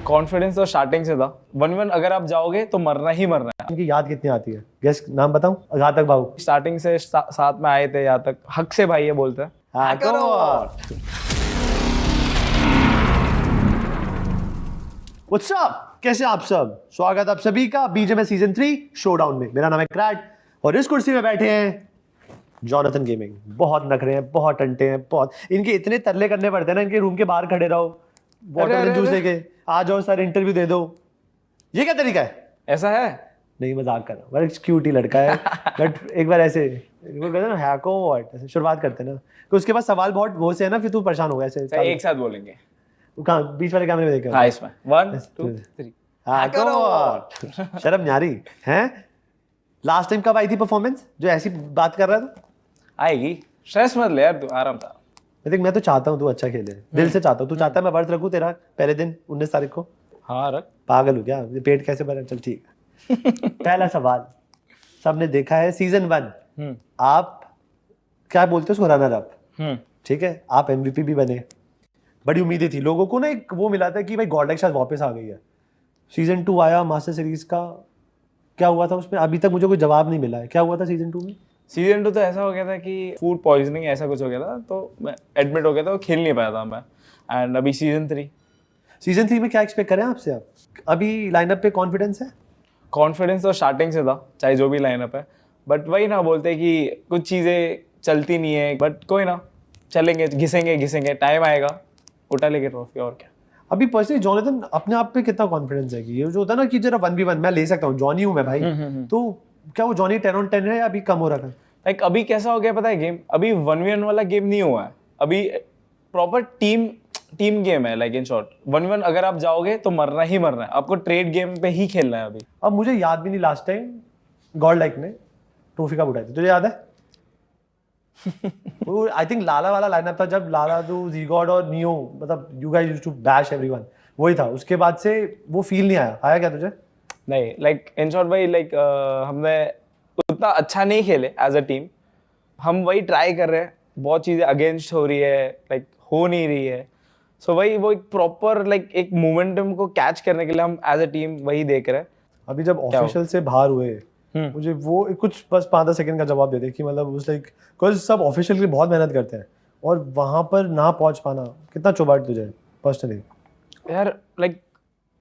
Confidence तो starting से था। 1v1 अगर आप जाओगे तो मरना ही मरना है। इनकी याद कितनी आती है? गेस नाम बताऊं? घातक बाबू स्टार्टिंग से साथ में आए थे यहाँ तक, हक से भाई ये बोलते हैं। हाँ करो। What's up? कैसे आप सब? स्वागत आप सभी का BGMS सीजन 3 शोडाउन में। मेरा नाम है क्रैड और इस कुर्सी में बैठे हैं जॉनथन गेमिंग। बहुत नखरे हैं, बहुत टंटे हैं, बहुत इनके इतने तरले करने पड़ते हैं ना, इनके रूम के बाहर खड़े रहो, वाटरमेलन जूस लेके आ जाओ सर, इंटरव्यू दे दो। ये क्या तरीका है? ऐसा है? नहीं, मजाक कर रहा हूँ, बड़ा क्यूट ही लड़का है। बट एक बार ऐसे वो कहते हैं ना हैको व्हाट, ऐसे शुरुआत करते हैं ना, तो उसके बाद सवाल बहुत वो से है ना, फिर तू परेशान हो गया ऐसे। एक साथ बोलेंगे। कहाँ? बीच वाले कैमरे में देखकर। हाँ इसमें 1 2 3 हैको। शर्म न्यारी हैं? लास्ट टाइम कब आई थी परफॉर्मेंस जो ऐसी बात कर रहा था? आएगी, स्ट्रेस मत ले यार, तू आराम से। मैं तो चाहता हूँ तू अच्छा खेले, दिल से चाहता हूँ। तू चाहता है मैं व्रत रखूँ तेरा पहले दिन 19 तारीख को? हाँ रख। पागल हो क्या? पेट कैसे भरा? चल ठीक है। पहला सवाल, सबने देखा है सीजन 1, आप क्या बोलते हो उसको, रनर अप, ठीक है? आप MVP भी बने, बड़ी उम्मीदें थी लोगों को ना, एक वो मिला था कि भाई गॉडलाइक शायद वापस आ गई है। सीजन 2 आया मास्टर सीरीज का, क्या हुआ था उसमें? अभी तक मुझे कोई जवाब नहीं मिला है, क्या हुआ था सीजन 2 में? सीजन 2 तो ऐसा हो गया था कि फूड पॉइजनिंग ऐसा कुछ हो गया था, तो मैं एडमिट हो गया था, खेल नहीं पाया था मैं। एंड अभी सीजन 3 में क्या एक्सपेक्ट करें आपसे? आप अभी लाइनअप पे कॉन्फिडेंस है? कॉन्फिडेंस तो स्टार्टिंग से था, चाहे जो भी लाइनअप है, बट वही ना बोलते कि कुछ चीज़ें चलती नहीं है, बट कोई ना, चलेंगे, घिसेंगे, टाइम आएगा, उठा लेंगे ट्रॉफी, और क्या। अभी पर्सनली जॉनथन अपने आप पे कितना कॉन्फिडेंस है कि ये जो होता है ना कि जरा 1v1 मैं ले सकता हूँ, जॉनी हूँ मैं भाई, तो क्या वो जॉनी 10 on 10 है या अभी कम हो रहा था? लाइक अभी कैसा हो गया पता है गेम, अभी 1v1 वाला गेम नहीं हुआ है, अभी प्रॉपर टीम गेम है। लाइक इन शॉर्ट 1v1 अगर आप जाओगे तो मरना ही मरना है, आपको ट्रेड गेम पे ही खेलना है अभी। अब मुझे याद भी नहीं लास्ट टाइम गॉडलाइक ने ट्रॉफी कब उठाई थी, तुझे याद है? वो आई थिंक लाला वाला लाइनअप था, जब लाला दो जीगॉड और नियो, मतलब you guys used to bash everyone, वही था। उसके बाद से वो फील नहीं आया क्या तुझे? नहीं, लाइक इन शॉर्ट भाई, लाइक हमने उतना अच्छा नहीं खेले एज अ टीम, हम वही ट्राई कर रहे हैं, बहुत चीज़ें अगेंस्ट हो रही है, लाइक हो नहीं रही है। सो वही वो एक प्रॉपर लाइक एक मोमेंटम को कैच करने के लिए हम एज अ टीम वही देख रहे हैं। अभी जब ऑफिशियल से बाहर हुए, मुझे वो कुछ बस 5-10 सेकंड का जवाब दे दे कि मतलब उस लाइक बिकॉज सब ऑफिशियल के लिए बहुत मेहनत करते हैं और वहाँ पर ना पहुँच पाना कितना चुभाट तुझे पर्सनली? यार लाइक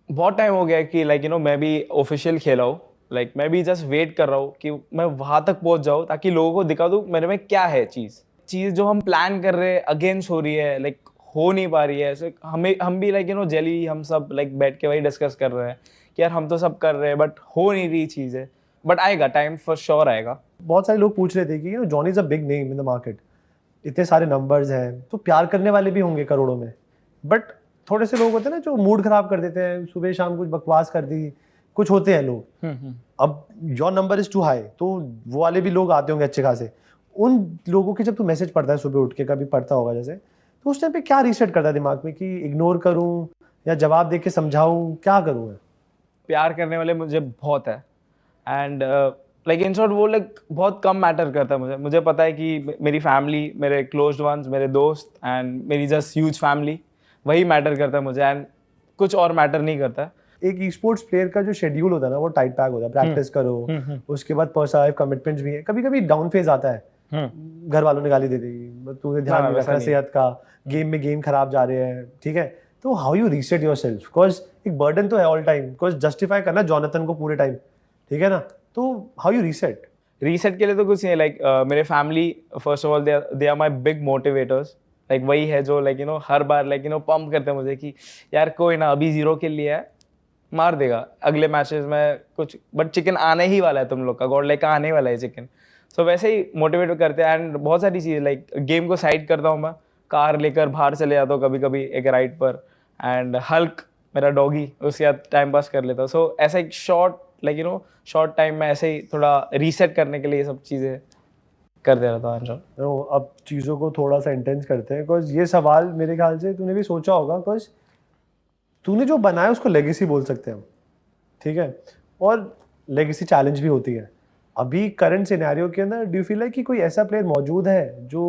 बहुत टाइम हो गया कि लाइक मैं भी ऑफिशियल खेला हूँ, लाइक मैं भी जस्ट वेट कर रहा हूँ कि मैं वहाँ तक पहुँच जाऊँ ताकि लोगों को दिखा दूँ मेरे में क्या है चीज़ जो हम प्लान कर रहे हैं अगेंस्ट हो रही है, लाइक हो नहीं पा रही है। ऐसे हम भी लाइक जेली, हम सब लाइक बैठ के वही डिस्कस कर रहे हैं कि यार हम तो सब कर रहे हैं बट हो नहीं रही चीज़ें, बट आएगा टाइम, फॉर श्योर आएगा। बहुत सारे लोग पूछ रहे थे कि Johnny is a big name in the market, इतने सारे नंबर्स हैं तो प्यार करने वाले भी होंगे करोड़ों में, बट थोड़े से लोग होते हैं ना जो मूड खराब कर देते हैं, सुबह शाम कुछ बकवास कर दी, कुछ होते हैं लोग। अब your number is too high, तो वो वाले भी लोग आते होंगे अच्छे खासे। उन लोगों की जब तू मैसेज पढ़ता है सुबह उठ के, कभी पढ़ता होगा जैसे, तो उस टाइम पे क्या रीसेट करता है दिमाग में कि इग्नोर करूं या जवाब दे के समझाऊं, क्या करूं मैं? प्यार करने वाले मुझे बहुत है एंड लाइक इन शॉर्ट वो लाइक बहुत कम मैटर करता है मुझे पता है कि मेरी फैमिली, मेरे क्लोज्ड वंस, मेरे दोस्त एंड मेरी जस्ट ह्यूज फैमिली, वही मैटर करता है मुझे एंड कुछ और मैटर नहीं करता। एक ई स्पोर्ट्स प्लेयर का जो शेड्यूल होता है ना वो टाइट पैक होता है, प्रैक्टिस करो, उसके बाद पर्सनल कमिटमेंट्स भी है, कभी कभी डाउन फेज आता है, घर वालों ने गाली दे दी, तूने ध्यान नहीं रखा सेहत का, गेम खराब जा रहे हैं, ठीक है? तो how you reset yourself, because एक बर्डन तो है ऑल टाइम, बिकॉज जस्टिफाई करना जॉनथन को पूरे टाइम, ठीक है ना? तो हाउ यू रीसेट के लिए तो कुछ नहीं है, लाइक मेरे family first of all they are my big motivators, like वही है जो लाइक हर बार लाइक पंप करते हैं मुझे कि यार कोई ना, अभी 0 के लिए है, मार देगा अगले मैचेस में कुछ, बट चिकन आने ही वाला है, तुम लोग का गॉड लाइक का आने वाला है चिकन। सो वैसे ही मोटिवेट करते हैं एंड बहुत सारी चीज़ें, लाइक गेम को साइड करता हूँ मैं, कार लेकर बाहर चले जाता हूँ कभी कभी एक राइड पर, एंड हल्क मेरा डॉगी, उसके साथ टाइम पास कर लेता हूँ। सो ऐसा एक शॉर्ट टाइम में ऐसे ही थोड़ा रीसेट करने के लिए सब चीज़ें कर दे रहा था अंशुल। अब चीज़ों को थोड़ा सा इंटेंस करते हैं, बिकॉज ये सवाल मेरे ख्याल से तूने भी सोचा होगा, बिकॉज तूने जो बनाया उसको लेगेसी बोल सकते हैं हम, ठीक है? और लेगेसी चैलेंज भी होती है। अभी करंट सिनेरियो के अंदर डू यू फील लाइक कि कोई ऐसा प्लेयर मौजूद है जो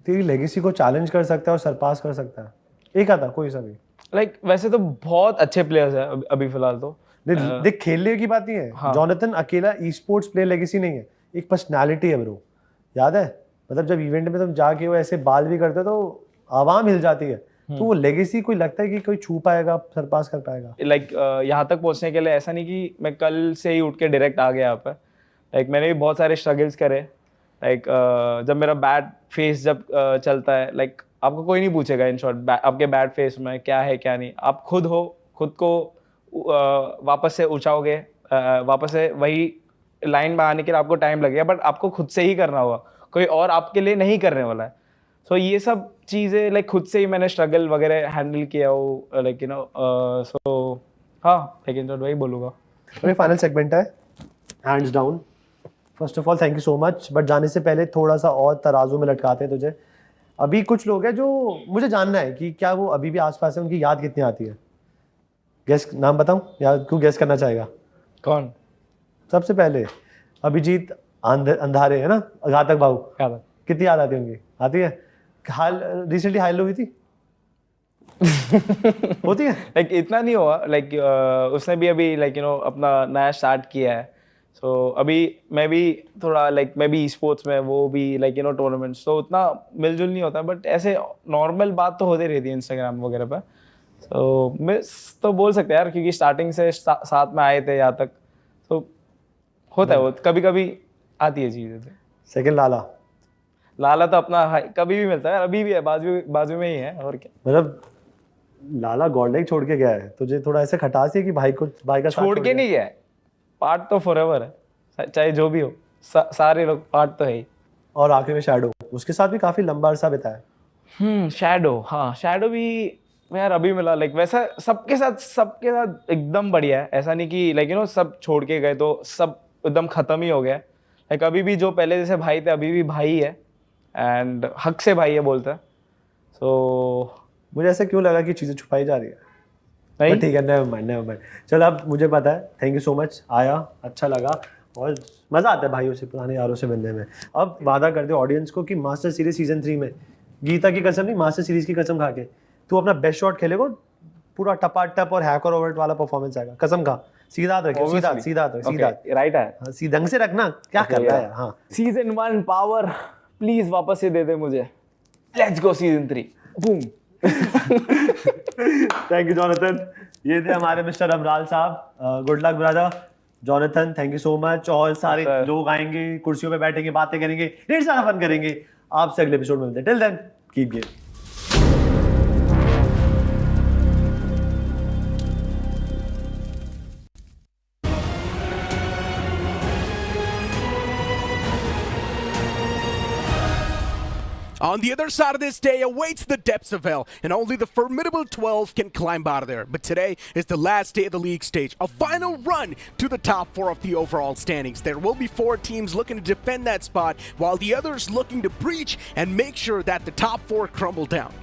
तेरी लेगेसी को चैलेंज कर सकता है और सरपास कर सकता है? एक आता कोई सा भी? लाइक वैसे तो बहुत अच्छे प्लेयर्स हैं अभी फिलहाल तो। देख खेलने की बात नहीं है, हाँ। जॉनथन अकेला ई स्पोर्ट्स प्लेयर लेगेसी नहीं है, एक पर्सनालिटी है ब्रो। याद है मतलब जब इवेंट में तुम जाके वो ऐसे बाल भी करते तो आवाम हिल जाती है। तो वो लेगेसी कोई लगता है कि कोई छू पाएगा, सरपास कर पाएगा? लाइक यहाँ तक पहुँचने के लिए ऐसा नहीं कि मैं कल से ही उठ के डायरेक्ट आ गया यहाँ पर। लाइक मैंने भी बहुत सारे स्ट्रगल्स करे। लाइक जब मेरा बैड फेस जब चलता है, लाइक आपको कोई नहीं पूछेगा इन शॉर्ट आपके बैड फेस में क्या है क्या नहीं। आप खुद हो, खुद को वापस से उठाओगे, वापस से वही लाइन में आने के लिए आपको टाइम लगेगा, बट आपको खुद से ही करना होगा, कोई और आपके लिए नहीं करने वाला है। सो ये सब चीज़ें लाइक खुद से ही मैंने स्ट्रगल वगैरह हैंडल किया हो, लाइक यू नो। सो हाँ, लेकिन तो वही बोलूँगा। अभी फाइनल सेगमेंट है, hands down. First of all thank you so much, but जाने से पहले थोड़ा सा और तराजू में लटकाते हैं तुझे। अभी कुछ लोग हैं जो मुझे जानना है कि क्या वो अभी भी आसपास है, उनकी याद कितनी आती है? गेस नाम बताऊं या क्यों गेस करना चाहेगा? कौन? सबसे पहले अभिजीत अंधारे है ना, घातक भाऊ, कितनी याद आती होंगी? आती है? हाल रिसेंटली हाइल हुई थी होती है? लाइक इतना नहीं हुआ, लाइक उसने भी अभी लाइक यू नो अपना नया स्टार्ट किया है। सो अभी मैं भी थोड़ा लाइक मैं भी स्पोर्ट्स में, वो भी लाइक यू नो टूर्नामेंट्स, तो उतना मिलजुल नहीं होता, बट ऐसे नॉर्मल बात तो होती रहती है इंस्टाग्राम वगैरह पर। सो मिस तो बोल सकते हैं यार, क्योंकि स्टार्टिंग से साथ में आए थे यहाँ तक, तो होता है वो, कभी कभी आती है चीज़ें। सेकंड लाला तो अपना कभी भी मिलता है, अभी भी है, बाजू में ही है, और क्या। मतलब लाला गॉड छोड़ के गया है, तुझे थोड़ा ऐसे खटास है कि भाई का छोड़ के नहीं गया है, पार्ट तो फॉरएवर है, चाहे जो भी हो, सारे लोग पार्ट तो है ही। और आखिर में शैडो, उसके साथ भी काफी लंबा अरसा बिताया। शैडो, हाँ शैडो भी यार अभी मिला। लाइक वैसा सबके साथ एकदम बढ़िया है, ऐसा नहीं कि लाइक यू नो सब छोड़ के गए तो सब एकदम खत्म ही हो गया। लाइक अभी भी जो पहले जैसे भाई थे अभी भी भाई है, एंड हक से भाई है बोलता है। सो मुझे ऐसा क्यों लगा कि चीजें छुपाई जा रही है? नहीं ठीक है, नेवर माइंड। चलो अब मुझे पता है, थैंक यू सो मच, आया अच्छा लगा और मज़ा आता है भाइयों से, पुराने यारों से मिलने में। अब वादा कर दे ऑडियंस को कि मास्टर सीरीज सीजन 3 में गीता की कसम नहीं, मास्टर सीरीज की कसम खा के तू अपना बेस्ट शॉट खेलेगा, पूरा टपाटप और हैकर ओवर वाला परफॉर्मेंस आएगा, कसम खा। सीधा रखियो, सीधा राइट है, सीधा ढंग से रखना, क्या कर रहा है? हाँ, सीजन 1 पावर प्लीज वापस से दे दे मुझे, let's go season 3 boom. Thank you Jonathan, ये थे हमारे मिस्टर अमराल साहब। Good luck brother Jonathan, thank you so much. और सारे लोग आएंगे, कुर्सियों पे बैठेंगे, बातें करेंगे, ढेर सारा फन करेंगे। आपसे अगले एपिसोड में मिलते हैं, till then keep game. On the other side of this day awaits the depths of hell, and only the formidable 12 can climb out of there. But today is the last day of the league stage, a final run to the top 4 of the overall standings. There will be 4 teams looking to defend that spot, while the others looking to breach and make sure that the top 4 crumble down.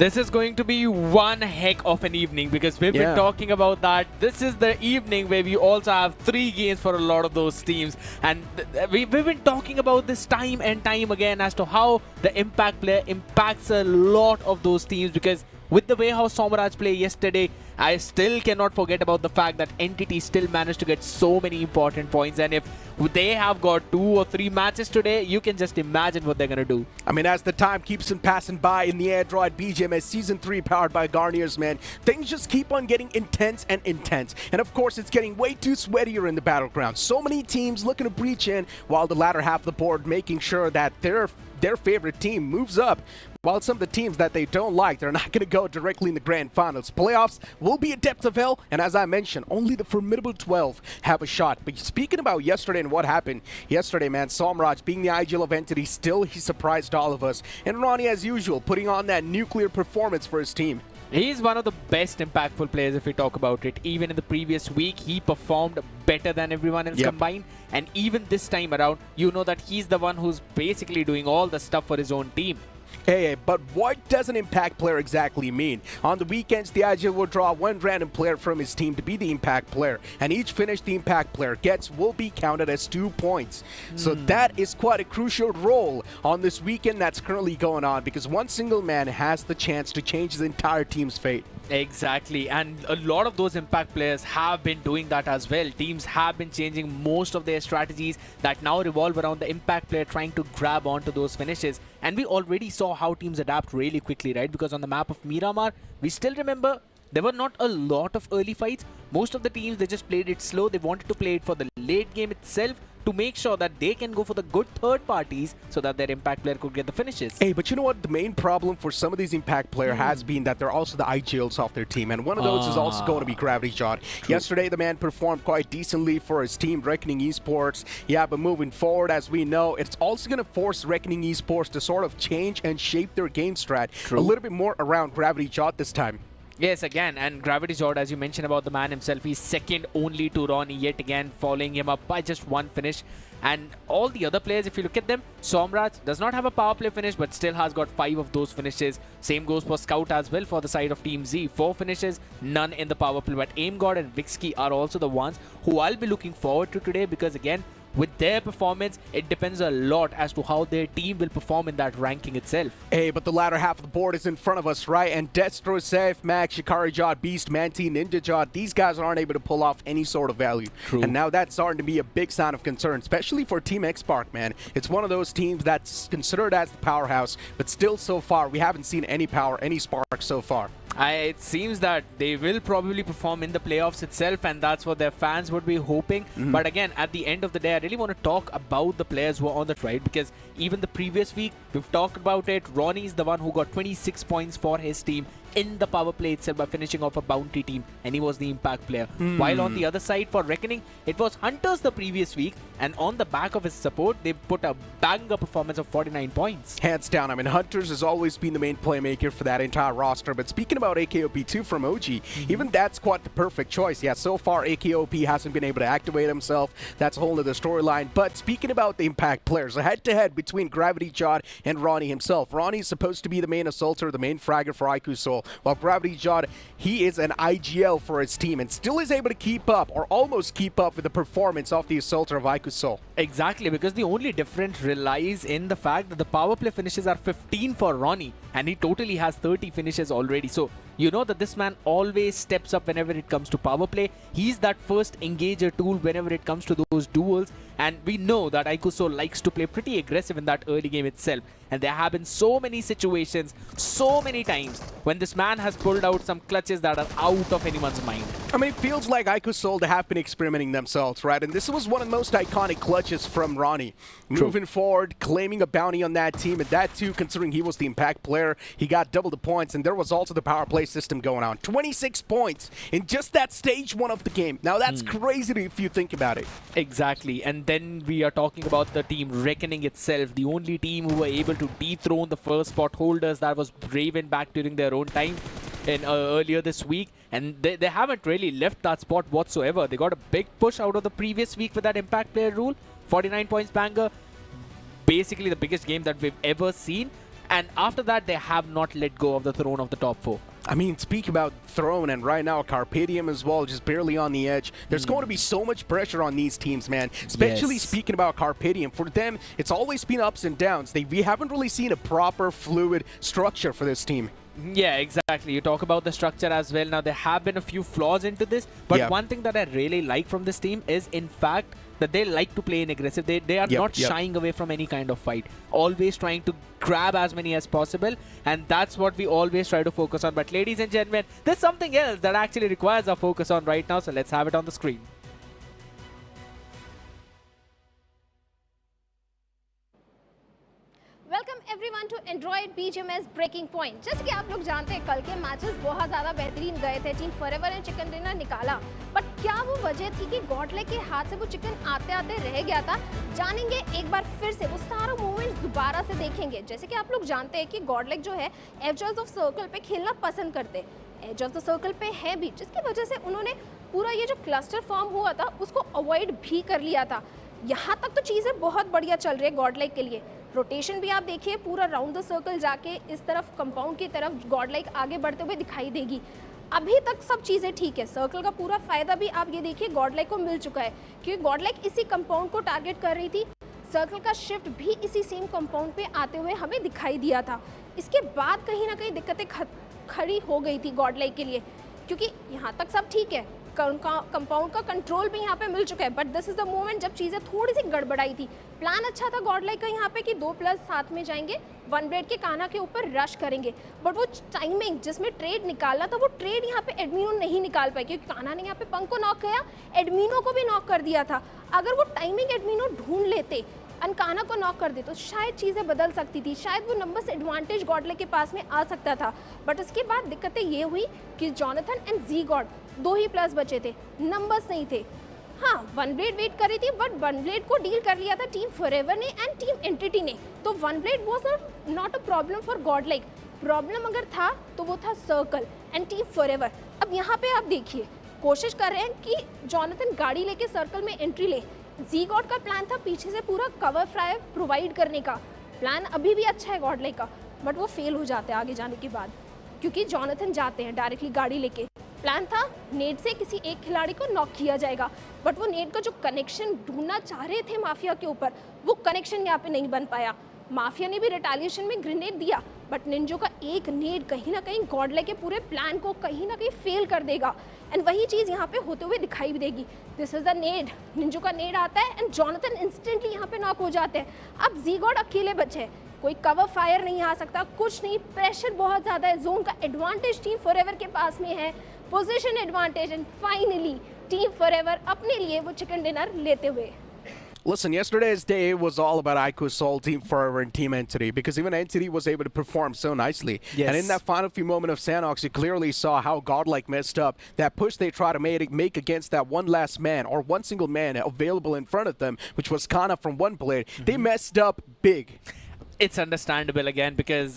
This is going to be one heck of an evening, because we've been talking about that. This is the evening where we also have 3 games for a lot of those teams. And we've been talking about this time and time again as to how the impact player impacts a lot of those teams, because with the way how Somraj played yesterday, I still cannot forget about the fact that Entity still managed to get so many important points. And if they have got 2 or 3 matches today, you can just imagine what they're going to do. I mean, as the time keeps on passing by in the Android BGMS Season 3 powered by Garnier's, man, things just keep on getting intense and intense. And of course, it's getting way too sweatier in the Battleground. So many teams looking to breach in, while the latter half of the board making sure that their favorite team moves up, while some of the teams that they don't like, they're not going to go directly in the grand finals. Playoffs will be a depth of hell, and as I mentioned, only the formidable 12 have a shot. But speaking about yesterday and what happened yesterday, man, Somraj being the IGL of Entity, still he surprised all of us. And Ronnie, as usual, putting on that nuclear performance for his team. He's one of the best impactful players if we talk about it. Even in the previous week, he performed better than everyone else combined. And even this time around, you know that he's the one who's basically doing all the stuff for his own team. Hey, but what does an impact player exactly mean? On the weekends, the IGL will draw 1 random player from his team to be the impact player, and each finish the impact player gets will be counted as 2 points. So that is quite a crucial role on this weekend that's currently going on, because one single man has the chance to change his entire team's fate. Exactly, and a lot of those impact players have been doing that as well. Teams have been changing most of their strategies that now revolve around the impact player trying to grab onto those finishes. And we already saw how teams adapt really quickly, right? Because on the map of Miramar, we still remember there were not a lot of early fights. Most of the teams, they just played it slow. They wanted to play it for the late game itself to make sure that they can go for the good third parties so that their impact player could get the finishes. Hey, but you know what? The main problem for some of these impact players has been that they're also the IGLs of their team, and one of those is also going to be Gravity Jot. Yesterday, the man performed quite decently for his team, Reckoning Esports. Yeah, but moving forward, as we know, it's also going to force Reckoning Esports to sort of change and shape their game strat a little bit more around Gravity Jot this time. Yes, again, and Gravity Jot, as you mentioned about the man himself, he's second only to Ronnie yet again, following him up by just one finish. And all the other players, if you look at them, Somraj does not have a power play finish, but still has got 5 of those finishes. Same goes for Scout as well for the side of Team Z. 4 finishes, none in the power play. But Aim God and Vixky are also the ones who I'll be looking forward to today, because again, with their performance, it depends a lot as to how their team will perform in that ranking itself. Hey, but the latter half of the board is in front of us, right? And Destro, Safe, Max, Shikari Jot, Beast, Manti, Ninja Jot, these guys aren't able to pull off any sort of value. True. And now that's starting to be a big sign of concern, especially for Team X-Spark, man. It's one of those teams that's considered as the powerhouse, but still so far, we haven't seen any power, any spark so far. It seems that they will probably perform in the playoffs itself, and that's what their fans would be hoping. But again, at the end of the day, I really want to talk about the players who are on the right, because even the previous week, we've talked about it. Ronnie is the one who got 26 points for his team in the power play itself by finishing off a bounty team, and he was the impact player. While on the other side for Reckoning, it was Hunters the previous week, and on the back of his support, they put a banger performance of 49 points. Hands down. I mean, Hunters has always been the main playmaker for that entire roster, but speaking about AKOP2 from OG, even that's quite the perfect choice. Yeah, so far AKOP hasn't been able to activate himself. That's a whole other storyline. But speaking about the impact players, a head-to-head between Gravity Jot and Ronnie himself. Ronnie's supposed to be the main assaulter, the main fragger for IQ Soul, while Gravity Jot, he is an IGL for his team and still is able to keep up, or almost keep up, with the performance of the assaulter of IQ Soul. Exactly, because the only difference relies in the fact that the power play finishes are 15 for Ronnie, and he totally has 30 finishes already. So you know that this man always steps up whenever it comes to power play. He's that first engager tool whenever it comes to those duels, and we know that Aikuso likes to play pretty aggressive in that early game itself. And there have been so many situations, so many times, when this man has pulled out some clutches that are out of anyone's mind. I mean, it feels like IQ Soul, they have been experimenting themselves, right? And this was one of the most iconic clutches from Ronnie. Moving forward, claiming a bounty on that team, and that too, considering he was the impact player, he got double the points, and there was also the power play system going on. 26 points in just that stage 1 of the game. Now that's crazy if you think about it. Exactly, and then we are talking about the team Reckoning itself, the only team who were able to dethrone the first spot holders, that was Raven back during their own time in earlier this week, and they haven't really left that spot whatsoever. They got a big push out of the previous week with that impact player rule. 49 points banger, basically the biggest game that we've ever seen, and after that they have not let go of the throne of the top 4. I mean, speak about throne, and right now Carpedium as well, just barely on the edge. There's going to be so much pressure on these teams, man. Especially speaking about Carpedium. For them, it's always been ups and downs. We haven't really seen a proper, fluid structure for this team. Yeah, exactly. You talk about the structure as well. Now, there have been a few flaws into this, but one thing that I really like from this team is, in fact, that they like to play in aggressive. They are not shying away from any kind of fight. Always trying to grab as many as possible, and that's what we always try to focus on. But ladies and gentlemen, there's something else that actually requires our focus on right now, so let's have it on the screen. Welcome everyone to Android BGMS breaking point. जैसे कि आप लोग जानते हैं, कल के matches बहुत ज़्यादा बेहतरीन गए थे। Team forever and chicken dinner निकाला, बट क्या वो वजह थी कि गॉडले के हाथ से वो चिकन आते आते रह गया था? जानेंगे एक बार फिर से, वो सारा मूवमेंट्स दोबारा से देखेंगे। जैसे कि आप लोग जानते हैं कि गॉडलेक जो है एजेस ऑफ सर्कल पे खेलना पसंद करते, एज ऑफ द सर्कल पे है भी, जिसकी वजह से उन्होंने पूरा ये जो क्लस्टर फॉर्म हुआ था उसको अवॉइड भी कर लिया था। यहाँ तक तो चीज़ें बहुत बढ़िया चल रही है गॉडलाइक के लिए। रोटेशन भी आप देखिए, पूरा राउंड द सर्कल जाके इस तरफ कंपाउंड की तरफ गॉडलाइक आगे बढ़ते हुए दिखाई देगी। अभी तक सब चीज़ें ठीक है। सर्कल का पूरा फ़ायदा भी आप ये देखिए गॉडलाइक को मिल चुका है, क्योंकि गॉडलाइक इसी कंपाउंड को टारगेट कर रही थी। सर्कल का शिफ्ट भी इसी सेम कंपाउंड पे आते हुए हमें दिखाई दिया था। इसके बाद कहीं ना कहीं दिक्कतें खड़ी हो गई थी गॉड लाइक के लिए, क्योंकि यहाँ तक सब ठीक है, कंपाउंड का कंट्रोल भी यहाँ पे मिल चुका है, but this is the moment जब चीज़ें थोड़ी सी गड़बड़ाई थी। प्लान अच्छा था गॉड लाइक का यहाँ पे कि 2+ साथ में जाएंगे, 1 ब्लेड के कान्हा के ऊपर रश करेंगे, बट वो टाइमिंग जिसमें ट्रेड निकालना था वो ट्रेड यहाँ पे एडमिनो नहीं निकाल पाई, क्योंकि कान्हा ने यहाँ पे पंक को नॉक किया, एडमिनो को भी नॉक कर दिया था। अगर वो टाइमिंग एडमिनो ढूंढ लेते अनकाना को नॉक कर दे तो शायद चीज़ें बदल सकती थी, शायद वो नंबर्स एडवांटेज गॉडले के पास में आ सकता था। बट उसके बाद दिक्कतें ये हुई कि जॉनथन एंड जी गॉड 2 ही प्लस बचे थे, नंबर्स नहीं थे। हाँ, 1 ब्लेड वेट कर रही थी, बट 1 ब्लेड को डील कर लिया था टीम फॉरएवर ने एंड टीम एंटिटी ने, तो 1 blade was not a problem for God like. Problem अगर था तो वो था सर्कल एंड टीम फॉरएवर। अब यहाँ पे आप देखिए, कोशिश कर रहे हैं कि जॉनथन गाड़ी लेके सर्कल में एंट्री ले। जी गॉड का प्लान था पीछे से पूरा कवर फायर प्रोवाइड करने का, प्लान अभी भी अच्छा है गॉड लाइक का, बट वो फेल हो जाते हैं आगे जाने के बाद, क्योंकि जॉनथन जाते हैं डायरेक्टली गाड़ी लेके। प्लान था नेट से किसी एक खिलाड़ी को नॉक किया जाएगा, बट वो नेट का जो कनेक्शन ढूंढना चाह रहे थे माफिया के ऊपर, वो कनेक्शन यहाँ पे नहीं बन पाया। माफिया ने भी रिटालिएशन में ग्रेनेड दिया, बट निंजो का एक नेड कहीं ना कहीं गॉडले के पूरे प्लान को कहीं ना कहीं फेल कर देगा, एंड वही चीज़ यहाँ पे होते हुए दिखाई भी देगी। दिस इज द नेड, निंजो का नेड आता है एंड जॉनथन इंस्टेंटली यहाँ पे नॉक हो जाते हैं। अब जी गॉड अकेले बचे हैं, कोई कवर फायर नहीं आ सकता, कुछ नहीं, प्रेशर बहुत ज़्यादा है, जोन का एडवांटेज टीम फॉरएवर के पास में है, position advantage, and finally team forever अपने लिए वो चिकन डिनर लेते हुए। Listen, yesterday's day was all about Aiku's Soul, Team Forever, and Team Entity, because even Entity was able to perform so nicely. Yes. And in that final few moments of Sanhok, you clearly saw how Godlike messed up. That push they tried to make against that one last man, or one single man available in front of them, which was Kana from one blade. They messed up big. It's understandable again because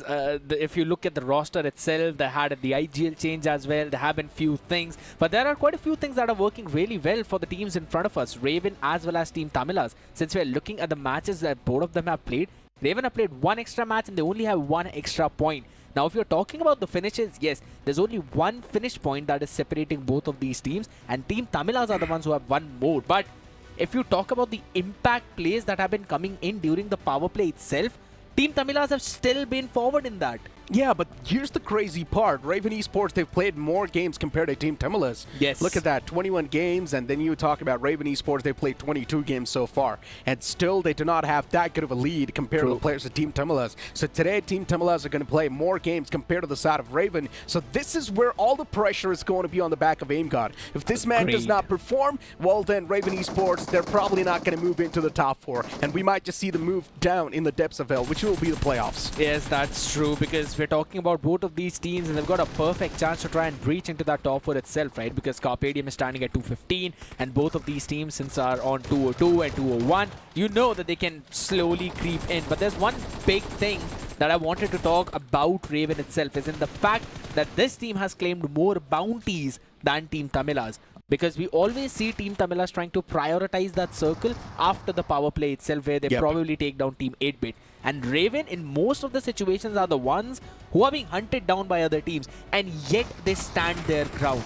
if you look at the roster itself, they had the IGL change as well. There have been few things, but there are quite a few things that are working really well for the teams in front of us, Raven as well as Team Tamilas. Since we're looking at the matches that both of them have played, Raven have played 1 extra match and they only have 1 extra point. Now, if you're talking about the finishes, yes, there's only 1 finish point that is separating both of these teams, and Team Tamilas are the ones who have 1 more. But if you talk about the impact plays that have been coming in during the power play itself, Team Tamilas have still been forward in that. Yeah, but here's the crazy part. Raven Esports, they've played more games compared to Team Tamilas. Yes. Look at that, 21 games, and then you talk about Raven Esports, they've played 22 games so far. And still, they do not have that good of a lead compared to the players of Team Tamilas. So today, Team Tamilas are going to play more games compared to the side of Raven. So this is where all the pressure is going to be on the back of AimGod. If this man does not perform, well then Raven Esports, they're probably not going to move into the top 4. And we might just see them move down in the depths of hell, which will be the playoffs. Yes, that's true, because we're talking about both of these teams and they've got a perfect chance to try and breach into that top 4 itself, right? Because Carpedium is standing at 215 and both of these teams, since are on 202 and 201, you know that they can slowly creep in. But there's one big thing that I wanted to talk about Raven itself, is in the fact that this team has claimed more bounties than Team Tamilas. Because we always see Team Tamilas trying to prioritize that circle after the power play itself, where they probably take down Team 8-bit. And Raven, in most of the situations, are the ones who are being hunted down by other teams, and yet they stand their ground.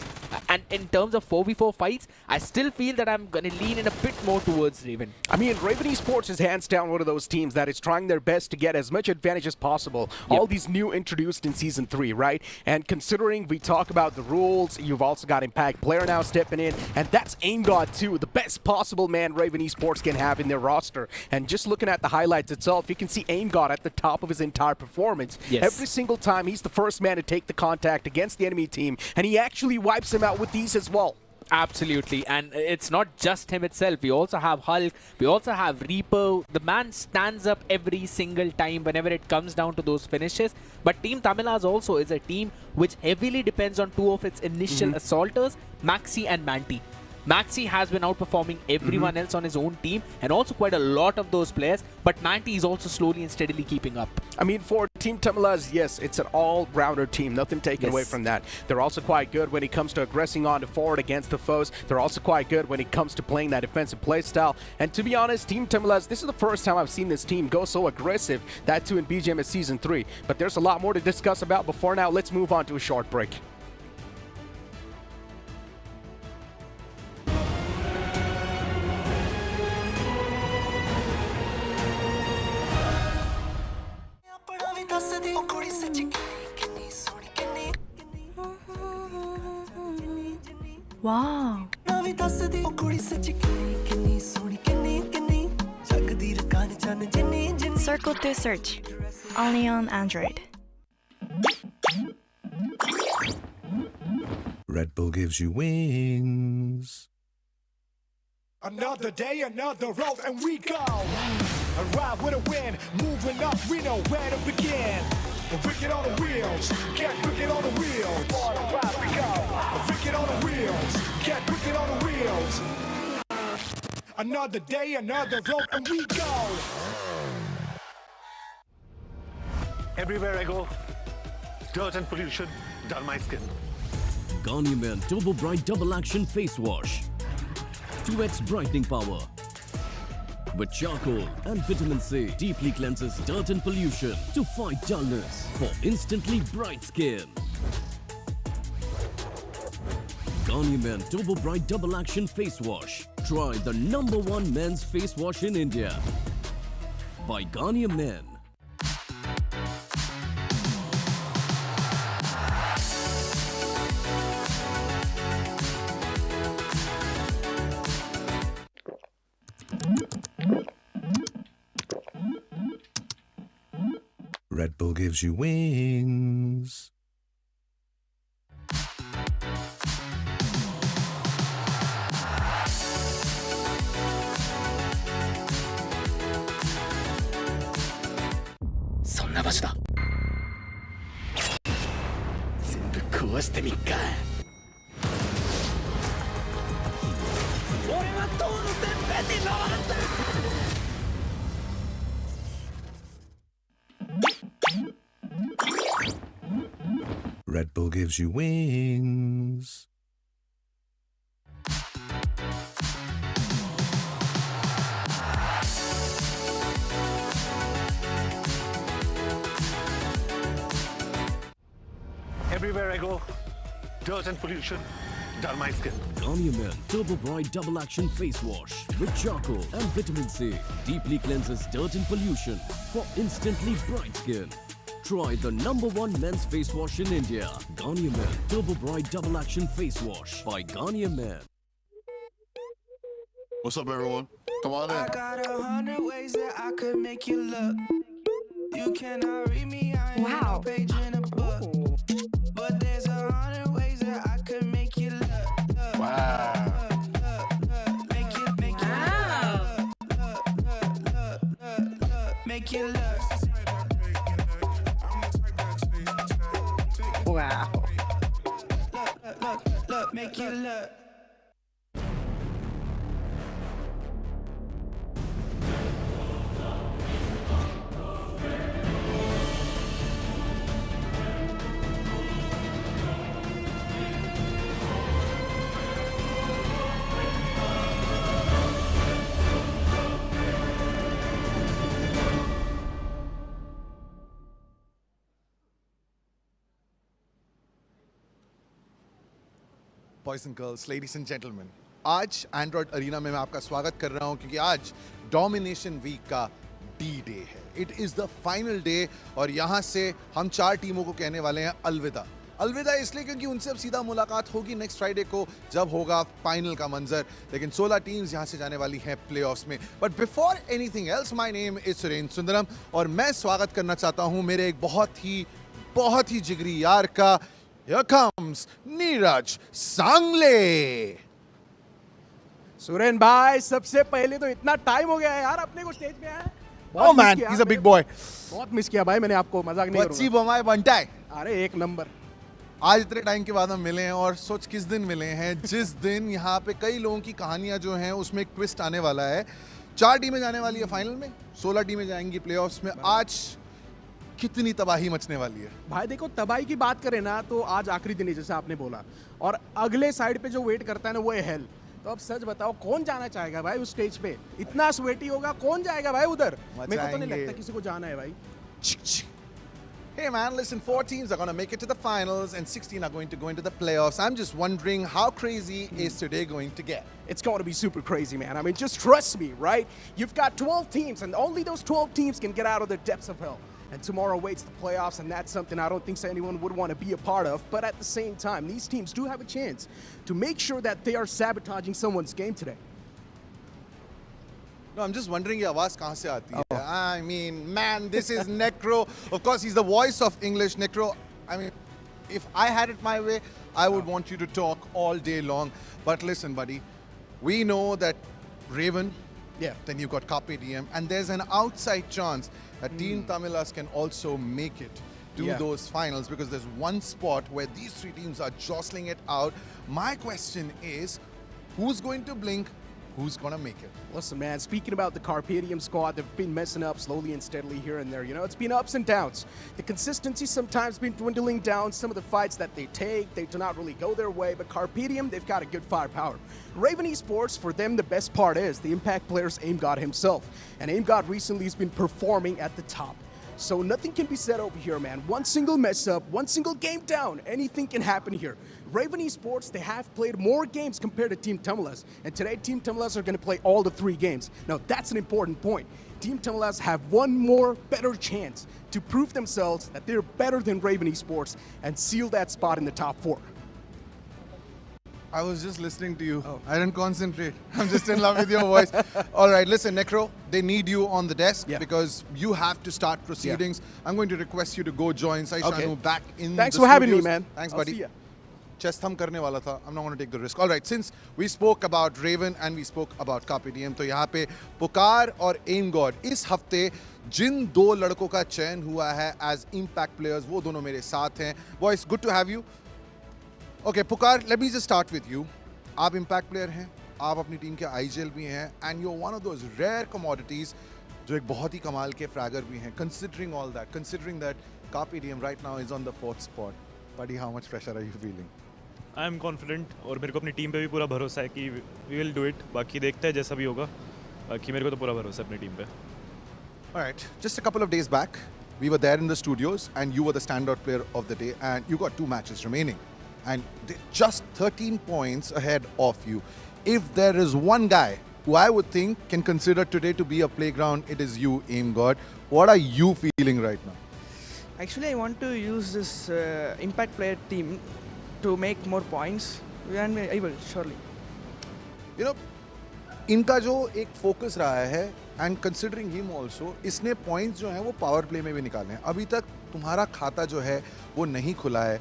And in terms of 4v4 fights, I still feel that I'm going to lean in a bit more towards Raven. I mean, Raven Esports is hands down one of those teams that is trying their best to get as much advantage as possible. All these new introduced in Season 3, right? And considering we talk about the rules, you've also got Impact Player now stepping in, and that's AimGod too, the best possible man Raven Esports can have in their roster. And just looking at the highlights itself, you can see AimGod at the top of his entire performance. Every single time, he's the first man to take the contact against the enemy team, and he actually wipes him out with these as well. Absolutely, and it's not just him itself. We also have Hulk, we also have Reaper. The man stands up every single time whenever it comes down to those finishes. But Team Tamilas also is a team which heavily depends on 2 of its initial assaulters, Maxi and Manti. Maxi has been outperforming everyone else on his own team, and also quite a lot of those players, but Manti is also slowly and steadily keeping up. I mean, for Team Tamilas, yes, it's an all-rounder team, nothing taken away from that. They're also quite good when it comes to aggressing on the forward against the foes. They're also quite good when it comes to playing that defensive playstyle. And to be honest, Team Tamilas, this is the first time I've seen this team go so aggressive, that too in BGMS Season 3. But there's a lot more to discuss about. Before now, let's move on to a short break. Wow. Circle to search. Only on Android. Red Bull gives you wings. Another day, another road, and we go. Arrive with a win, moving up, we know where to begin. Wicked on the wheels, get wicked on the wheels. Arrive we go. Wicked on the wheels, get wicked on the wheels. Another day, another road, and we go. Everywhere I go, dirt and pollution dull my skin. Garnier Men Turbo Bright Double Action Face Wash. 2x brightening power. With charcoal and vitamin C, deeply cleanses dirt and pollution to fight dullness for instantly bright skin. Garnier Men Turbo Bright Double Action Face Wash. Try the #1 men's face wash in India. By Garnier Men. Red Bull gives you wings. Red Bull gives you wings. Everywhere I go, dirt and pollution dull my skin. Garnier Men Turbo Bright Double Action Face Wash with charcoal and vitamin C. Deeply cleanses dirt and pollution for instantly bright skin. Try the #1 men's face wash in India. Garnier Men Turbo Bright Double Action Face Wash by Garnier Men. What's up, everyone? Come on in. I got 100 ways that I could make you look. You cannot read me, I ain't no page in a book. But there's 100 ways that I could make you look. Wow. Make you look. Wow. Look, make you look. Boys and girls, ladies and gentleman, आज Android arena में मैं आपका स्वागत कर रहा हूं क्योंकि आज डोमिनेशन वीक का डी डे है. It is the final day और यहाँ से हम 4 टीमों को कहने वाले हैं अलविदा. अलविदा इसलिए क्योंकि उनसे अब सीधा मुलाकात होगी नेक्स्ट फ्राइडे को जब होगा फाइनल का मंजर. लेकिन 16 टीम्स यहाँ से जाने वाली हैं प्लेऑफ्स में. But before anything else, my name is Surendra Sundaram और मैं स्वागत करना चाहता हूँ मेरे एक बहुत ही जिगरी यार का. Here comes नीरज सांगले. सुरेन भाई, सबसे पहले तो इतना टाइम हो गया है यार अपने को स्टेज पे आया. Oh man, he's a big boy. बहुत मिस किया भाई मैंने आपको, मजाक नहीं बच्ची करूंगा. बमाए बनता है. अरे एक नंबर. आज इतने टाइम के बाद हम मिले हैं और सोच किस दिन मिले हैं, जिस दिन यहाँ पे कई लोगों की कहानियां जो हैं उसमें एक ट्विस्ट आने वाला है. 4 टीमें जाने वाली है फाइनल में, 16 टीमें जाएंगी प्लेऑफ्स में. आज कितनी तबाही मचने वाली है भाई. देखो, तबाही की बात करें ना तो आज आखिरी दिन है जैसे आपने बोला, और अगले साइड पे जो वेट करता है ना वो है हेल. तो अब सच बताओ कौन जाना चाहेगा भाई उस स्टेज पे? इतना स्वेटी होगा, कौन जाएगा भाई उधर? मेरे को तो नहीं लगता किसी को जाना है भाई. Hey man, listen, 4 teams are going to make it to the finals and 16 are going to go into the playoffs. I'm just wondering how crazy is today going to get? It's going to be super crazy, man. I mean, just trust me, right? You've got 12 teams and only those 12 teams can get out of the depths of hell. And tomorrow waits the playoffs, and that's something I don't think anyone would want to be a part of. But at the same time, these teams do have a chance to make sure that they are sabotaging someone's game today. No, I'm just wondering ये आवाज कहाँ से आती है? I mean, man, this is Necro. Of course, he's the voice of English. Necro, I mean, if I had it my way, I would want you to talk all day long. But listen, buddy, we know that Raven, then you've got Carpe Diem, and there's an outside chance that Team Tamilas can also make it to those finals because there's one spot where these three teams are jostling it out. My question is, who's going to blink? Who's going to make it? Listen, man, speaking about the Carpe Diem squad, they've been messing up slowly and steadily here and there. You know, it's been ups and downs. The consistency sometimes been dwindling down. Some of the fights that they take, they do not really go their way. But Carpe Diem, they've got a good firepower. Raven Esports, for them, the best part is the impact player's AimGod himself. And AimGod recently has been performing at the top. So nothing can be said over here, man. One single mess up, one single game down, anything can happen here. Raven Esports, they have played more games compared to Team Tamilas. And today, Team Tamilas are going to play all the 3 games. Now, that's an important point. Team Tamilas have one more better chance to prove themselves that they're better than Raven Esports and seal that spot in the top 4. I was just listening to you. I didn't concentrate. I'm just in love with your voice. All right, listen, Necro, they need you on the desk because you have to start proceedings. I'm going to request you to go join Sai Shanu back in Thanks the for having me, studios. man. Thanks, I'll buddy. see ya. Chest thumb karne wala tha. I'm not going to take the risk. All right, since we spoke about Raven and we spoke about Carpe Diem, तो यहाँ पे पुकार और AimGod इस हफ्ते जिन 2 लड़कों का चयन हुआ है as impact players, वो दोनों मेरे साथ हैं. Boys, good to have you. Okay, Pukar, let me just start with you. आप impact player हैं, आप अपनी टीम के IGL भी हैं, and you're one of those rare commodities जो एक बहुत ही कमाल के fragger भी हैं. Considering all that, considering that Carpe Diem right now is on the 4th spot, buddy, how much pressure are you feeling? I am confident और मेरे को अपनी टीम पे भी पूरा भरोसा है कि we will do it. बाकी देखते हैं जैसा भी होगा. बाकी मेरे को तो पूरा भरोसा है अपनी टीम पे. All right, just a couple of days back, we were there in the studios, and you were the standout player of the day, and you got 2 matches remaining. And they're just 13 points ahead of you. If there is one guy who I would think can consider today to be a playground, it is you, AimGod. What are you feeling right now? Actually, I want to use this impact player team to make more points. And I will, surely. You know, इनका जो एक focus रहा है, and considering him also, इसने points जो हैं वो power play में भी निकाले हैं. अभी तक तुम्हारा खाता जो है वो नहीं खुला है.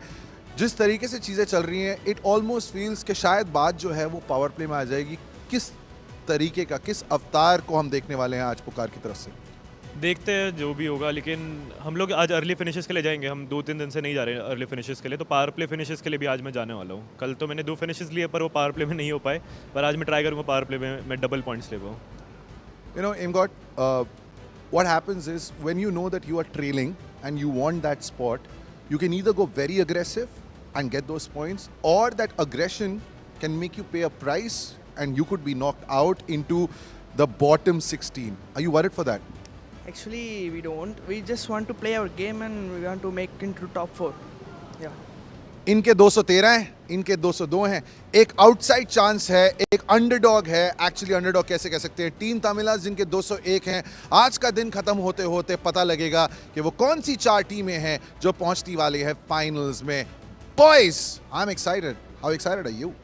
जिस तरीके से चीज़ें चल रही हैं, इट ऑलमोस्ट फील्स कि शायद बात जो है वो पावर प्ले में आ जाएगी. किस तरीके का, किस अवतार को हम देखने वाले हैं आज पुकार की तरफ से? देखते हैं जो भी होगा, लेकिन हम लोग आज अर्ली फिनिशेस के लिए जाएंगे. हम 2-3 दिन से नहीं जा रहे हैं अर्ली फिनिशेस के लिए, तो पावर प्ले फिनिशेस के लिए भी आज मैं जाने वाला हूँ. कल तो मैंने 2 फिनिशेस लिए पर वो पावर प्ले में नहीं हो पाए, पर आज मैं ट्राई करूँगा पावर प्ले में मैं डबल पॉइंट्स ले पाऊँ. You know, AimGod, what happens is when you know that you are trailing and you want that spot, you can either go very aggressive and get those points, or that aggression can make you pay a price and you could be knocked out into the bottom 16. Are you worried for that? Actually, we don't. We just want to play our game and we want to make into top 4. Yeah. इनके 213 हैं, इनके 202 हैं. एक outside chance है, एक underdog है. Actually underdog कैसे कह सकते हैं? टीम तमिलास जिनके 201 हैं. आज का दिन खत्म होते होते पता लगेगा कि वो कौन सी 4 टीमें हैं जो पहुंचने वाली है फाइनल्स में. Boys, I'm excited. How excited are you?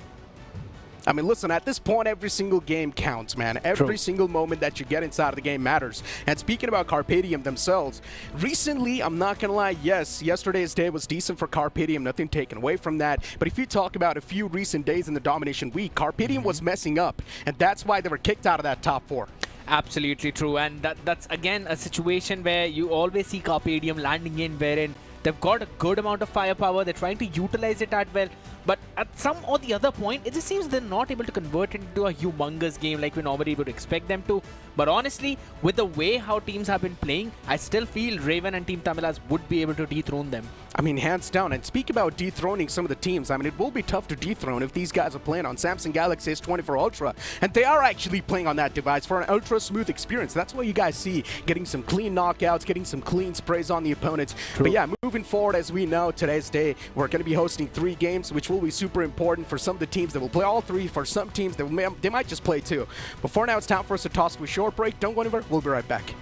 I mean, listen, at this point, every single game counts, man. Every single moment that you get inside of the game matters. And speaking about Carpe Diem themselves, recently, I'm not going to lie, yes, yesterday's day was decent for Carpe Diem, nothing taken away from that. But if you talk about a few recent days in the Domination week, Carpe Diem was messing up. And that's why they were kicked out of that top 4. Absolutely true. And that's, again, a situation where you always see Carpe Diem landing in wherein they've got a good amount of firepower. They're trying to utilize it at well. But at some or the other point, it just seems they're not able to convert it into a humongous game like we normally would expect them to. But honestly, with the way how teams have been playing, I still feel Raven and Team Tamilas would be able to dethrone them. I mean, hands down. And speak about dethroning some of the teams. I mean, it will be tough to dethrone if these guys are playing on Samsung Galaxy S24 Ultra. And they are actually playing on that device for an ultra smooth experience. That's what you guys see. Getting some clean knockouts, getting some clean sprays on the opponents. True. But yeah, moving forward, as we know, today's day, we're going to be hosting 3 games, which will be super important for some of the teams that will play all 3. For some teams, they might just play 2. But for now, it's time for us to toss to a short break. Don't go anywhere. We'll be right back.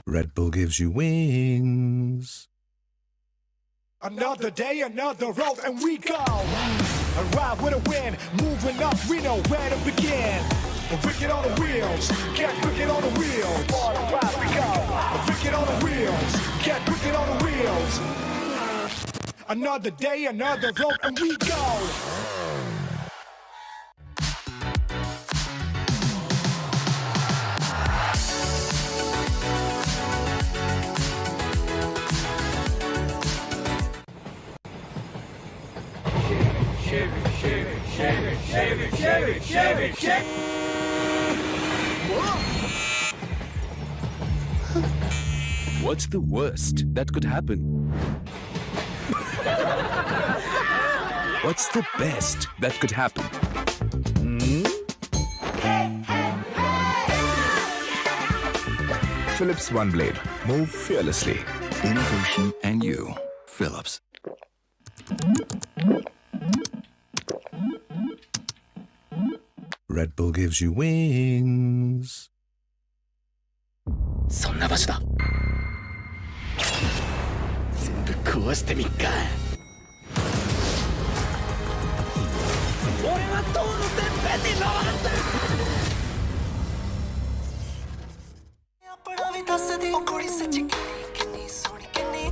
Red Bull gives you wings. Another day, another road, and we go. Arrive with a win, moving up, we know where to begin. Wicked on the wheels, get wicked on the wheels. Arrive, we go. Wicked on the wheels, get wicked on the wheels. Another day, another road, and we go. What's the worst that could happen? What's the best that could happen? Philips One Blade. Move fearlessly. Innovation and you. Philips. Red Bull gives you wings. そんな場所だ。全部壊してみっか。俺は塔のてっぺんに登るんだ。ਆਪਣਾ ਵੀ ਦੱਸ ਦੇ ਉਹ ਕੁੜੀ ਸੱਚੀ ਕਿੰਨੀ ਸੋਹਣੀ ਕਿੰਨੀ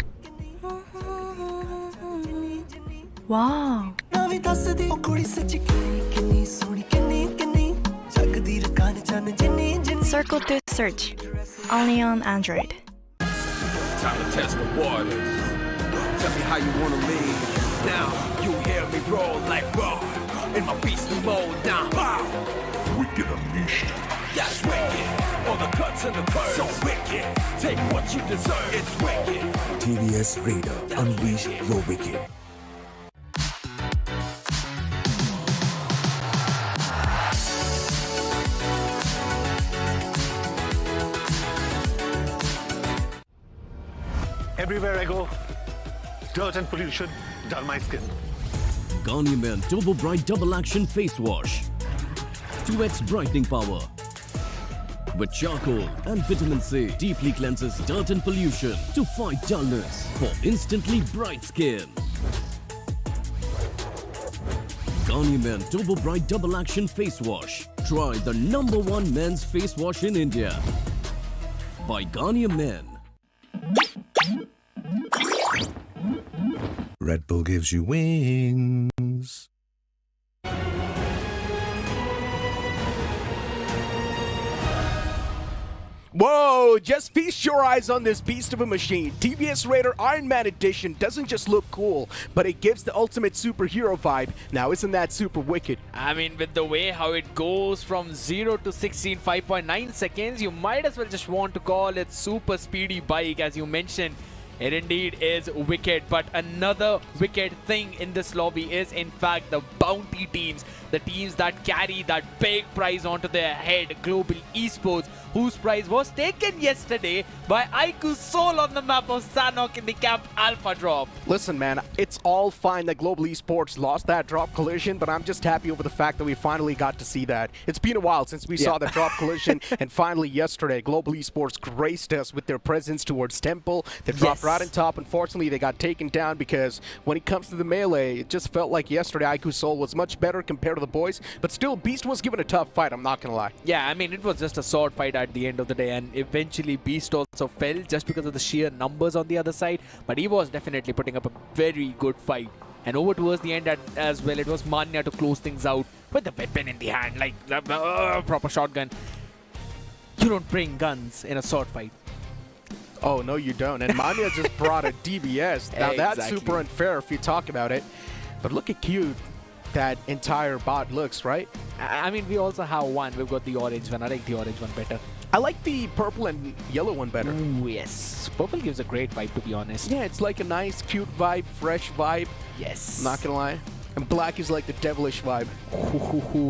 Wow. ਨਾ ਵੀ ਦੱਸ ਦੇ ਉਹ ਕੁੜੀ ਸੱਚੀ ਕਿੰਨੀ ਸੋਹਣੀ ਕਿੰਨੀ ਕਿੰਨੀ ਜਗਦੀ ਰਕਾਨ ਚੰਨ ਜਿੰਨੀ ਜਿੰਨੀ Circle to search. Only on Android. Time to test the waters. Tell me how you wanna live. Now you hear me roll like raw. In my beastly mode now. Wow. Wicked Unleashed. That's wicked. All the cuts and the curves. So wicked. Take what you deserve. It's wicked. TVS Raider. Unleash your wicked. Everywhere I go, dirt and pollution dull my skin. Garnier Men Turbo Bright Double Action Face Wash. 2x brightening power. With charcoal and vitamin C, deeply cleanses dirt and pollution to fight dullness for instantly bright skin. Garnier Men Turbo Bright Double Action Face Wash. Try the #1 men's face wash in India. By Garnier Men. Red Bull gives you wings. Whoa, just feast your eyes on this beast of a machine. TVS Raider Iron Man Edition doesn't just look cool, but it gives the ultimate superhero vibe. Now, isn't that super wicked? I mean, with the way how it goes from 0 to 16, 5.9 seconds, you might as well just want to call it super speedy bike, as you mentioned. It indeed is wicked, but another wicked thing in this lobby is in fact the bounty teams, the teams that carry that big prize onto their head, Global Esports, whose prize was taken yesterday by Aiku Soul on the map of Sanhok in the Camp Alpha drop. Listen, man, it's all fine that Global Esports lost that drop collision, but I'm just happy over the fact that we finally got to see that. It's been a while since we saw the drop collision, and finally yesterday, Global Esports graced us with their presence towards Temple. They dropped right on top. Unfortunately, they got taken down because when it comes to the melee, it just felt like yesterday Aiku Soul was much better compared to the boys, but still, Beast was given a tough fight, I'm not gonna lie. Yeah, I mean, it was just a sword fight at the end of the day, and eventually Beast also fell just because of the sheer numbers on the other side, but he was definitely putting up a very good fight. And over towards the end as well, it was Manya to close things out with the weapon in the hand, like proper shotgun. You don't bring guns in a sword fight. Oh, no, you don't. And Manya just brought a DBS. Now, that's super unfair if you talk about it. But look at cute that entire bot looks, right? I mean, we also have one. We've got the orange one. I like the orange one better. I like the purple and yellow one better. Ooh, yes. Purple gives a great vibe, to be honest. Yeah, it's like a nice, cute vibe, fresh vibe. Yes. Not gonna lie. And black is like the devilish vibe.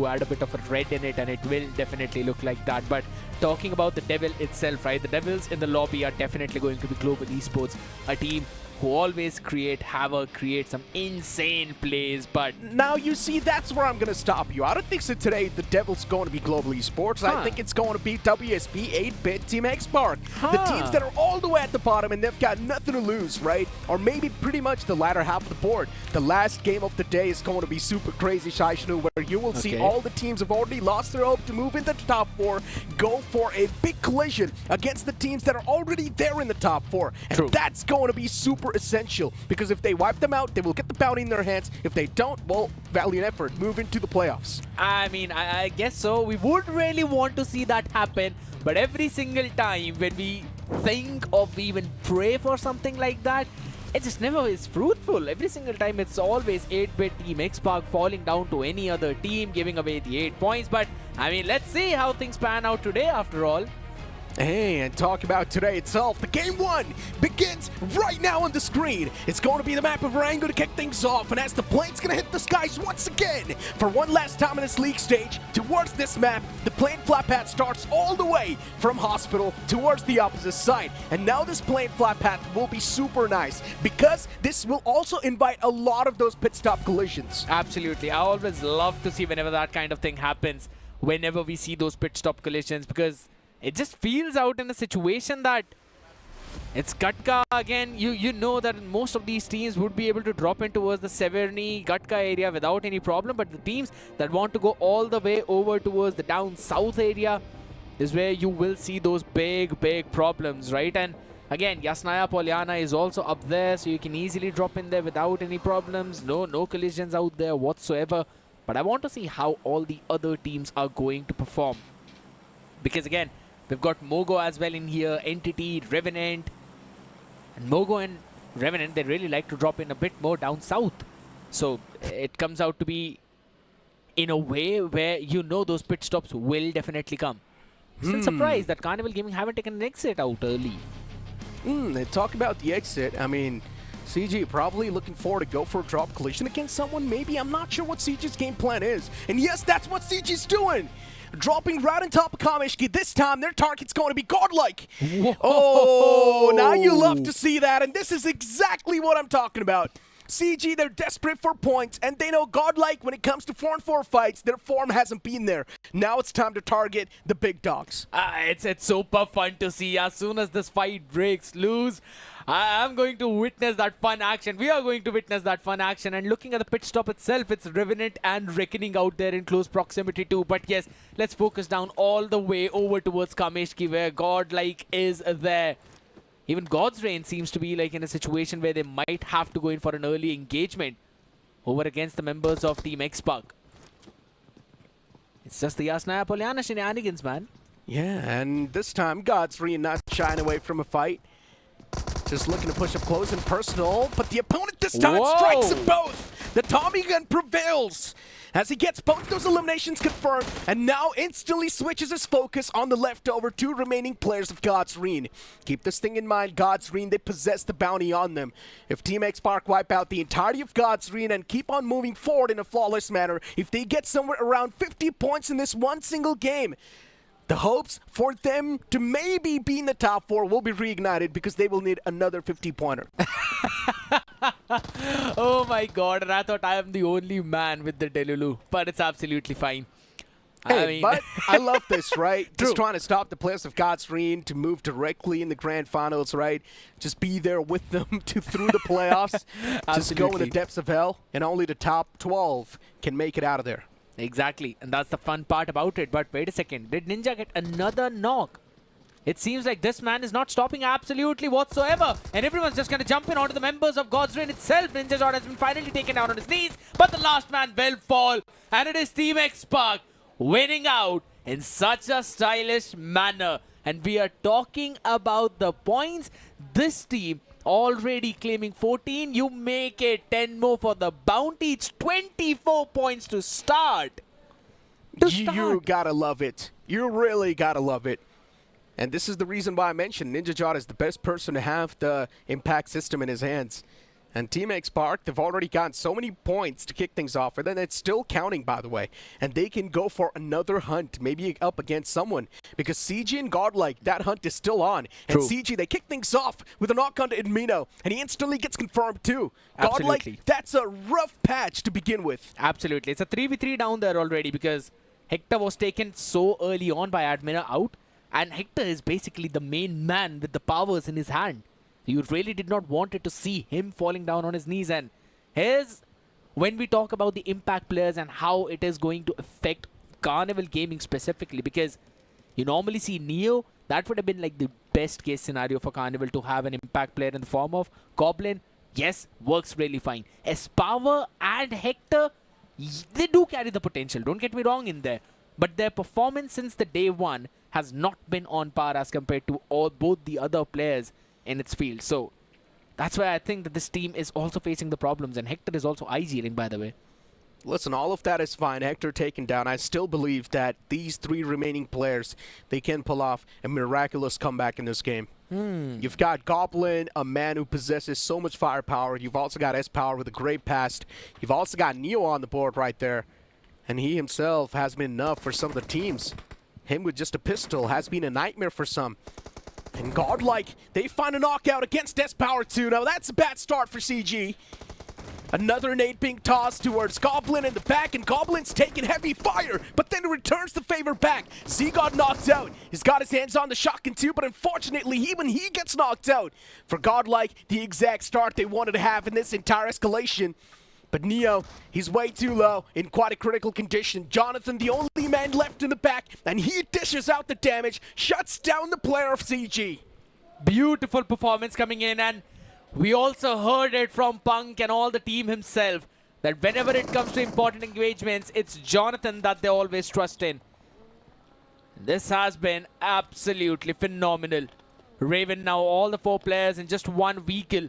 Add a bit of a red in it and it will definitely look like that. But talking about the devil itself, right? The devils in the lobby are definitely going to be Global Esports, a team who always create havoc, create some insane plays, but now you see, that's where I'm going to stop you. I don't think so today the Devil's going to be Global Esports. I think it's going to be WSP, 8-Bit, Team X-Spark. The teams that are all the way at the bottom and they've got nothing to lose, right? Or maybe pretty much the latter half of the board. The last game of the day is going to be super crazy, Shaishnu, where you will see all the teams have already lost their hope to move into the top 4, go for a big collision against the teams that are already there in the top 4. And that's going to be super essential, because if they wipe them out, they will get the bounty in their hands. If they don't, well, valiant effort, move into the playoffs. I mean, I guess so. We would really want to see that happen, but every single time when we think of, we even pray for something like that, it just never is fruitful. Every single time it's always 8-Bit Team X-Spark falling down to any other team, giving away the 8 points. But I mean, let's see how things pan out today after all. Hey, and talk about today itself, the game 1 begins right now on the screen. It's going to be the map of Erangel to kick things off, and as the plane's going to hit the skies once again for one last time in this league stage, towards this map, the plane flat path starts all the way from Hospital towards the opposite side. And now this plane flat path will be super nice, because this will also invite a lot of those pit stop collisions. Absolutely. I always love to see whenever that kind of thing happens, whenever we see those pit stop collisions, because it just feels out in a situation that it's Gatka again. You know that most of these teams would be able to drop in towards the Severny, Gatka area without any problem, but the teams that want to go all the way over towards the down south area is where you will see those big problems, right? And again, Yasnaya Polyana is also up there, so you can easily drop in there without any problems. No collisions out there whatsoever. But I want to see how all the other teams are going to perform, because again, we've got Mogo as well in here, Entity, Revenant. And Mogo and Revenant, they really like to drop in a bit more down south. So it comes out to be in a way where you know those pit stops will definitely come. Still surprised that Carnival Gaming haven't taken an exit out early. They talk about the exit. I mean, CG probably looking forward to go for a drop collision against someone. Maybe, I'm not sure what CG's game plan is. And yes, that's what CG's doing. Dropping right on top of Kameshki. This time, their target's going to be godlike. Whoa. Oh, now you love to see that. And this is exactly what I'm talking about. CG, they're desperate for points, and they know godlike when it comes to 4-on-4 fights, their form hasn't been there. Now it's time to target the big dogs. It's super fun to see. As soon as this fight breaks loose, I'm going to witness that fun action. We are going to witness that fun action. And looking at the pit stop itself, it's Revenant and Reckoning out there in close proximity too. But yes, let's focus down all the way over towards Kameshki, where godlike is there. Even God's Reign seems to be like in a situation where they might have to go in for an early engagement over against the members of Team X-Spark. It's just the Yasnaya Polyana shenanigans, man. Yeah, and this time God's Reign not shying away from a fight. Just looking to push up close and personal, but the opponent this time strikes them both. The Tommy gun prevails as he gets both those eliminations confirmed, and now instantly switches his focus on the leftover 2 remaining players of God's Reign. Keep this thing in mind, God's Reign, they possess the bounty on them. If Team X-Spark wipe out the entirety of God's Reign and keep on moving forward in a flawless manner, if they get somewhere around 50 points in this one single game, the hopes for them to maybe be in the top 4 will be reignited, because they will need another 50-pointer. Oh my god, and I thought I am the only man with the Delulu, but it's absolutely fine. Hey, I mean, but I love this, right? Just trying to stop the players of God's Reign to move directly in the grand finals, right? Just be there with them through the playoffs. Just go in the depths of hell, and only the top 12 can make it out of there. Exactly, and that's the fun part about it. But wait a second, did Ninja get another knock? It seems like this man is not stopping absolutely whatsoever, and everyone's just going to jump in onto the members of God's Reign itself. Ninja Jord has been finally taken down on his knees, but the last man will fall, and it is Team X-Spark winning out in such a stylish manner. And we are talking about the points. This team already claiming 14. You make it 10 more for the bounty. It's 24 points to start. You gotta love it. You really gotta love it. And this is the reason why I mentioned Ninja Jord is the best person to have the impact system in his hands. And Team X Park, they've already gotten so many points to kick things off, and then it's still counting, by the way. And they can go for another hunt, maybe up against someone. Because CG and Godlike, that hunt is still on. True. And CG, they kick things off with a knock onto Edmino, and he instantly gets confirmed too. Absolutely. Godlike, that's a rough patch to begin with. Absolutely. It's a 3v3 down there already because Hector was taken so early on by Admira out. And Hector is basically the main man with the powers in his hand. You really did not want it to see him falling down on his knees. And here's when we talk about the impact players and how it is going to affect Carnival Gaming specifically. Because you normally see Neo, that would have been like the best case scenario for Carnival to have an impact player in the form of Goblin. Yes, works really fine. Espower and Hector, they do carry the potential. Don't get me wrong in there. But their performance since the day one has not been on par as compared to both the other players in its field. So that's why I think that this team is also facing the problems. And Hector is also IGling, by the way. Listen, all of that is fine. Hector taken down. I still believe that these three remaining players, they can pull off a miraculous comeback in this game. You've got Goblin, a man who possesses so much firepower. You've also got S-Power with a great past. You've also got Neo on the board right there. And he himself has been enough for some of the teams. Him with just a pistol has been a nightmare for some. And Godlike, they find a knockout against S-Power 2. Now that's a bad start for CG. Another nade being tossed towards Goblin in the back, and Goblin's taking heavy fire, but then returns the favor back. Z got knocked out. He's got his hands on the shotgun too, but unfortunately, even he gets knocked out. For Godlike, the exact start they wanted to have in this entire escalation. But Neo, he's way too low, in quite a critical condition. Jonathan, the only man left in the back, and he dishes out the damage, shuts down the player of CG. Beautiful performance coming in, and we also heard it from Punk and all the team himself that whenever it comes to important engagements, it's Jonathan that they always trust in. This has been absolutely phenomenal. Raven now all the 4 players in just one vehicle.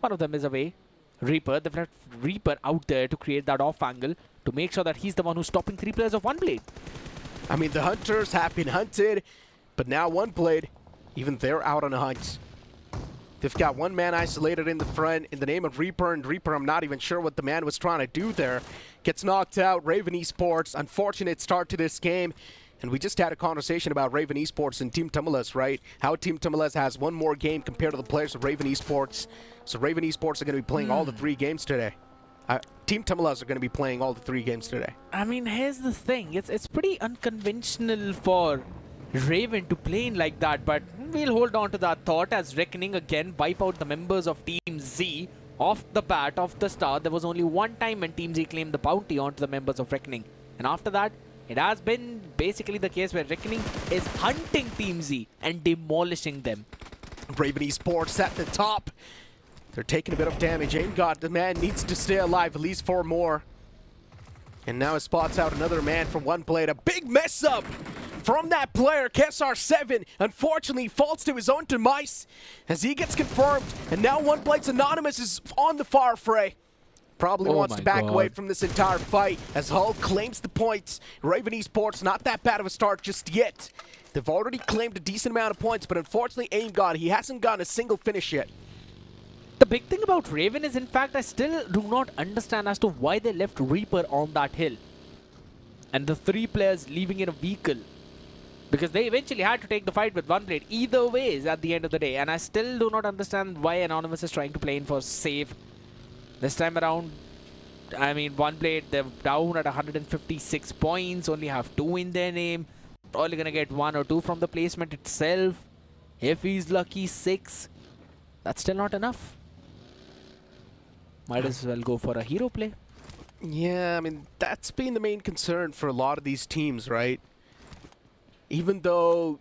One of them is away. Reaper, they've left Reaper out there to create that off angle to make sure that he's the one who's stopping 3 players of One Blade. I mean, the hunters have been hunted, but now One Blade, even they're out on a hunt. They've got one man isolated in the front in the name of Reaper, and Reaper, I'm not even sure what the man was trying to do there. Gets knocked out. Raven Esports, unfortunate start to this game. And we just had a conversation about Raven Esports and Team Tumulus, right? How Team Tumulus has one more game compared to the players of Raven Esports. So Raven Esports are going to be playing all the 3 games today. Team Tumulus are going to be playing all the 3 games today. I mean, here's the thing. It's pretty unconventional for Raven to play in like that, but we'll hold on to that thought as Reckoning again wipe out the members of Team Z off the bat, off the start. There was only one time when Team Z claimed the bounty onto the members of Reckoning. And after that, it has been basically the case where Reckoning is hunting Team Z and demolishing them. Raven Esports at the top. They're taking a bit of damage. Aim God, the man needs to stay alive, at least 4 more. And now it spots out another man from One Blade. A big mess up from that player. Kesar7 unfortunately falls to his own demise as he gets confirmed. And now One Blade's Anonymous is on the far fray. Probably wants to back away from this entire fight as Hull claims the points. Raven Esports, not that bad of a start just yet. They've already claimed a decent amount of points, but unfortunately Aim God, he hasn't gotten a single finish yet. The big thing about Raven is, in fact, I still do not understand as to why they left Reaper on that hill. And the 3 players leaving in a vehicle. Because they eventually had to take the fight with One Blade. Either ways at the end of the day. And I still do not understand why Anonymous is trying to play in for save. This time around, I mean, One Blade, they're down at 156 points. Only have 2 in their name. Probably going to get 1 or 2 from the placement itself. If he's lucky, 6. That's still not enough. Might as well go for a hero play. Yeah, I mean, that's been the main concern for a lot of these teams, right? Even though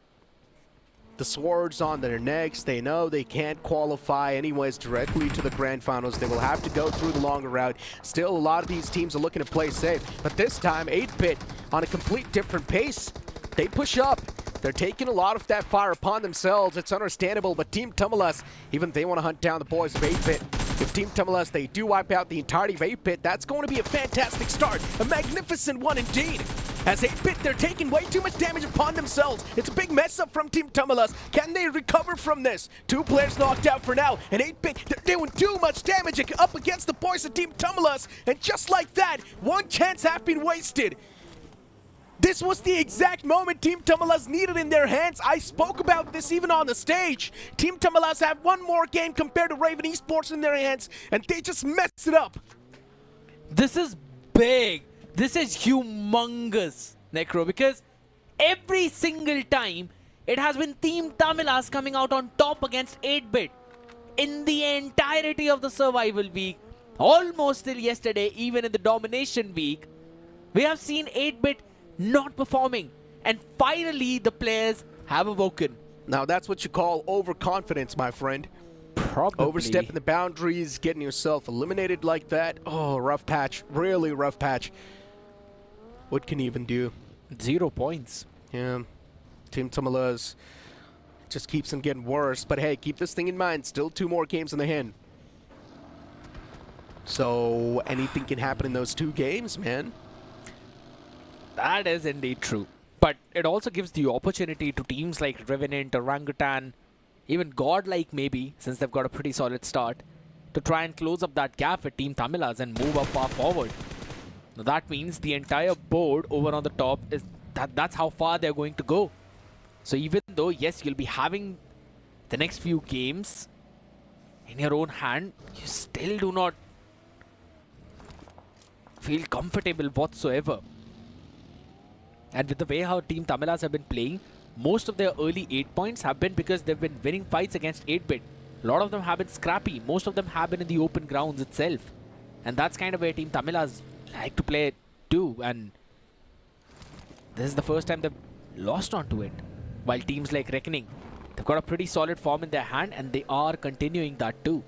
the sword's on their necks, they know they can't qualify anyways directly to the grand finals. They will have to go through the longer route. Still, a lot of these teams are looking to play safe. But this time, 8-Bit on a complete different pace. They push up. They're taking a lot of that fire upon themselves. It's understandable, but Team Tumulus, even they want to hunt down the boys of 8-Bit. If Team Tumulus, they do wipe out the entirety of 8-Bit, that's going to be a fantastic start. A magnificent one indeed. As 8-Bit, they're taking way too much damage upon themselves. It's a big mess up from Team Tamalas. Can they recover from this? 2 players knocked out for now, and 8-Bit, they're doing too much damage up against the boys of Team Tamalas, and just like that, one chance have been wasted. This was the exact moment Team Tamalas needed in their hands. I spoke about this even on the stage. Team Tamalas have one more game compared to Raven Esports in their hands, and they just messed it up. This is big. This is humongous, Necro, because every single time it has been Team Tamilas coming out on top against 8-Bit in the entirety of the survival week, almost till yesterday, even in the domination week. We have seen 8-Bit not performing, and finally the players have awoken. Now that's what you call overconfidence, my friend. Probably. Overstepping the boundaries, getting yourself eliminated like that. Oh, rough patch. Really rough patch. What can you even do? 0 points. Yeah. Team Tamalas just keeps on getting worse. But hey, keep this thing in mind. Still 2 more games in the hand. So anything can happen in those 2 games, man. That is indeed true. But it also gives the opportunity to teams like Revenant, Orangutan, even Godlike maybe, since they've got a pretty solid start, to try and close up that gap with Team Tamilas and move up far forward. Now that means the entire board over on the top is that's how far they're going to go. So even though, yes, you'll be having the next few games in your own hand, you still do not feel comfortable whatsoever. And with the way how Team Tamilas have been playing, most of their early 8 points have been because they've been winning fights against 8-Bit. A lot of them have been scrappy. Most of them have been in the open grounds itself. And that's kind of where Team Tamilas like to play too. And this is the first time they've lost onto it. While teams like Reckoning, they've got a pretty solid form in their hand, and they are continuing that too.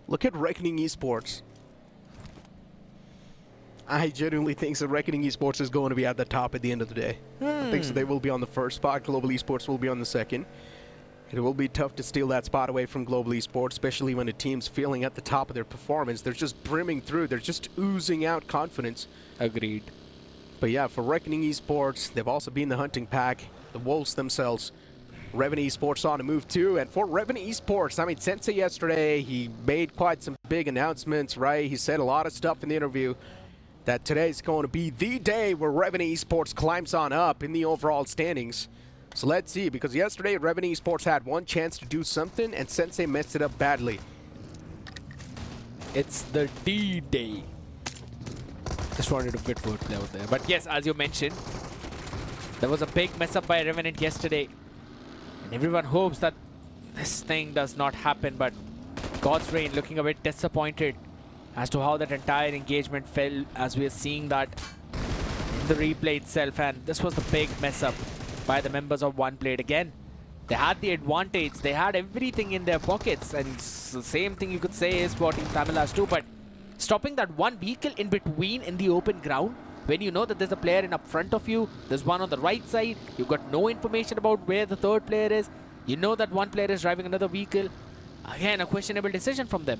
Look at Reckoning Esports. I genuinely think that Reckoning Esports is going to be at the top at the end of the day. I think so. They will be on the first spot. Global Esports will be on the second. It will be tough to steal that spot away from Global Esports, especially when a team's feeling at the top of their performance. They're just brimming through. They're just oozing out confidence. Agreed. But yeah, for Reckoning Esports, they've also been the hunting pack, the Wolves themselves. Reven Esports on a move too, and for Reven Esports, I mean, Sensei yesterday, he made quite some big announcements, right? He said a lot of stuff in the interview that today's going to be the day where Reven Esports climbs on up in the overall standings. So let's see, because yesterday Reven Esports had one chance to do something, and Sensei messed it up badly. It's the D-Day. Just wanted a bit wordplay out there. But yes, as you mentioned, there was a big mess up by Revenant yesterday. And everyone hopes that this thing does not happen, but God's Reign looking a bit disappointed as to how that entire engagement fell, as we are seeing that in the replay itself. And this was the big mess up by the members of OnePlate again. They had the advantage, they had everything in their pockets, and the same thing you could say is for Team Tamilas too, but stopping that one vehicle in between in the open ground, when you know that there's a player in up front of you, there's one on the right side, you've got no information about where the third player is, you know that one player is driving another vehicle. Again, a questionable decision from them.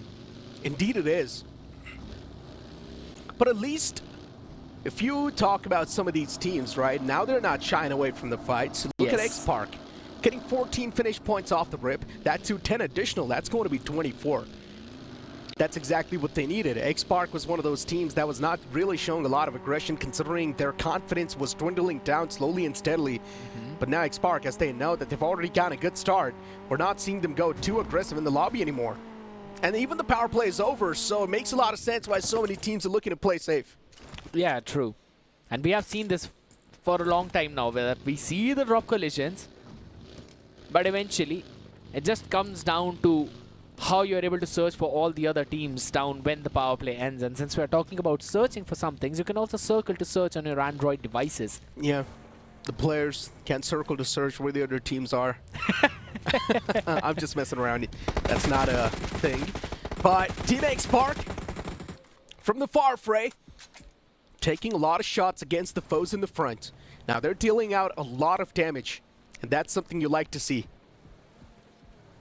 Indeed it is. But at least, if you talk about some of these teams, right, now they're not shying away from the fights. Look at X-Park, getting 14 finish points off the rip. That to 10 additional, that's going to be 24. That's exactly what they needed. X-Park was one of those teams that was not really showing a lot of aggression, considering their confidence was dwindling down slowly and steadily. But now X-Park, as they know that they've already gotten a good start, we're not seeing them go too aggressive in the lobby anymore. And even the power play is over, so it makes a lot of sense why so many teams are looking to play safe. Yeah, true. And we have seen this for a long time now, where we see the drop collisions, but eventually it just comes down to how you're able to search for all the other teams down when the power play ends. And since we're talking about searching for some things, you can also circle to search on your Android devices. Yeah, the players can circle to search where the other teams are. I'm just messing around. That's not a thing. But Team X-Park, from the far fray, taking a lot of shots against the foes in the front. Now they're dealing out a lot of damage, and that's something you like to see.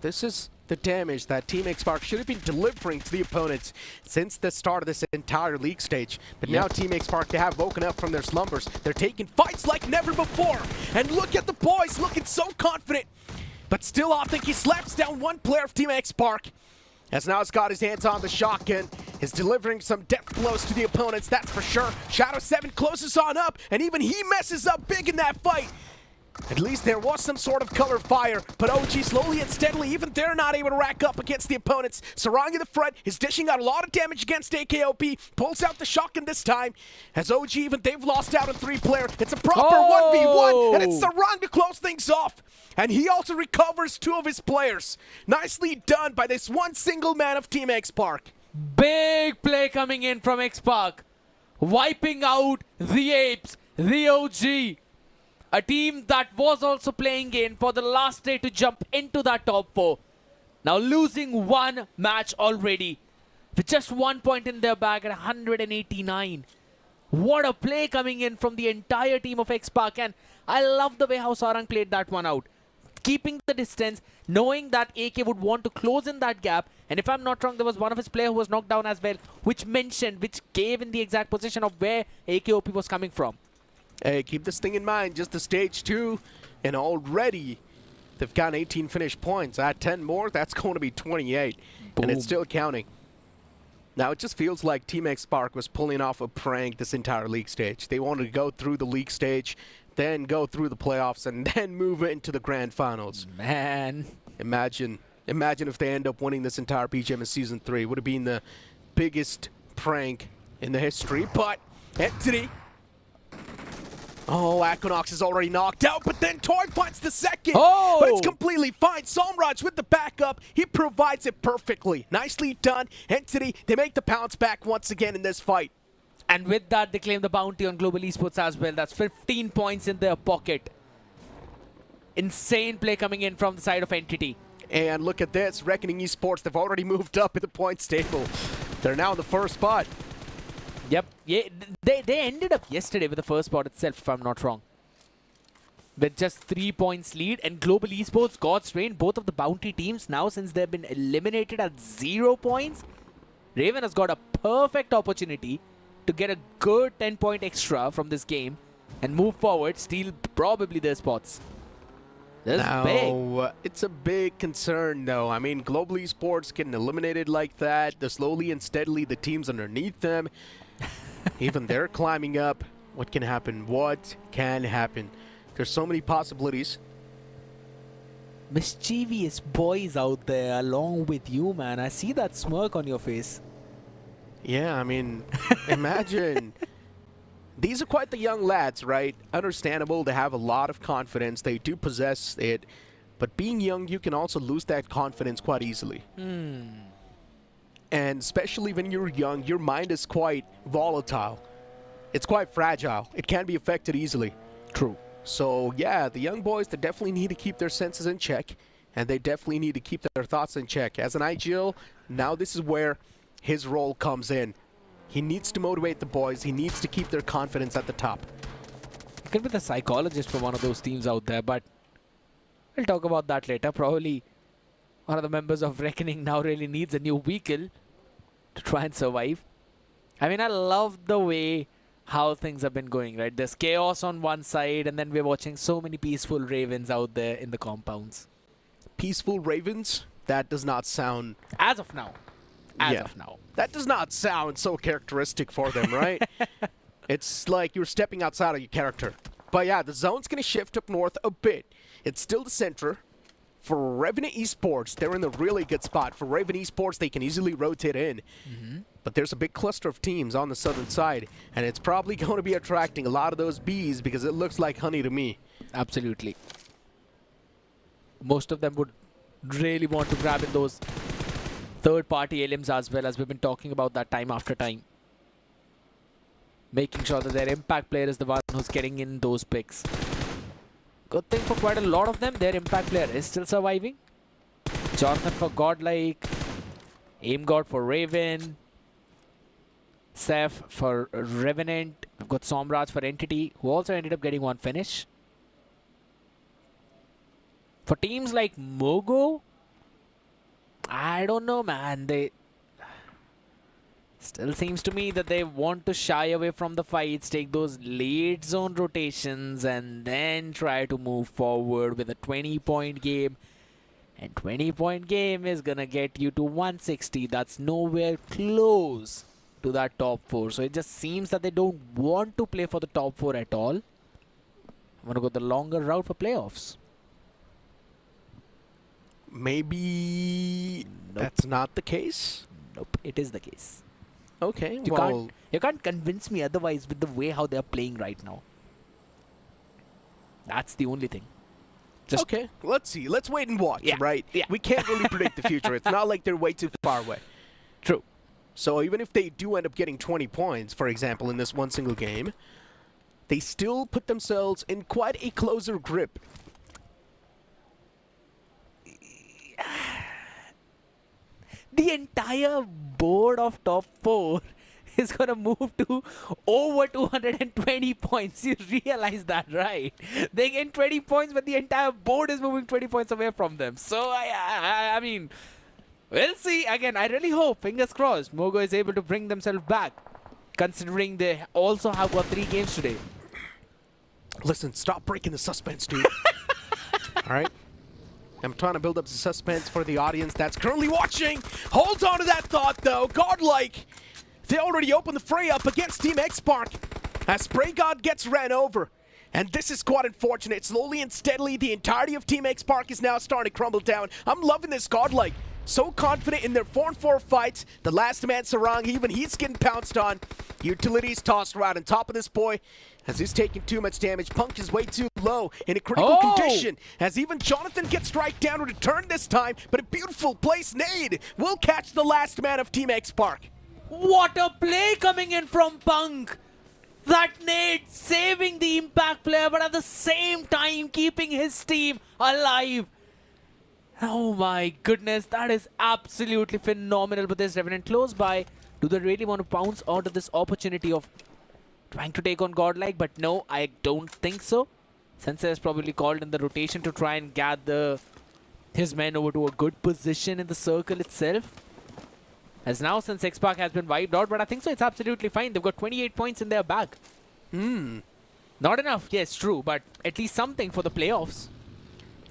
This is the damage that Team X-Spark should have been delivering to the opponents since the start of this entire league stage. But now Team X-Spark, they have woken up from their slumbers. They're taking fights like never before. And look at the boys looking so confident. But still, I think he slaps down one player of Team X-Spark. As now he's got his hands on the shotgun, is delivering some death blows to the opponents, that's for sure. Shadow 7 closes on up, and even he messes up big in that fight. At least there was some sort of color fire, but OG slowly and steadily, even they're not able to rack up against the opponents. Sarang in the front is dishing out a lot of damage against AKOP, pulls out the shotgun this time. As OG, even they've lost out on 3-player. It's a proper 1v1, and it's Sarang to close things off. And he also recovers 2 of his players. Nicely done by this one single man of Team X-Spark. Big play coming in from X-Spark. Wiping out the Apes, the OG. A team that was also playing in for the last day to jump into that top 4. Now losing one match already. With just 1 point in their bag at 189. What a play coming in from the entire team of X-Spark. And I love the way how Sarang played that one out. Keeping the distance, knowing that AK would want to close in that gap. And if I'm not wrong, there was one of his players who was knocked down as well, which gave in the exact position of where AKOP was coming from. Hey, keep this thing in mind, just the stage 2, and already they've got 18 finished points. Add 10 more, that's going to be 28, and it's still counting. Now, it just feels like Team X-Spark was pulling off a prank this entire league stage. They wanted to go through the league stage, then go through the playoffs, and then move into the grand finals. Man. Imagine if they end up winning this entire BGMS Season 3. Would have been the biggest prank in the history, but Entity... Oh, Equinox is already knocked out, but then Toy finds the second. Oh! But it's completely fine. Somraj with the backup. He provides it perfectly. Nicely done. Entity, they make the bounce back once again in this fight. And with that, they claim the bounty on Global Esports as well. That's 15 points in their pocket. Insane play coming in from the side of Entity. And look at this. Reckoning Esports, they've already moved up in the points table. They're now in the first spot. Yep, yeah, they ended up yesterday with the first spot itself, if I'm not wrong. With just 3 points lead, and Global Esports, God's Reign, both of the bounty teams now, since they've been eliminated at 0 points, Raven has got a perfect opportunity to get a good 10-point extra from this game and move forward, steal probably their spots. That's big. It's a big concern, though. I mean, Global Esports getting eliminated like that, slowly and steadily the teams underneath them, even they're climbing up. What can happen? What can happen? There's so many possibilities. Mischievous boys out there along with you, man. I see that smirk on your face. Yeah, I mean, imagine. These are quite the young lads, right? Understandable, they have a lot of confidence. They do possess it. But being young, you can also lose that confidence quite easily. And especially when you're young, your mind is quite volatile. It's quite fragile. It can be affected easily. True. So yeah, the young boys, they definitely need to keep their senses in check. And they definitely need to keep their thoughts in check. As an IGL, now this is where his role comes in. He needs to motivate the boys. He needs to keep their confidence at the top. He could be the psychologist for one of those teams out there, but we'll talk about that later. Probably one of the members of Reckoning now really needs a new vehicle to try and survive. I mean, I love the way how things have been going, right? There's chaos on one side, and then we're watching so many peaceful Ravens out there in the compounds. Peaceful Ravens? That does not sound... As of now. As of now. That does not sound so characteristic for them, right? It's like you're stepping outside of your character. But yeah, the zone's going to shift up north a bit. It's still the center. For Revenant Esports, they're in a really good spot. For Revenant Esports, they can easily rotate in. But there's a big cluster of teams on the southern side, and it's probably going to be attracting a lot of those bees because it looks like honey to me. Absolutely. Most of them would really want to grab in those third-party aliens as well, as we've been talking about that time after time. Making sure that their impact player is the one who's getting in those picks. Good thing for quite a lot of them, their impact player is still surviving. Jonathan for Godlike, Aim God for Raven, Seth for Revenant. We've got Somraj for Entity, who also ended up getting one finish. For teams like Mogo, I don't know, man. They still seems to me that they want to shy away from the fights, take those late zone rotations, and then try to move forward with a 20-point game. And 20-point game is gonna get you to 160. That's nowhere close to that top 4. So it just seems that they don't want to play for the top 4 at all. I'm gonna go the longer route for playoffs. Maybe that's not the case? Nope, it is the case. Okay, You can't convince me otherwise with the way how they're playing right now. That's the only thing. Okay, let's see. Let's wait and watch, Yeah, right? yeah. We can't really predict the future. It's not like they're way too far away. True. So even if they do end up getting 20 points, for example, in this one single game, they still put themselves in quite a closer grip. The entire board of top 4 is going to move to over 220 points. You realize that, right? They get 20 points, but the entire board is moving 20 points away from them. So, I mean, we'll see. Again, I really hope, fingers crossed, Mogo is able to bring themselves back, considering they also have got 3 games today. Listen, stop breaking the suspense, dude. All right? I'm trying to build up the suspense for the audience that's currently watching. Hold on to that thought, though. Godlike, they already opened the fray up against Team X-Spark as Spray God gets ran over. And this is quite unfortunate. Slowly and steadily, the entirety of Team X-Spark is now starting to crumble down. I'm loving this Godlike. So confident in their 4-4 fights. The last man, Sarang, even he's getting pounced on. Utilities tossed right on top of this boy as he's taking too much damage. Punk is way too low in a critical condition as even Jonathan gets strike down to return this time, but a beautiful place nade will catch the last man of Team X-Spark. What a play coming in from Punk! That nade saving the impact player, but at the same time keeping his team alive. Oh my goodness, that is absolutely phenomenal. But there's Revenant close by. Do they really want to pounce out of this opportunity of trying to take on Godlike? But no, I don't think so. Sensei has probably called in the rotation to try and gather his men over to a good position in the circle itself. As now, since X-Spark has been wiped out, but I think so, it's absolutely fine. They've got 28 points in their bag. Not enough, yes, true, but at least something for the playoffs.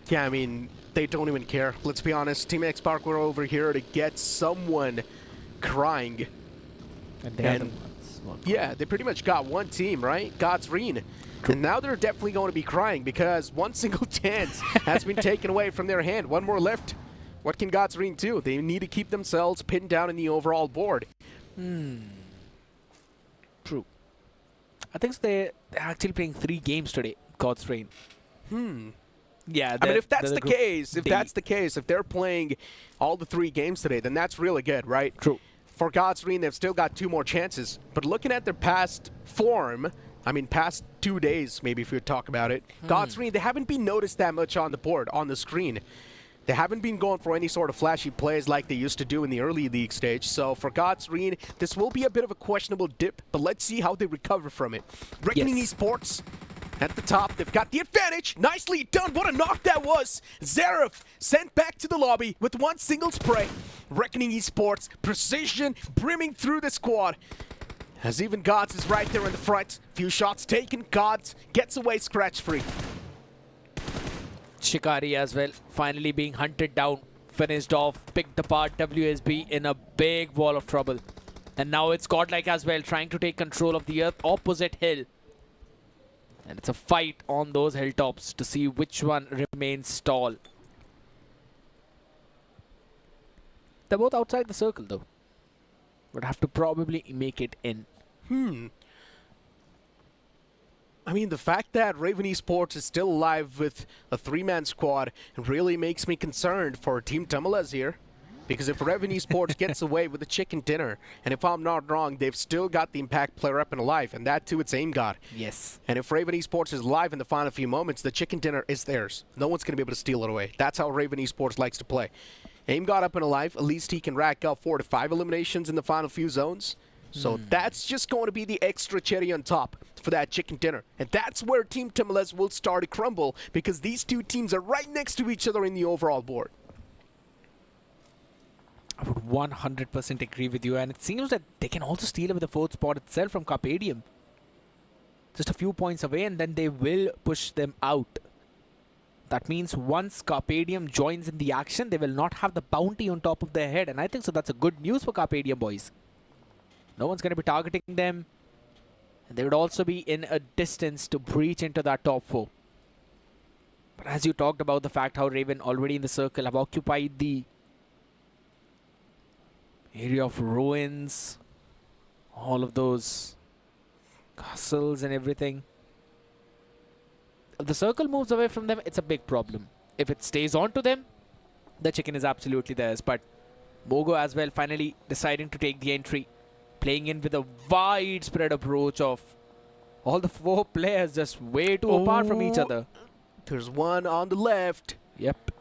Yeah, I mean, they don't even care. Let's be honest, Team X-Spark were over here to get someone crying. And yeah, they pretty much got one team, right? God's Reen. And now they're definitely going to be crying because one single chance has been taken away from their hand. One more left. What can God's Reen do? They need to keep themselves pinned down in the overall board. True. I think so they're actually playing 3 games today, God's Reign. Yeah, I mean, if that's the case, if they're playing all the 3 games today, then that's really good, right? True. For God's Reign, they've still got 2 more chances. But looking at their past form, I mean, past 2 days, maybe if you talk about it, God's Reign, they haven't been noticed that much on the board, on the screen. They haven't been going for any sort of flashy plays like they used to do in the early league stage. So for God's Reign, this will be a bit of a questionable dip, but let's see how they recover from it. Reckoning Esports at the top, they've got the advantage. Nicely done. What a knock that was. Zareth sent back to the lobby with one single spray. Reckoning Esports, precision brimming through the squad. As even Gods is right there in the front. Few shots taken. Gods gets away scratch-free. Shikari as well, finally being hunted down, finished off, picked apart WSB in a big wall of trouble. And now it's Godlike as well, trying to take control of the opposite hill. And it's a fight on those hilltops to see which one remains tall. They're both outside the circle though. Would have to probably make it in. I mean, the fact that Raven Esports is still alive with a 3-man squad really makes me concerned for Team Tumalez here. Because if Raven Esports gets away with the chicken dinner, and if I'm not wrong, they've still got the impact player up and alive, and that too, it's Aim God. Yes. And if Raven Esports is live in the final few moments, the chicken dinner is theirs. No one's going to be able to steal it away. That's how Raven Esports likes to play. Aim God up and alive, at least he can rack up 4 to 5 eliminations in the final few zones. So that's just going to be the extra cherry on top for that chicken dinner. And that's where Team Tumalez will start to crumble because these 2 teams are right next to each other in the overall board. I would 100% agree with you, and it seems that they can also steal away the 4th spot itself from Carpedium. Just a few points away, and then they will push them out. That means once Carpedium joins in the action, they will not have the bounty on top of their head, and I think so that's a good news for Carpedium boys. No one's going to be targeting them, and they would also be in a distance to breach into that top 4. But as you talked about the fact how Raven already in the circle have occupied the area of ruins, all of those castles and everything. If the circle moves away from them, it's a big problem. If it stays on to them, the chicken is absolutely theirs. But Mogo as well finally deciding to take the entry, playing in with a widespread approach of all the 4 players just way too apart from each other. There's one on the left. Yep.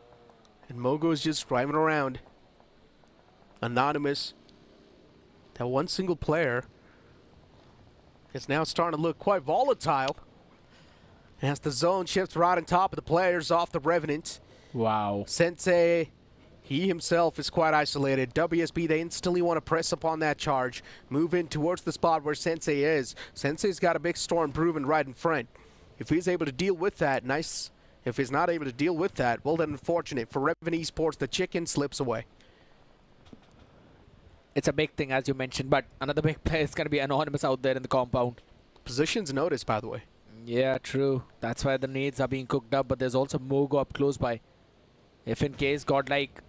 And Mogo's just driving around. Anonymous. That one single player is now starting to look quite volatile as the zone shifts right on top of the players off the Revenant. Wow. Sensei, he himself is quite isolated. WSB, they instantly want to press upon that charge, move in towards the spot where Sensei is. Sensei's got a big storm brewing right in front. If he's able to deal with that, nice. If he's not able to deal with that, well then unfortunate. For Revenant Esports, the chicken slips away. It's a big thing, as you mentioned, but another big player is going to be Anonymous out there in the compound. Positions noticed, by the way. Yeah, true. That's why the nades are being cooked up, but there's also Mogo up close by. If in case Godlike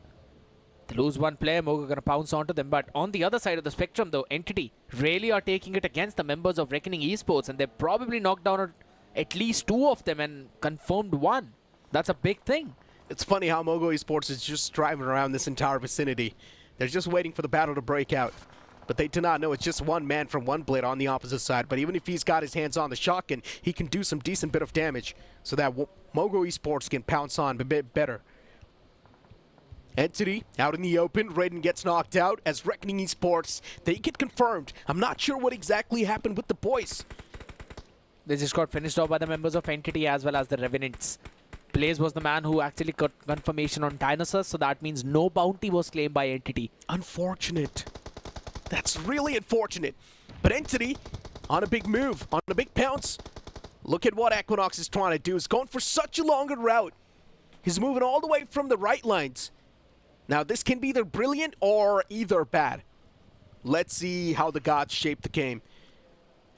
they lose one player, Mogo going to pounce onto them. But on the other side of the spectrum, though, Entity really are taking it against the members of Reckoning Esports, and they've probably knocked down at least 2 of them and confirmed 1. That's a big thing. It's funny how Mogo Esports is just driving around this entire vicinity. They're just waiting for the battle to break out. But they do not know it's just one man from one blade on the opposite side. But even if he's got his hands on the shotgun, he can do some decent bit of damage so that Mogo Esports can pounce on a bit better. Entity out in the open. Raiden gets knocked out as Reckoning Esports, they get confirmed. I'm not sure what exactly happened with the boys. They just got finished off by the members of Entity as well as the Revenants. Blaze was the man who actually got confirmation on Dinosaurs, so that means no bounty was claimed by Entity. Unfortunate. That's really unfortunate. But Entity, on a big move, on a big pounce. Look at what Equinox is trying to do. He's going for such a longer route. He's moving all the way from the right lines. Now, this can be either brilliant or either bad. Let's see how the gods shape the game.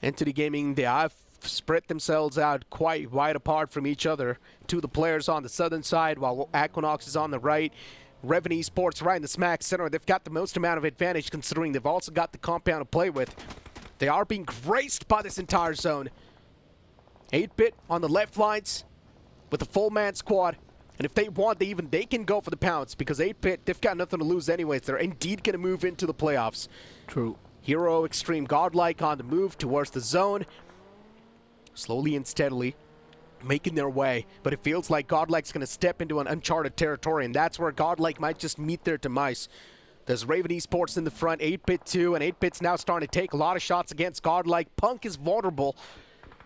Entity Gaming, they have spread themselves out quite wide apart from each other. 2 of the players on the southern side while Equinox is on the right. Revenue Esports right in the smack center. They've got the most amount of advantage considering they've also got the compound to play with. They are being graced by this entire zone. 8-bit on the left lines with a full man squad. And if they want, they can go for the pounce because 8-bit, they've got nothing to lose anyways. They're indeed going to move into the playoffs. True. Hero, Extreme, Godlike on the move towards the zone. Slowly and steadily making their way, but it feels like Godlike's going to step into an uncharted territory, and that's where Godlike might just meet their demise. There's Raven Esports in the front, 8-bit too, and 8-bit's now starting to take a lot of shots against Godlike. Punk is vulnerable,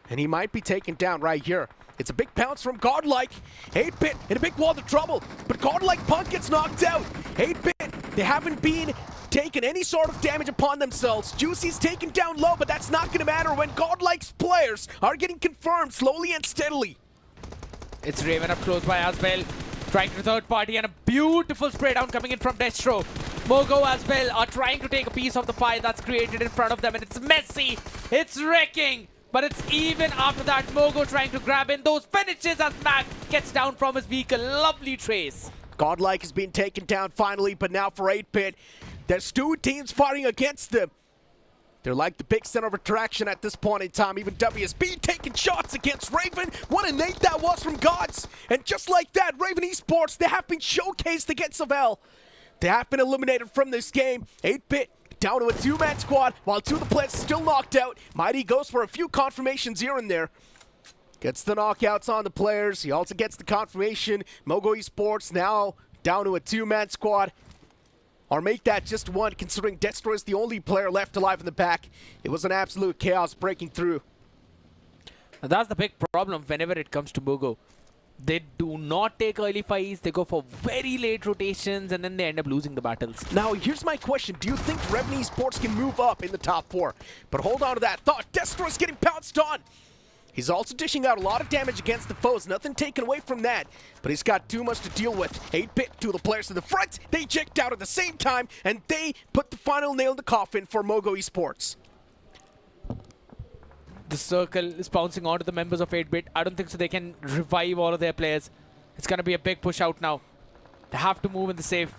and he might be taken down right here. It's a big pounce from Godlike. 8-bit in a big wall of trouble, but Godlike Punk gets knocked out. 8-bit, they haven't been taken any sort of damage upon themselves. Juicy's taken down low, but that's not going to matter when Godlike's players are getting confirmed slowly and steadily. It's Raven up close by as well, trying to third party, and a beautiful spray down coming in from Destro. Mogo as well are trying to take a piece of the pie that's created in front of them, and it's messy, it's wrecking, but it's even after that. Mogo trying to grab in those finishes as Mac gets down from his vehicle. Lovely trace. Godlike has been taken down finally, but now for 8-bit, there's 2 teams fighting against them. They're like the big center of attraction at this point in time. Even WSB taking shots against Raven. What a nade that was from Gods. And just like that, Raven Esports, they have been showcased against Savell. They have been eliminated from this game. 8-bit down to a 2-man squad, while 2 of the players still knocked out. Mighty goes for a few confirmations here and there. Gets the knockouts on the players. He also gets the confirmation. Mogo Esports now down to a 2-man squad. Or make that just 1, considering Destro is the only player left alive in the back. It was an absolute chaos breaking through. And that's the big problem whenever it comes to Mogo. They do not take early fights, they go for very late rotations, and then they end up losing the battles. Now, here's my question. Do you think Revenue Esports can move up in the top 4? But hold on to that thought. Destroy's getting pounced on. He's also dishing out a lot of damage against the foes. Nothing taken away from that. But he's got too much to deal with. 8-bit, 2 of the players in the front. They eject out at the same time, and they put the final nail in the coffin for Mogo Esports. The circle is bouncing onto the members of 8-bit. I don't think so they can revive all of their players. It's going to be a big push out now. They have to move in the safe,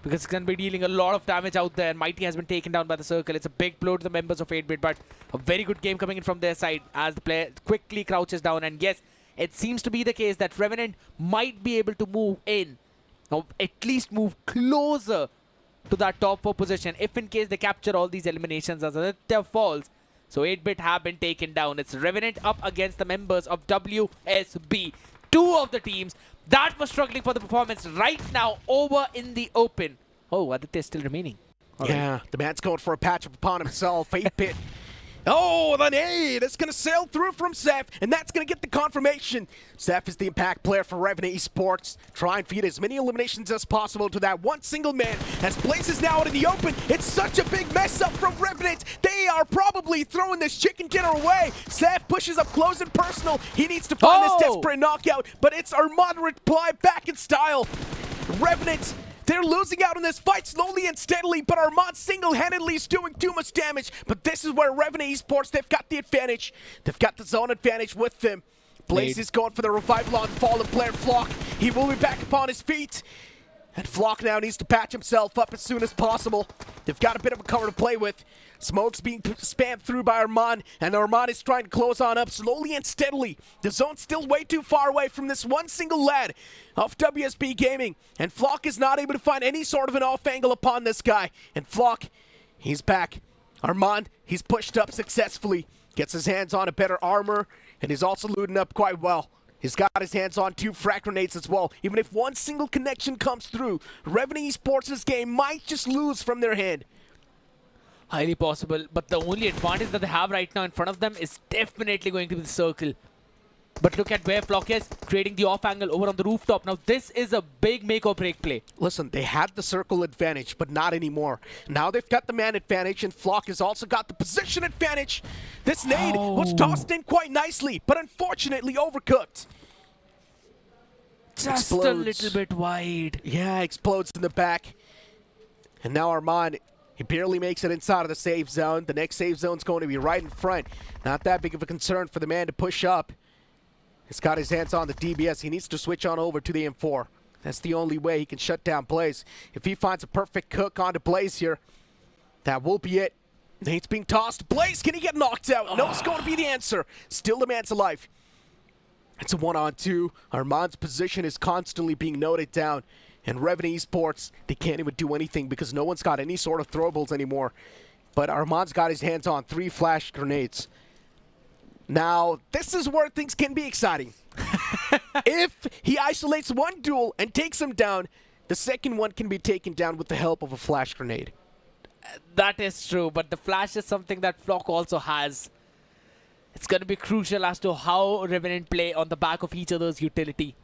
because it's going to be dealing a lot of damage out there. And Mighty has been taken down by the circle. It's a big blow to the members of 8-bit, but a very good game coming in from their side as the player quickly crouches down. And yes, it seems to be the case that Revenant might be able to move in, or at least move closer to that top 4 position if in case they capture all these eliminations as Aditya falls. So 8-bit have been taken down. It's Revenant up against the members of WSB. 2 of the teams that were struggling for the performance right now over in the open. Oh, Aditya is still remaining. Yeah, the man's going for a patch up upon himself. 8-bit. Oh, the nade! It's going to sail through from Zeph, and that's going to get the confirmation. Zeph is the impact player for Revenant Esports. Try and feed as many eliminations as possible to that one single man. As Blaze is now out in the open, it's such a big mess up from Revenant. They are probably throwing this chicken dinner away. Zeph pushes up close and personal. He needs to find this desperate knockout, but it's Armand reply back in style. Revenant, they're losing out in this fight slowly and steadily, but Armand single-handedly is doing too much damage. But this is where Revenant Esports, they've got the advantage. They've got the zone advantage with them. Blaze is going for the revival on fallen player Flock. He will be back upon his feet. And Flock now needs to patch himself up as soon as possible. They've got a bit of a cover to play with. Smoke's being spammed through by Armand, and Armand is trying to close on up slowly and steadily. The zone's still way too far away from this one single lad of WSB Gaming, and Flock is not able to find any sort of an off angle upon this guy. And Flock, he's back. Armand, he's pushed up successfully, gets his hands on a better armor, and he's also looting up quite well. He's got his hands on 2 frag grenades as well. Even if one single connection comes through, Revenant Esports' game might just lose from their hand. Highly possible, but the only advantage that they have right now in front of them is definitely going to be the circle. But look at where Flock is, creating the off angle over on the rooftop. Now this is a big make or break play. Listen, they had the circle advantage, but not anymore. Now they've got the man advantage, and Flock has also got the position advantage. This nade was tossed in quite nicely, but unfortunately overcooked. Just a little bit wide. Yeah, explodes in the back. And now Armand, he barely makes it inside of the safe zone. The next safe zone's going to be right in front. Not that big of a concern for the man to push up. He's got his hands on the DBS. He needs to switch on over to the M4. That's the only way he can shut down Blaze. If he finds a perfect cook onto Blaze here, that will be it. Nate's being tossed. Blaze, can he get knocked out? No, it's going to be the answer. Still the man's alive. It's a 1-on-2. Armand's position is constantly being noted down. And Revenant Esports, they can't even do anything because no one's got any sort of throwables anymore. But Armand's got his hands on 3 flash grenades. Now, this is where things can be exciting. If he isolates one duel and takes him down, the second one can be taken down with the help of a flash grenade. That is true, but the flash is something that Flock also has. It's going to be crucial as to how Revenant play on the back of each other's utility.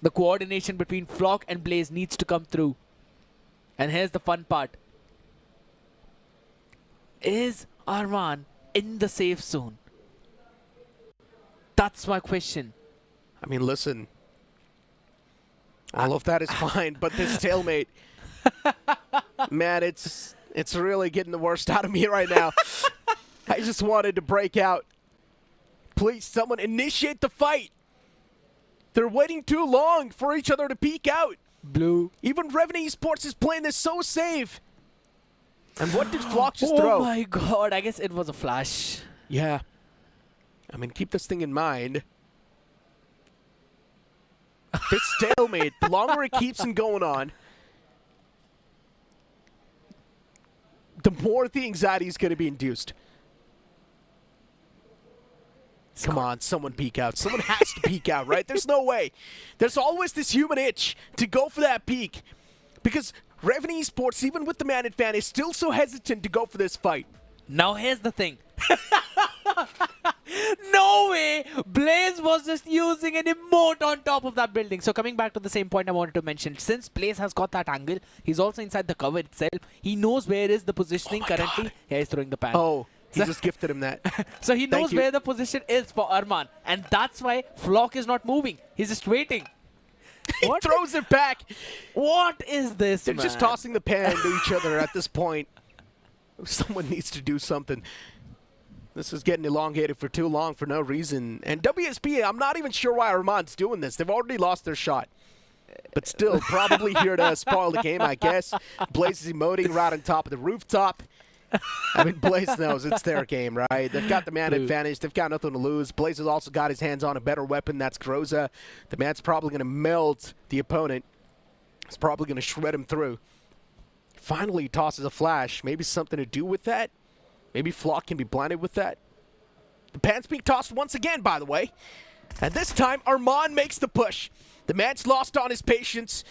The coordination between Flock and Blaze needs to come through. And here's the fun part. Is Arman in the safe zone? That's my question. I mean, listen. All of that is fine, but this stalemate, man, it's really getting the worst out of me right now. I just wanted to break out. Please, someone initiate the fight. They're waiting too long for each other to peek out. Blue. Even Revenant Esports is playing this so safe. And what did Flock just throw? Oh my god, I guess it was a flash. Yeah. I mean, keep this thing in mind. This stalemate, the longer it keeps on going on, the more the anxiety is going to be induced. Come on, someone peek out. Someone has to peek out, right? There's no way. There's always this human itch to go for that peek. Because Revenant Esports, even with the man advantage, is still so hesitant to go for this fight. Now here's the thing. No way! Blaze was just using an emote on top of that building. So coming back to the same point I wanted to mention, since Blaze has got that angle, he's also inside the cover itself. He knows where is the positioning currently. Here he's throwing the pan. Oh, he just gifted him that. So he knows where the position is for Arman. And that's why Flock is not moving. He's just waiting. He throws it back. What is this, They're just tossing the pan to each other at this point. Someone needs to do something. This is getting elongated for too long for no reason. And WSP, I'm not even sure why Arman's doing this. They've already lost their shot. But still, probably here to spoil the game, I guess. Blaze is emoting right on top of the rooftop. I mean, Blaze knows it's their game, right? They've got the man advantage. They've got nothing to lose. Blaze has also got his hands on a better weapon. That's Crore. The man's probably going to melt the opponent. He's probably going to shred him through. Finally, he tosses a flash. Maybe something to do with that. Maybe Flock can be blinded with that. The pan's being tossed once again, by the way. And this time, Arman makes the push. The man's lost on his patience.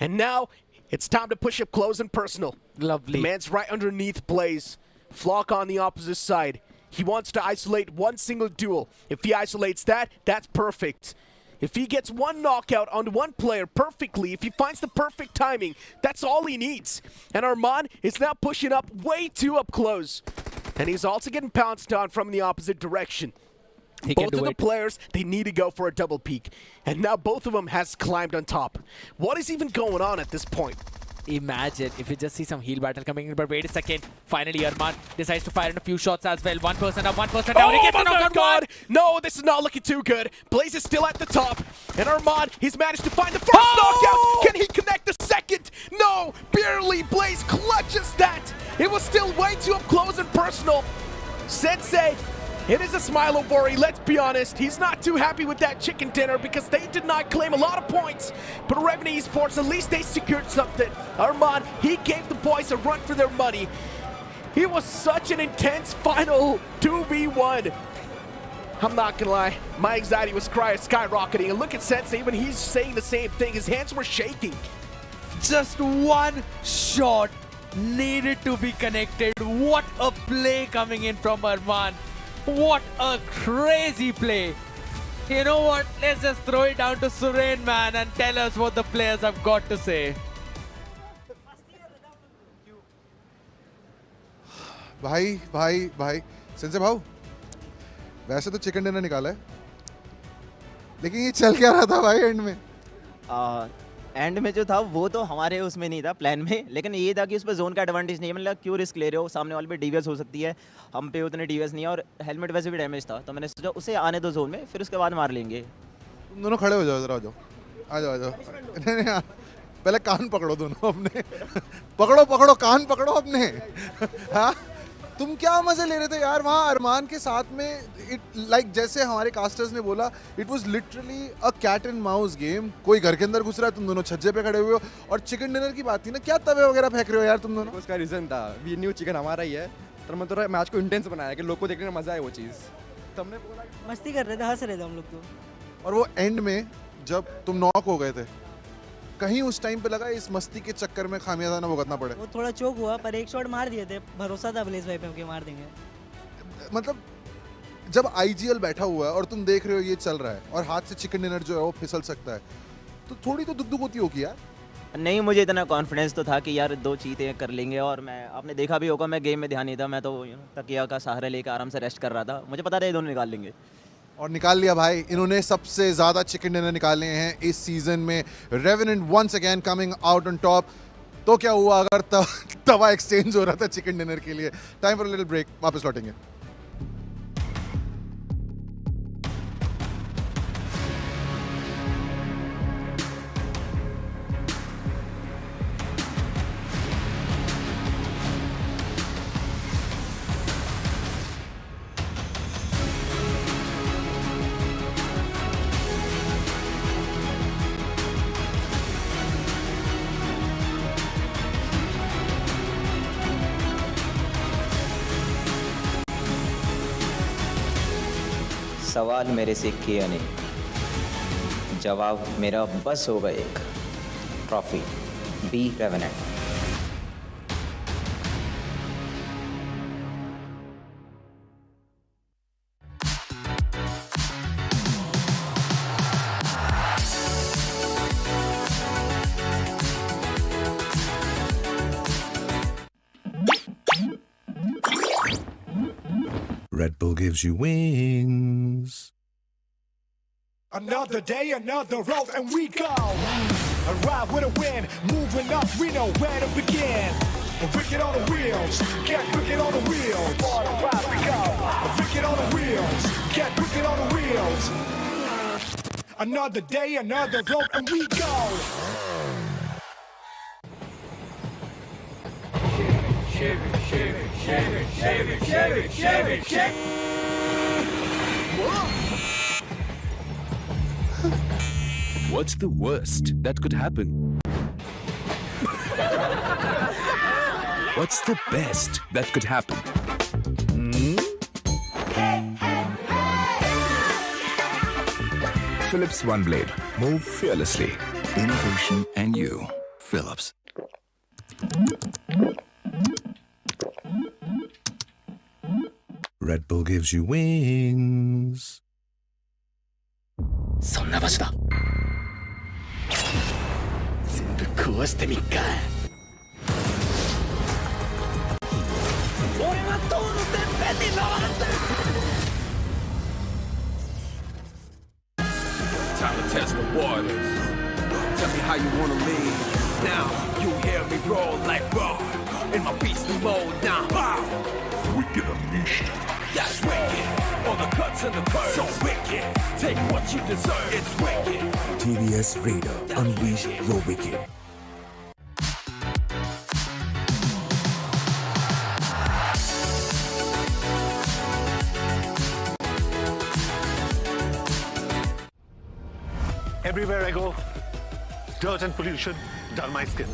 And now, it's time to push up close and personal. Lovely. The man's right underneath Blaze. Flock on the opposite side. He wants to isolate one single duel. If he isolates that, that's perfect. If he gets one knockout on one player perfectly, if he finds the perfect timing, that's all he needs. And Arman is now pushing up way too up close. And he's also getting pounced on from the opposite direction. Both of the players, they need to go for a double peek. And now both of them has climbed on top. What is even going on at this point? Imagine if you just see some heal battle coming in, but wait a second. Finally, Arman decides to fire in a few shots as well. One person up, one person down. He gets a knockout. God! No, this is not looking too good. Blaze is still at the top. And Arman, he's managed to find the first knockout. Can he connect the second? No, barely. Blaze clutches that. It was still way too up close and personal. Sensei, it is a smile of worry, let's be honest. He's not too happy with that chicken dinner because they did not claim a lot of points. But Revenue Esports, at least they secured something. Arman, he gave the boys a run for their money. It was such an intense final 2v1. I'm not gonna lie, my anxiety was skyrocketing. And look at Sensei, even he's saying the same thing. His hands were shaking. Just one shot needed to be connected. What a play coming in from Arman. What a crazy play. You know what? Let's just throw it down to Suren, man, and tell us what the players have got to say. भाई संजय भाऊ वैसे तो chicken dinner निकाला है लेकिन ये चल क्या रहा था भाई एंड में एंड में जो था वो तो हमारे उसमें नहीं था प्लान में, लेकिन ये था कि उस पर जोन का एडवांटेज नहीं है। मतलब क्यों रिस्क ले रहे हो, सामने वाले पे डीवीएस हो सकती है, हम पे उतने डीवीएस नहीं है और हेलमेट वैसे भी डैमेज था, तो मैंने सोचा उसे आने दो जोन में, फिर उसके बाद मार लेंगे। तुम दोनों खड़े हो जाओ, इधर आ जाओ नहीं, पहले कान पकड़ो दोनों अपने पकड़ो कान पकड़ो अपने। हाँ तुम क्या मजे ले रहे थे यार वहाँ अरमान के साथ में। इट लाइक जैसे हमारे कास्टर्स ने बोला, it was literally a cat and mouse game. कोई घर के अंदर घुस रहा है, तुम दोनों छज्जे पे खड़े हुए हो। और चिकन डिनर की बात थी ना, क्या तवे वगैरह फेंक रहे हो यार तुम दोनों? उसका रीजन था वी न्यू चिकन हमारा ही है, तो मैं थोड़ा मैच को इंटेंस बनाया कि लोग को देखने में मजा आए वो चीज़। तो हमने बोला मस्ती कर रहे थे, हंस रहे थे हम लोग तो। और वो एंड में जब तुम नॉक हो गए थे, कहीं उस टाइम पे लगा इस मस्ती के चक्कर में खामियाजा ना भुगतना पड़े? वो थोड़ा चोक हुआ पर एक शॉट मार दिए थे, भरोसा था ब्लेज भाई पे कि मार देंगे। मतलब जब आईजीएल बैठा हुआ है और तुम देख रहे हो ये चल रहा है और हाथ से चिकन डिनर जो है वो फिसल सकता है, तो थोड़ी तो दुख होती होगी यार। नहीं, मुझे इतना कॉन्फिडेंस तो था कि यार 2 चीतें कर लेंगे। और मैं आपने देखा भी होगा मैं गेम में ध्यान नहीं था, मैं तो तकिया का सहारा लेकर आराम से रेस्ट कर रहा था। मुझे पता था ये दोनों निकाल लेंगे और निकाल लिया भाई। इन्होंने सबसे ज़्यादा चिकन डिनर निकाले हैं इस सीज़न में। Revenant once again coming out on top. तो क्या हुआ अगर तवा एक्सचेंज हो रहा था चिकन डिनर के लिए? Time for a little break, वापस लौटेंगे। सवाल मेरे से किए अनेक, जवाब मेरा बस होगा एक, trophy be Revenant. Bull gives you wings. Another day, another road, and we go. Arrive with a win, moving up, we know where to begin. Wicked on the wheels, get wicked on the wheels. Arrive we go. Wicked on the wheels, get wicked on the wheels. Another day, another road, and we go. Shake it, shake it, shake it, shake it, shake it, shake it, shake it. What's the worst that could happen? What's the best that could happen? Philips One Blade. Move fearlessly. Innovation and you. Philips. Red Bull gives you wings. そんな場所だ。全部壊してみっか。俺は塔のてっぺんに登るんだ。Time to test the waters. Tell me how you wanna lead. Now you hear me roll like roar in my beastly mode now. Wow. Wicked unleashed. That's wicked. All the cuts and the curves. So wicked. Take what you deserve. It's wicked. TVS Raider. Unleash your wicked. Everywhere I go, dirt and pollution dull my skin.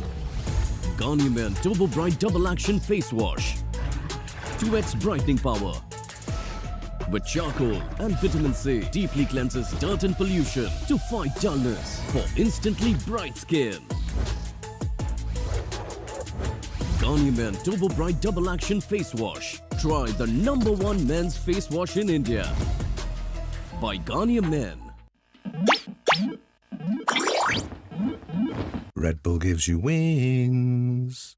Garnier Men Turbo Bright Double Action Face Wash. 2x brightening power. With charcoal and vitamin C, deeply cleanses dirt and pollution to fight dullness for instantly bright skin. Garnier Men Turbo Bright Double Action Face Wash. Try the #1 men's face wash in India. By Garnier Men. Red Bull gives you wings.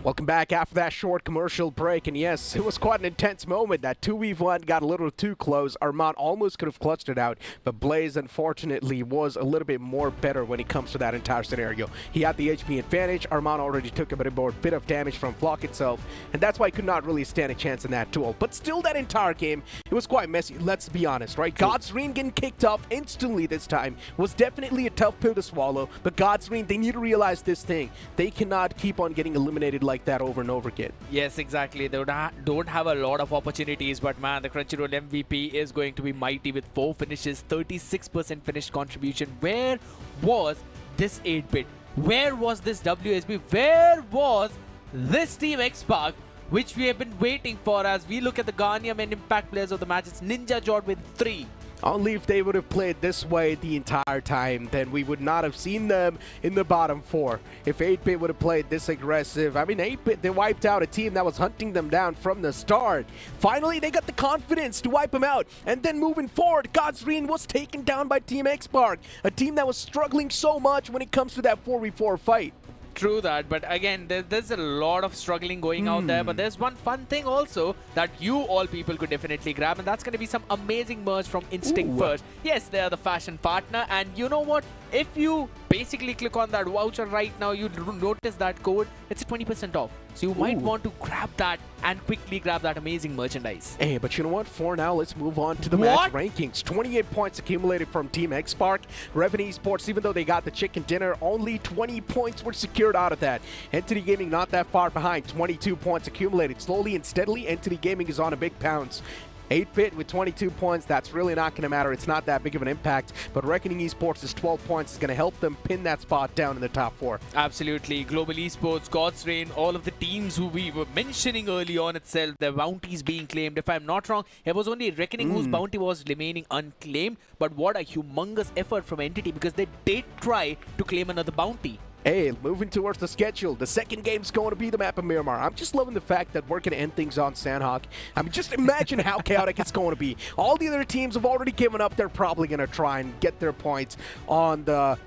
Welcome back after that short commercial break, and yes, it was quite an intense moment. That 2v1 got a little too close. Armand almost could have clutched it out, but Blaze unfortunately was a little bit more better when it comes to that entire scenario. He had the HP advantage. Armand already took a bit of damage from Flock itself, and that's why he could not really stand a chance in that duel. But still, that entire game, it was quite messy, let's be honest, right? God's Ring getting kicked off instantly this time was definitely a tough pill to swallow, but God's Ring, they need to realize this thing. They cannot keep on getting eliminated like that over and over again. Yes, exactly. They don't have a lot of opportunities, but man, the Crunchyroll MVP is going to be mighty with 4 finishes, 36% finished contribution. Where was this 8-bit? Where was this WSB? Where was this Team X-Spark, which we have been waiting for as we look at the Garnier Men impact players of the match? It's Ninja Jord with 3. Only if they would have played this way the entire time, then we would not have seen them in the bottom 4. If 8-bit would have played this aggressive, I mean, 8-bit, they wiped out a team that was hunting them down from the start. Finally, they got the confidence to wipe them out. And then moving forward, God's Ring was taken down by Team X-Spark, a team that was struggling so much when it comes to that 4v4 fight. True that, but again, there's a lot of struggling going out there, but there's one fun thing also that you all people could definitely grab, and that's going to be some amazing merch from Instinct First. Yes, they are the fashion partner, and you know what? If you basically click on that voucher right now, you notice that code, it's a 20% off. So you might want to grab that and quickly grab that amazing merchandise. Hey, but you know what? For now, let's move on to the match rankings. 28 points accumulated from Team X-Spark. Revenue Esports, even though they got the chicken dinner, only 20 points were secured out of that. Entity Gaming not that far behind, 22 points accumulated. Slowly and steadily, Entity Gaming is on a big pounce. 8-bit with 22 points, that's really not going to matter. It's not that big of an impact, but Reckoning Esports is 12 points. Is going to help them pin that spot down in the top 4. Absolutely. Global Esports, God's Reign, all of the teams who we were mentioning early on itself, their bounties being claimed. If I'm not wrong, it was only Reckoning whose bounty was remaining unclaimed, but what a humongous effort from Entity, because they did try to claim another bounty. Hey, moving towards the schedule, the second game's going to be the map of Miramar. I'm just loving the fact that we're going to end things on Sanhok. I mean, just imagine how chaotic it's going to be. All the other teams have already given up. They're probably going to try and get their points on the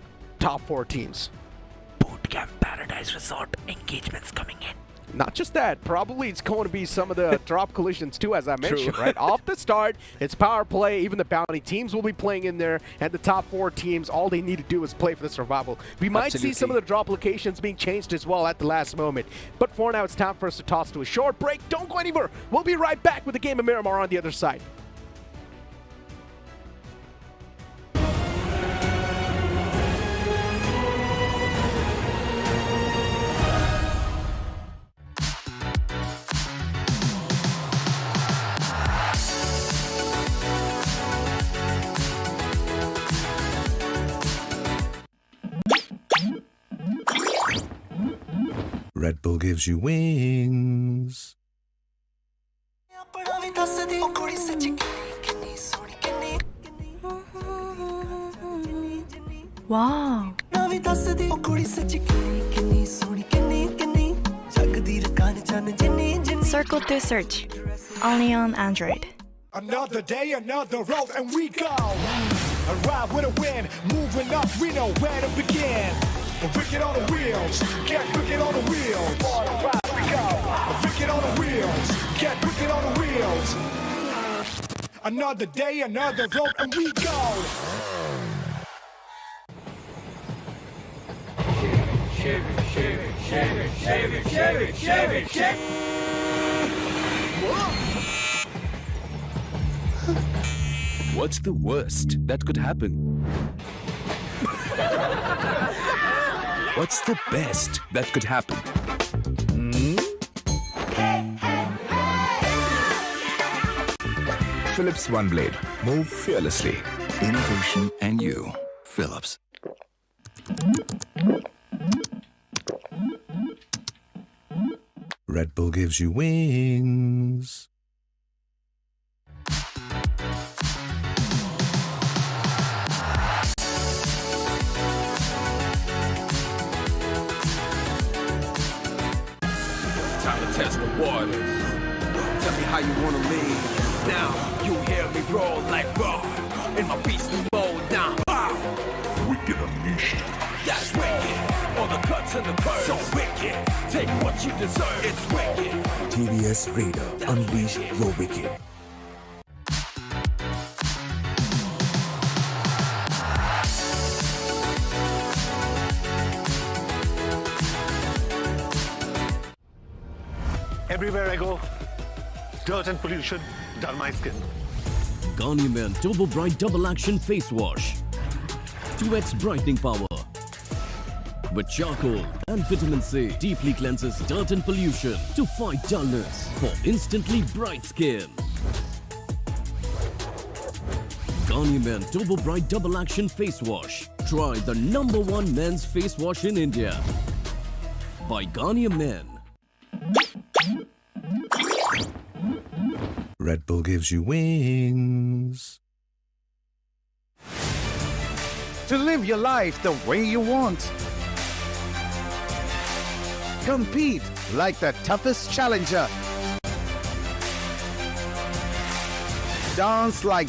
top 4 teams. Bootcamp Paradise Resort engagements coming in. Not just that, probably it's going to be some of the drop collisions too, as I mentioned, True. right? Off the start, it's power play, even the bounty teams will be playing in there, and the top 4 teams, all they need to do is play for the survival. We might see some of the drop locations being changed as well at the last moment. But for now, it's time for us to toss to a short break. Don't go anywhere. We'll be right back with the game of Miramar on the other side. Red Bull gives you wings. Wow. Circle to search. Only on Android. Another day, another road, and we go. Arrive with a win, moving up, we know where to begin. Wicked on the wheels, get wicked on the wheels. Arrive, we go. Wicked on the wheels, get wicked on the wheels. Another day, another road, and we go. Shave it, shave it, shave it, shave it, shave it, shave it, shave it. What's the worst that could happen? What's the best that could happen? Philips One Blade. Move fearlessly. Innovation and you. Philips. Red Bull gives you wings. Time to test the waters. Tell me how you wanna leave. Now you hear me roll like raw in my beastly mode. Now, wow. Wicked unleashed. That's wicked. All the cuts and the curves. So wicked. Take what you deserve. It's wicked. TVS Raider. Unleash your wicked. Everywhere I go, dirt and pollution dull my skin. Garnier Men Turbo Bright Double Action Face Wash. 2x brightening power. With charcoal and vitamin C, deeply cleanses dirt and pollution to fight dullness for instantly bright skin. Garnier Men Turbo Bright Double Action Face Wash. Try the #1 men's face wash in India. By Garnier Men. Red Bull gives you wings. To live your life the way you want. Compete like the toughest challenger. Dance like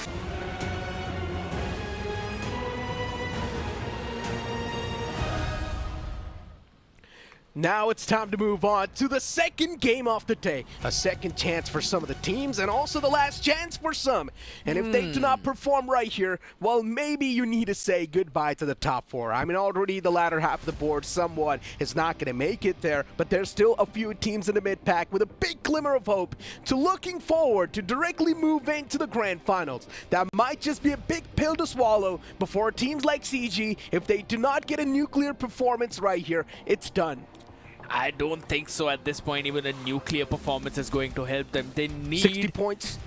Now it's time to move on to the second game of the day. A second chance for some of the teams and also the last chance for some. And if they do not perform right here, well, maybe you need to say goodbye to the top 4. I mean, already the latter half of the board somewhat is not going to make it there, but there's still a few teams in the mid-pack with a big glimmer of hope to looking forward to directly move into the grand finals. That might just be a big pill to swallow before teams like CG, if they do not get a nuclear performance right here, it's done. I don't think so at this point. Even a nuclear performance is going to help them. They need 60 points.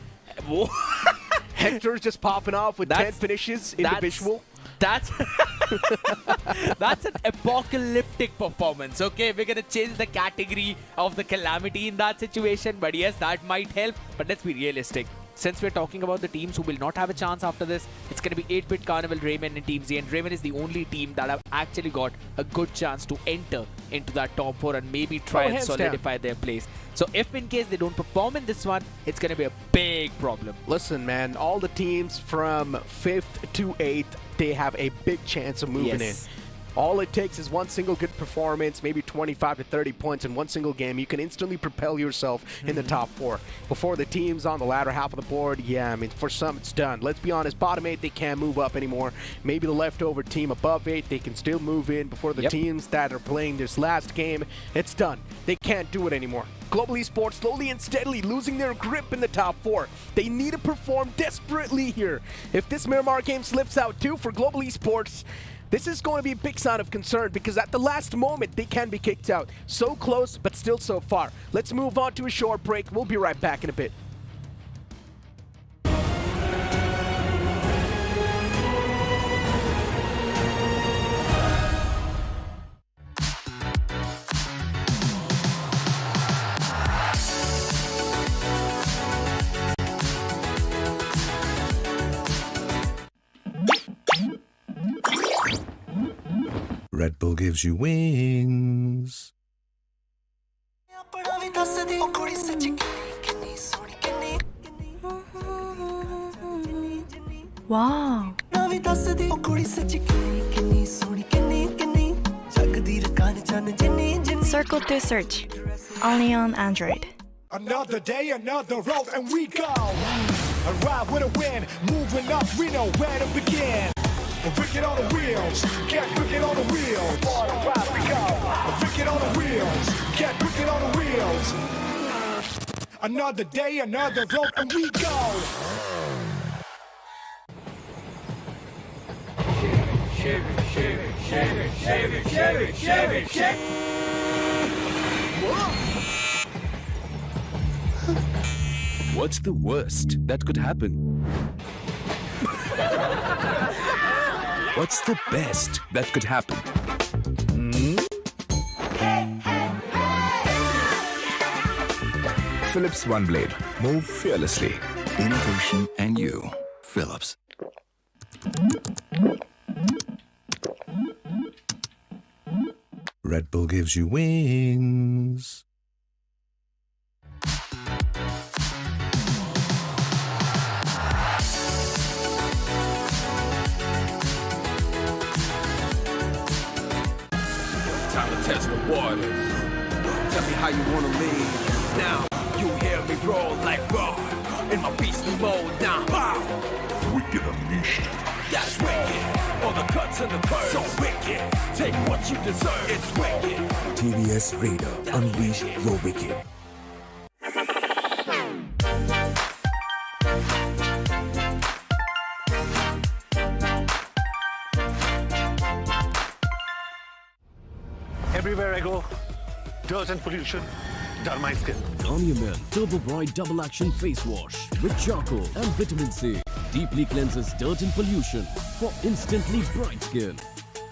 Hector's just popping off with 10 finishes individual. That's an apocalyptic performance. Okay, we're gonna change the category of the calamity in that situation, but yes, that might help. But let's be realistic. Since we're talking about the teams who will not have a chance after this, it's going to be 8-Bit Carnival, Rayman and Team Z. And Rayman is the only team that have actually got a good chance to enter into that top 4 and maybe try and solidify their place. So if in case they don't perform in this one, it's going to be a big problem. Listen, man, all the teams from 5th to 8th, they have a big chance of moving in. All it takes is one single good performance, maybe 25 to 30 points in one single game. You can instantly propel yourself in the top 4. Before the teams on the latter half of the board, yeah, I mean, for some it's done. Let's be honest, bottom 8, they can't move up anymore. Maybe the leftover team above 8, they can still move in. Before the teams that are playing this last game, it's done. They can't do it anymore. Global Esports slowly and steadily losing their grip in the top 4. They need to perform desperately here. If this Miramar game slips out too for Global Esports, this is going to be a big sign of concern because at the last moment they can be kicked out. So close, but still so far. Let's move on to a short break. We'll be right back in a bit. Red Bull gives you wings. Wow. Circle to search. Only on Android. Another day, another road, and we go. A ride with a win, moving up, we know where to begin. Wicked on the wheels, get wicked on the wheels. On a ride we go. Wicked on the wheels, get wicked on the wheels. Another day, another road, and we go. Shake it, shake it, shake it, shake it, shake it, shake it, shake it. What's the worst that could happen? What's the best that could happen? Philips One Blade. Move fearlessly. Innovation and you. Philips. Red Bull gives you wings. Time to test the waters. Tell me how you wanna leave. Now you hear me roll like raw in my beastly mode. Now, wow. Wicked unleashed. That's wicked. All the cuts and the curves. So wicked. Take what you deserve. It's wicked. TVS Raider. Unleash your wicked. Everywhere I go, dirt and pollution dull my skin. Garnier Men Turbo Bright Double Action Face Wash with charcoal and vitamin C. Deeply cleanses dirt and pollution for instantly bright skin.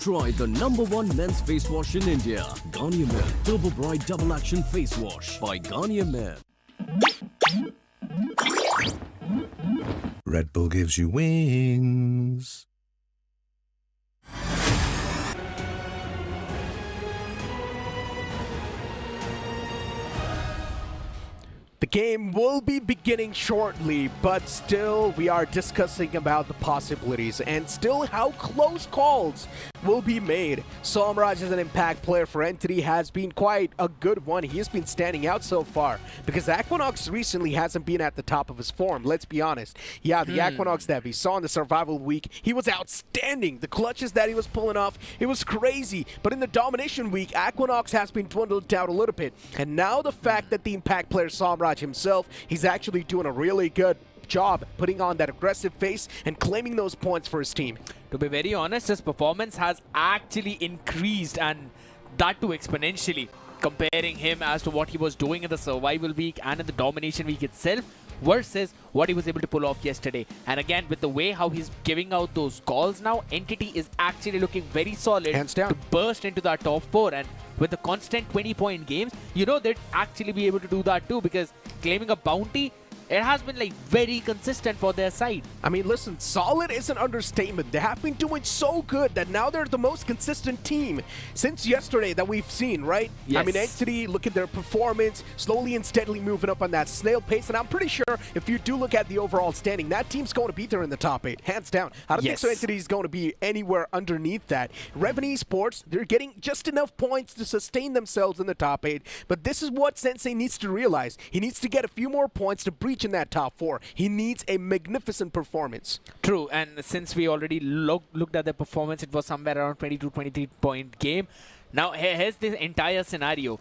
Try the #1 men's face wash in India. Garnier Men Turbo Bright Double Action Face Wash by Garnier Men. Red Bull gives you wings. The game will be beginning shortly, but still we are discussing about the possibilities and still how close calls will be made. Somraj as an impact player for Entity has been quite a good one. He has been standing out so far because Aquanox recently hasn't been at the top of his form, let's be honest. Yeah, the Aquanox that we saw in the survival week, he was outstanding. The clutches that he was pulling off, it was crazy. But in the domination week, Aquanox has been dwindled down a little bit. And now the fact that the impact player Somraj himself, he's actually doing a really good job putting on that aggressive face and claiming those points for his team. To be very honest, his performance has actually increased, and that too exponentially. Comparing him as to what he was doing in the survival week and in the domination week itself versus what he was able to pull off yesterday. And again, with the way how he's giving out those calls now, Entity is actually looking very solid. Hands down. To burst into that top 4. And with the constant 20-point games, you know they'd actually be able to do that too, because claiming a bounty, It has been like very consistent for their side. I mean, listen, solid is an understatement. They have been doing so good that now they're the most consistent team since yesterday that we've seen, right? Yes. I mean, Entity, look at their performance, slowly and steadily moving up on that snail pace. And I'm pretty sure if you do look at the overall standing, that team's going to be there in the top 8, hands down. I don't think so Entity is going to be anywhere underneath that. Reven Esports, they're getting just enough points to sustain themselves in the top 8. But this is what Sensei needs to realize. He needs to get a few more points to breach in that top 4. He needs a magnificent performance. True, and since we already looked at the performance, it was somewhere around 22-23 point game. Now here's the entire scenario.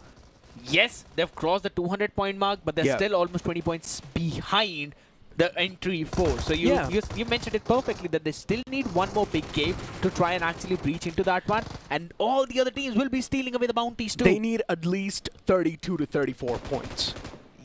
Yes, they've crossed the 200 point mark, but they're still almost 20 points behind the entry 4. So you mentioned it perfectly that they still need one more big game to try and actually breach into that one, and all the other teams will be stealing away the bounties too. They need at least 32 to 34 points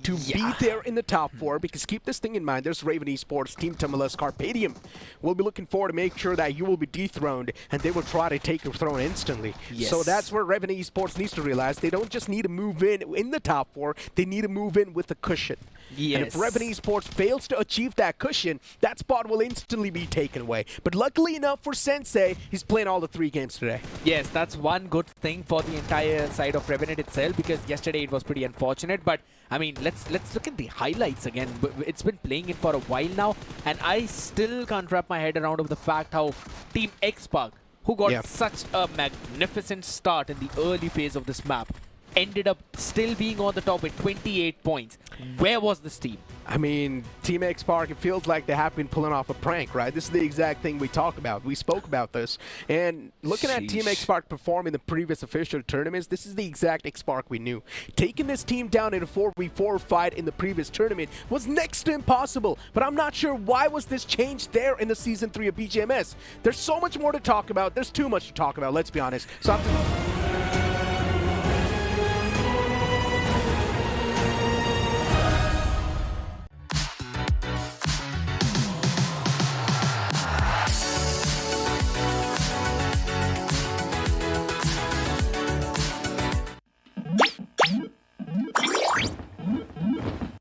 to be there in the top 4, because keep this thing in mind, there's Raven Esports, Team Tamilas, Carpadium. We'll be looking forward to make sure that you will be dethroned, and they will try to take your throne instantly. So that's where Raven Esports needs to realize they don't just need to move in the top 4, they need to move in with a cushion. And if Raven Esports fails to achieve that cushion, that spot will instantly be taken away. But luckily enough for Sensei, he's playing all the 3 games today. Yes, that's one good thing for the entire side of Revenant itself, because yesterday it was pretty unfortunate. But I mean, let's look at the highlights again. It's been playing it for a while now, and I still can't wrap my head around of the fact how Team X-Park, who got such a magnificent start in the early phase of this map, ended up still being on the top with 28 points. Where was this team? I mean, Team X-Park, it feels like they have been pulling off a prank, right? This is the exact thing we talk about. We spoke about this. And looking at Team X-Park perform in the previous official tournaments, this is the exact X-Park we knew. Taking this team down in a 4v4 fight in the previous tournament was next to impossible. But I'm not sure why was this changed there in the Season 3 of BGMS. There's so much more to talk about. There's too much to talk about, let's be honest. So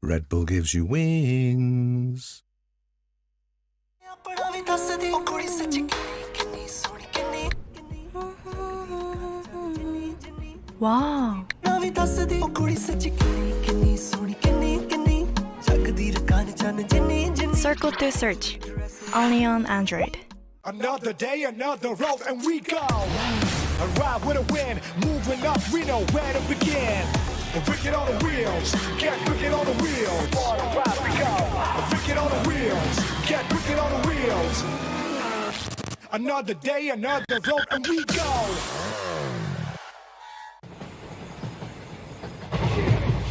Red Bull gives you wings. Wow. Circle to search. Only on Android. Another day, another road, and we go. Arrive with a win, moving up, we know where to begin. Wicked on the wheels, get wicked on the wheels. Arrive we go. Wicked on the wheels, get wicked on the wheels. Another day, another road, and we go.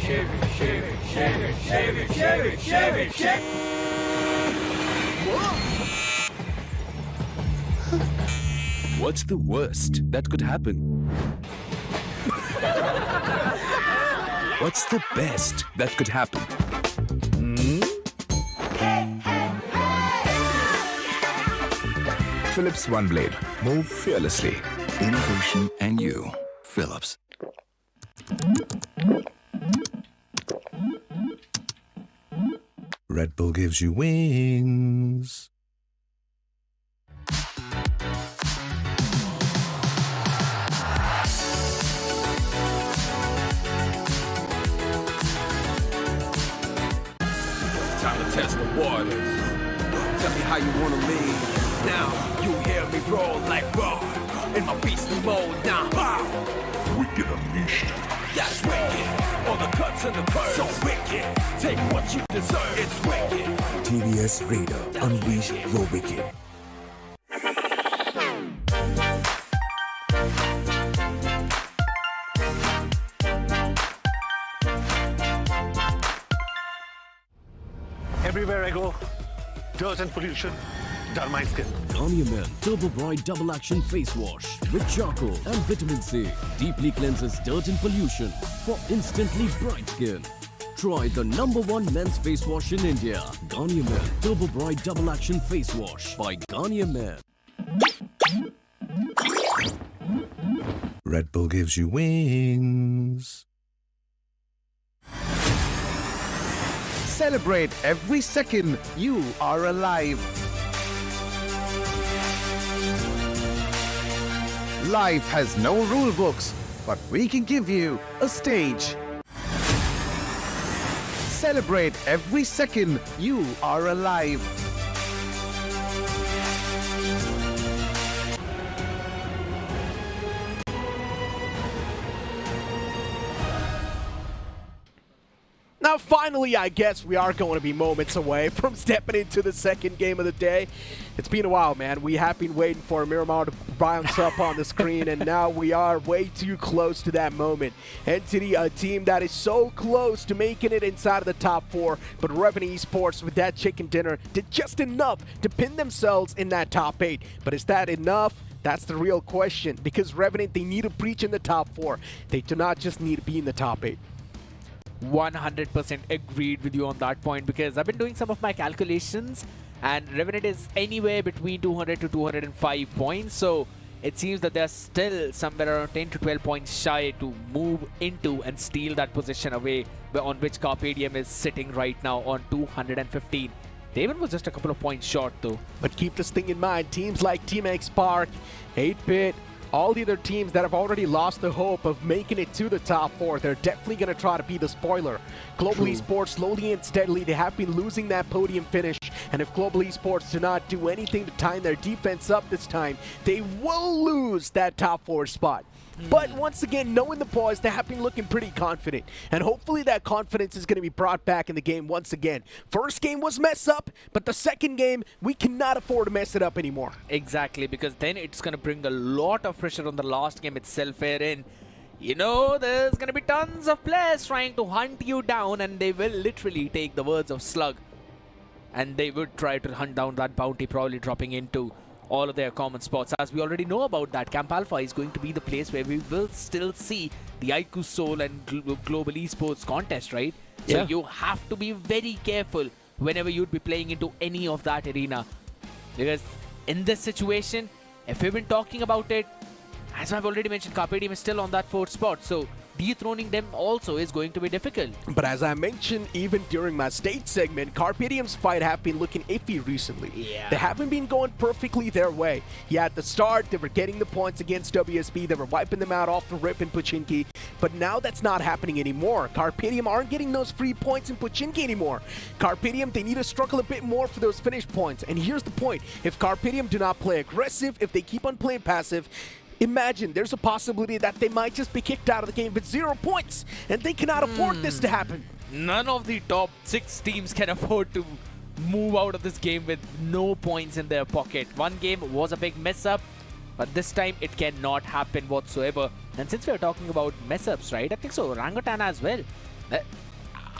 Shave it, shave it, shave it, shave it, shave it, shave it, shave it. What's the worst that could happen? What's the best that could happen? Philips One Blade. Move fearlessly. Innovation and you. Philips. Red Bull gives you wings. Time to test the waters. Tell me how you wanna lead. Now you hear me roll like roar. In my beastly mode now. Wow. Wicked unleashed. That's wicked. All the cuts and the curves. So wicked. Take what you deserve. It's wicked. TVS Raider. Unleash your wicked. Everywhere I go, dirt and pollution dull my skin. Garnier Men Turbo Bright Double Action Face Wash with charcoal and vitamin C deeply cleanses dirt and pollution for instantly bright skin. Try the #1 men's face wash in India. Garnier Men Turbo Bright Double Action Face Wash by Garnier Men. Red Bull gives you wings. Celebrate every second you are alive. Life has no rule books, but we can give you a stage. Celebrate every second you are alive. Now, finally, I guess we are going to be moments away from stepping into the second game of the day. It's been a while, man. We have been waiting for Miramar to bounce up on the screen, and now we are way too close to that moment. Entity, a team that is so close to making it inside of the top 4, but Revenant Esports with that chicken dinner did just enough to pin themselves in that top 8. But is that enough? That's the real question, because Revenant, they need to breach in the top 4. They do not just need to be in the top 8. 100% agreed with you on that point, because I've been doing some of my calculations and Revenant is anywhere between 200 to 205 points, so it seems that they're still somewhere around 10 to 12 points shy to move into and steal that position away on which Carpedium is sitting right now on 215. David was just a couple of points short though. But keep this thing in mind, teams like Team X Park, 8-Bit, all the other teams that have already lost the hope of making it to the top 4, they're definitely going to try to be the spoiler. Global Esports, slowly and steadily, they have been losing that podium finish. And if Global Esports do not do anything to tighten their defense up this time, they will lose that top 4 spot. But once again, knowing the boys, they have been looking pretty confident. And hopefully that confidence is going to be brought back in the game once again. First game was mess up, but the second game, we cannot afford to mess it up anymore. Exactly, because then it's going to bring a lot of pressure on the last game itself, wherein, you know, there's going to be tons of players trying to hunt you down, and they will literally take the words of Slug. And they would try to hunt down that bounty, probably dropping into all of their common spots. As we already know about that, Camp Alpha is going to be the place where we will still see the IQ Soul and Global Esports contest, right? So you have to be very careful whenever you'd be playing into any of that arena. Because in this situation, if we've been talking about it, as I've already mentioned, Carpedium is still on that 4th spot. So dethroning them also is going to be difficult. But as I mentioned even during my state segment, Carpedium's fight have been looking iffy recently. Yeah. They haven't been going perfectly their way. Yeah, at the start, they were getting the points against WSB. They were wiping them out off the rip in Pochinki. But now that's not happening anymore. Carpedium aren't getting those free points in Pochinki anymore. Carpedium, they need to struggle a bit more for those finish points. And here's the point. If Carpedium do not play aggressive, if they keep on playing passive, imagine there's a possibility that they might just be kicked out of the game with 0 points, and they cannot afford this to happen. None of the top 6 teams can afford to move out of this game with no points in their pocket. One game was a big mess up, but this time it cannot happen whatsoever. And since we're talking about mess ups, right, I think so Orangutan as well.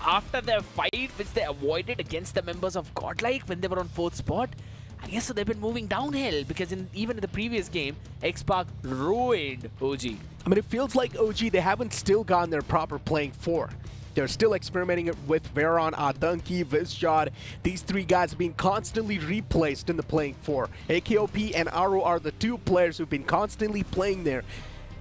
After their fight which they avoided against the members of Godlike when they were on 4th spot, I guess so they've been moving downhill, because even in the previous game, X-Pac ruined OG. I mean, it feels like OG, they haven't still gotten their proper playing 4. They're still experimenting with Veron, Adanki, Vizjad. These 3 guys have been constantly replaced in the playing 4. AKOP and Aru are the 2 players who've been constantly playing there.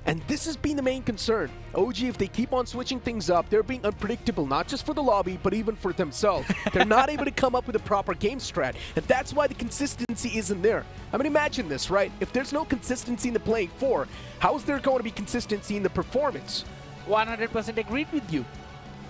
And this has been the main concern. OG, if they keep on switching things up, they're being unpredictable, not just for the lobby, but even for themselves. They're not able to come up with a proper game strat, and that's why the consistency isn't there. I mean, imagine this, right? If there's no consistency in the playing 4, how is there going to be consistency in the performance? 100% agreed with you.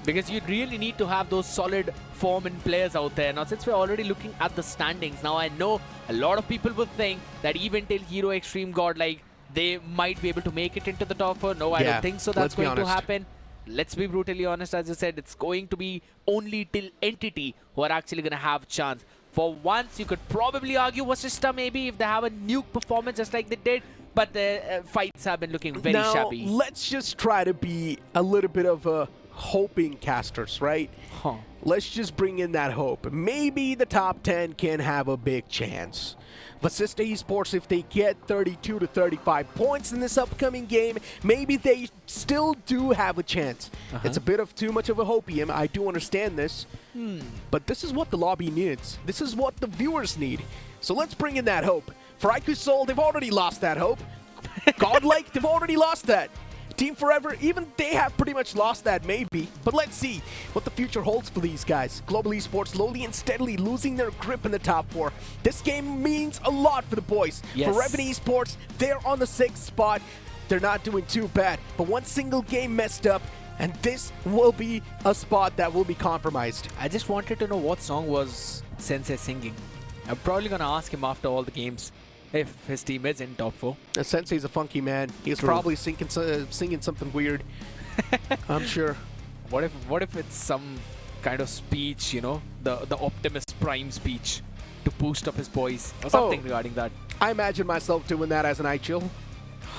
Because you really need to have those solid form and players out there. Now, since we're already looking at the standings, now I know a lot of people would think that even till Hero Extreme Godlike, they might be able to make it into the top 4. No, I don't think so that's going to happen. Let's be brutally honest, as you said, it's going to be only till Entity who are actually going to have a chance. For once, you could probably argue Vasishta maybe if they have a nuke performance just like they did, but the fights have been looking very shabby. Let's just try to be a little bit of a hoping casters, right? Let's just bring in that hope. Maybe the top 10 can have a big chance. Vasista Esports, if they get 32 to 35 points in this upcoming game, maybe they still do have a chance. It's a bit of too much of a hopium. I do understand this. But this is what the lobby needs. This is what the viewers need. So let's bring in that hope. For IQ Soul, they've already lost that hope. Godlike, they've already lost that. Team Forever, even they have pretty much lost that maybe. But let's see what the future holds for these guys. Global Esports slowly and steadily losing their grip in the top 4. This game means a lot for the boys. Yes. For Revenue Esports, they're on the 6th spot. They're not doing too bad. But one single game messed up, and this will be a spot that will be compromised. I just wanted to know what song was Sensei singing. I'm probably going to ask him after all the games if his team is in top 4. Sensei's a funky man. He's True. probably singing something weird. I'm sure. What if it's some kind of speech, you know, the Optimus Prime speech to boost up his boys or something regarding that? I imagine myself doing that as an IChill.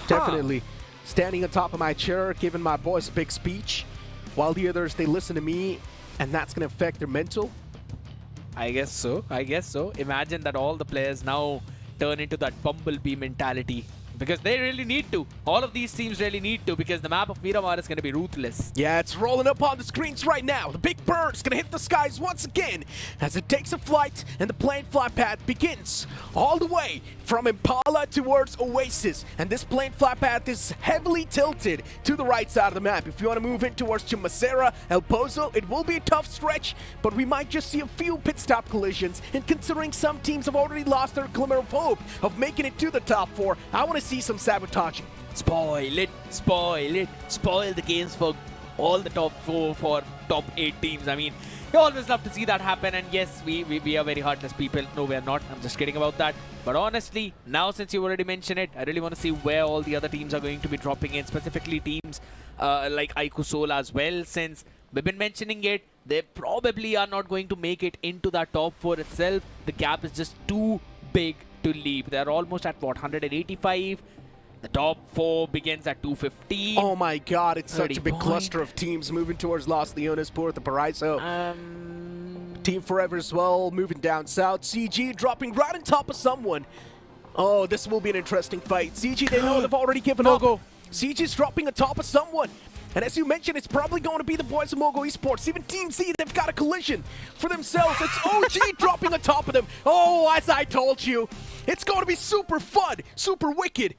Definitely. Standing on top of my chair, giving my boys a big speech, while the others, they listen to me, and that's going to affect their mental. I guess so. Imagine that all the players now turn into that bumblebee mentality. Because they really need to. All of these teams really need to, because the map of Miramar is going to be ruthless. Yeah, it's rolling up on the screens right now. The big bird's going to hit the skies once again as it takes a flight, and the plane flight path begins all the way from Impala towards Oasis. And this plane flight path is heavily tilted to the right side of the map. If you want to move in towards Chumacera, El Pozo, it will be a tough stretch, but we might just see a few pit stop collisions. And considering some teams have already lost their glimmer of hope of making it to the top 4, I want to see some sabotaging. Spoil the games for all the top 4 for top 8 teams. I mean, you always love to see that happen, and yes, we are very heartless people. No, we are not. I'm just kidding about that. But honestly, now since you already mentioned it, I really want to see where all the other teams are going to be dropping in, specifically teams like Aiku Soul as well, since we've been mentioning it. They probably are not going to make it into that top 4 itself. The gap is just too big to leap. They're almost at what, 185? The top 4 begins at 215. Oh my god, it's such a big cluster of teams moving towards Los Leones, Puerto Paraiso. Team Forever as well, moving down south. CG dropping right on top of someone. Oh, this will be an interesting fight. CG, they know they've already given up. CG's dropping on top of someone. And as you mentioned, it's probably going to be the boys of Mogo Esports. Even Team Z, they've got a collision for themselves. It's OG dropping on top of them. Oh, as I told you, it's going to be super fun, super wicked.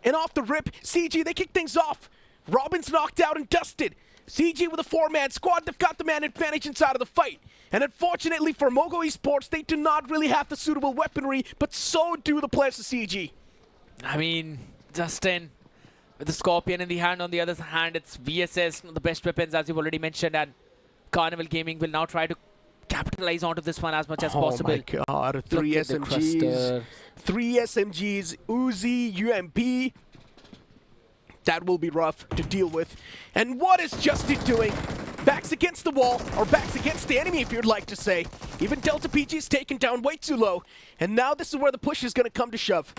And off the rip, CG, they kick things off. Robin's knocked out and dusted. CG with a 4-man squad, they've got the man advantage inside of the fight. And unfortunately for Mogo Esports, they do not really have the suitable weaponry, but so do the players of CG. I mean, Justin, with the Scorpion in the hand, on the other hand, it's VSS, the best weapons, as you've already mentioned, and Carnival Gaming will now try to capitalize onto this one as much as possible. Oh my god, 3 SMGs. 3 SMGs, Uzi, UMP. That will be rough to deal with. And what is Justin doing? Backs against the wall, or backs against the enemy if you'd like to say. Even Delta PG's taken down way too low. And now this is where the push is going to come to shove.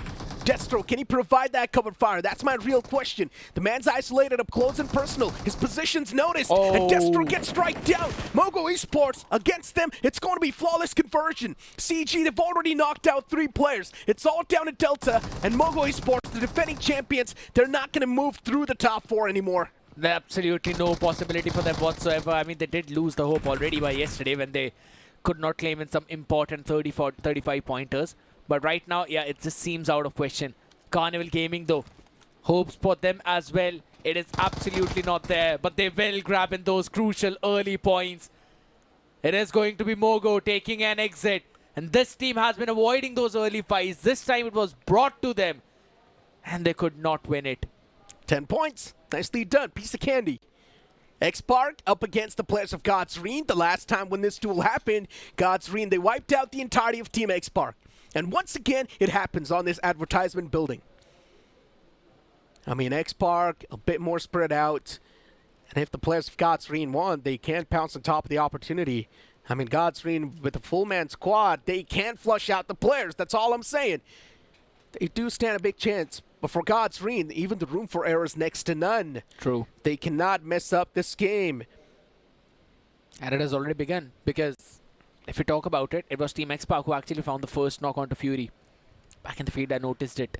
Destro, can he provide that covered fire? That's my real question. The man's isolated up close and personal. His position's noticed, and Destro gets strike down. Mogo Esports against them. It's going to be flawless conversion. CG, they've already knocked out 3 players. It's all down to Delta, and Mogo Esports, the defending champions, they're not going to move through the top 4 anymore. There's absolutely no possibility for them whatsoever. I mean, they did lose the hope already by yesterday when they could not claim in some important 35 pointers. But right now, yeah, it just seems out of question. Carnival Gaming, though, hopes for them as well. It is absolutely not there, but they will grab in those crucial early points. It is going to be Mogo taking an exit. And this team has been avoiding those early fights. This time it was brought to them, and they could not win it. 10 points. Nicely done. Piece of candy. X-Park up against the players of Godsreen. The last time when this duel happened, Godsreen, they wiped out the entirety of Team X-Park. And once again, it happens on this advertisement building. I mean, X-Park, a bit more spread out. And if the players of Godsreen won, they can't pounce on top of the opportunity. I mean, Godsreen, with a full-man squad, they can't flush out the players. That's all I'm saying. They do stand a big chance. But for Godsreen, even the room for error is next to none. True. They cannot mess up this game. And it has already begun, because if we talk about it, it was Team X-Park who actually found the first knock onto Fury. Back in the field, I noticed it.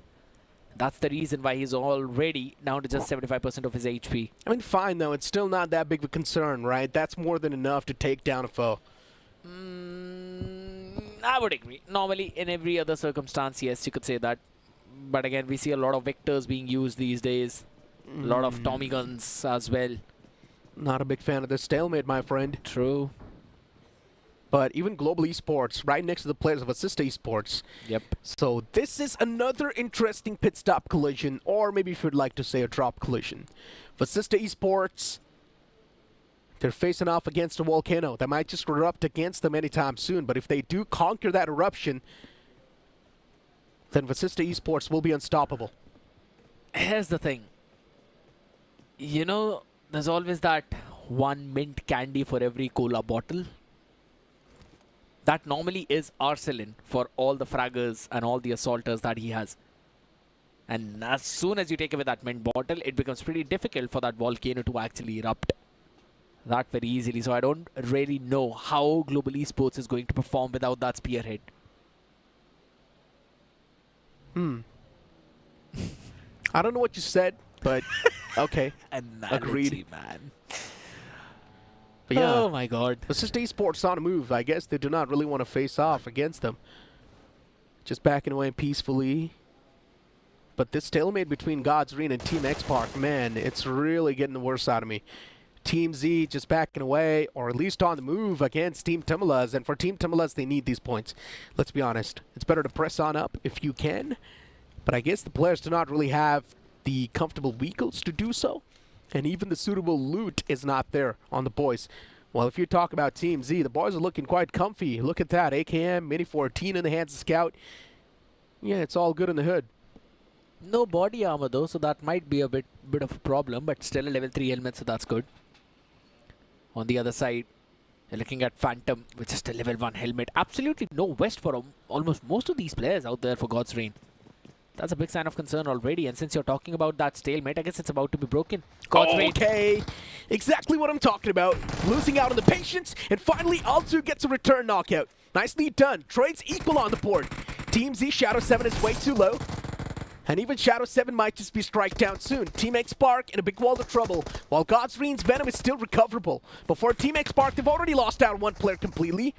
That's the reason why he's already down to just 75% of his HP. I mean, fine, though. It's still not that big of a concern, right? That's more than enough to take down a foe. I would agree. Normally, in every other circumstance, yes, you could say that. But again, we see a lot of vectors being used these days. A lot of Tommy guns as well. Not a big fan of this stalemate, my friend. True. But even Global Esports, right next to the players of Assista Esports. Yep. So this is another interesting pit stop collision, or maybe if you'd like to say a drop collision. For Assista Esports, they're facing off against a volcano that might just erupt against them anytime soon. But if they do conquer that eruption, then Assista Esports will be unstoppable. Here's the thing. You know, there's always that one mint candy for every cola bottle. That normally is Arcelin for all the fraggers and all the assaulters that he has. And as soon as you take away that mint bottle, it becomes pretty difficult for that volcano to actually erupt that very easily. So I don't really know how Global Esports is going to perform without that spearhead. I don't know what you said, but okay. Agreed. Man. But yeah, oh my god. Assista Esports on a move. I guess they do not really want to face off against them. Just backing away peacefully. But this stalemate between God's Ring and Team X-Park, man, it's really getting the worst out of me. Team Z just backing away, or at least on the move against Team Timulas. And for Team Timulas, they need these points. Let's be honest. It's better to press on up if you can. But I guess the players do not really have the comfortable vehicles to do so. And even the suitable loot is not there on the boys. Well, if you talk about Team Z, the boys are looking quite comfy. Look at that. AKM, Mini 14 in the hands of Scout. Yeah, it's all good in the hood. No body armor though, so that might be a bit of a problem, but still a level 3 helmet, so that's good. On the other side, you're looking at Phantom with just a level 1 helmet. Absolutely no vest for almost most of these players out there for God's Reign. That's a big sign of concern already, and since you're talking about that stalemate, I guess it's about to be broken. God's Reign. Okay, exactly what I'm talking about. Losing out on the patience, and finally Altu gets a return knockout. Nicely done. Trades equal on the board. Team Z Shadow 7 is way too low. And even Shadow 7 might just be strike down soon. Team X-Park in a big world of trouble, while God's Reign's Venom is still recoverable. Before Team X-Park, they've already lost out on one player completely.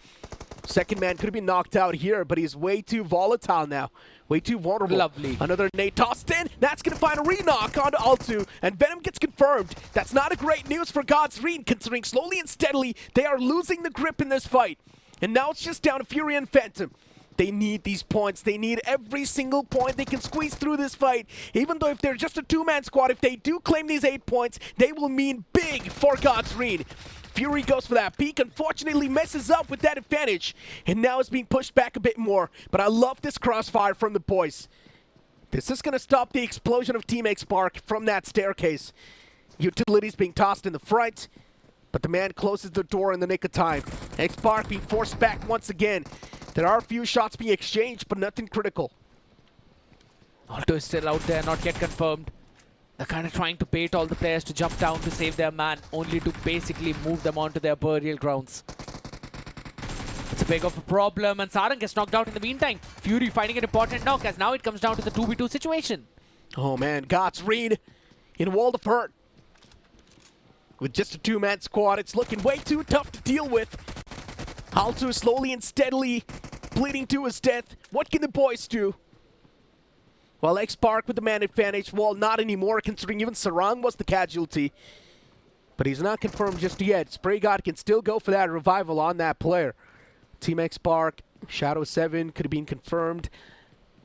Second man could have been knocked out here, but he's way too volatile now. Way too vulnerable. Lovely. Another nade tossed in. That's going to find a re-knock onto Altu, and Venom gets confirmed. That's not a great news for God's Reign, considering slowly and steadily they are losing the grip in this fight. And now it's just down to Fury and Phantom. They need these points. They need every single point they can squeeze through this fight. Even though if they're just a two-man squad, if they do claim these 8 points, they will mean big for God's Reign. Fury goes for that peak, unfortunately messes up with that advantage, and now is being pushed back a bit more. But I love this crossfire from the boys. This is going to stop the explosion of Team X-Park from that staircase. Utilities being tossed in the front, but the man closes the door in the nick of time. X-Park being forced back once again. There are a few shots being exchanged, but nothing critical. Alto is still out there, not yet confirmed. They're kind of trying to bait all the players to jump down to save their man, only to basically move them onto their burial grounds. It's a big of a problem, and Sarang gets knocked out in the meantime. Fury finding an important knock, as now it comes down to the 2v2 situation. Oh man, God's Reign in a world of hurt. With just a two-man squad, it's looking way too tough to deal with. Altu is slowly and steadily bleeding to his death. What can the boys do? Well, X-Park with the man advantage. Well, not anymore, considering even Sarang was the casualty. But he's not confirmed just yet. Spray God can still go for that revival on that player. Team X-Park, Shadow 7 could have been confirmed.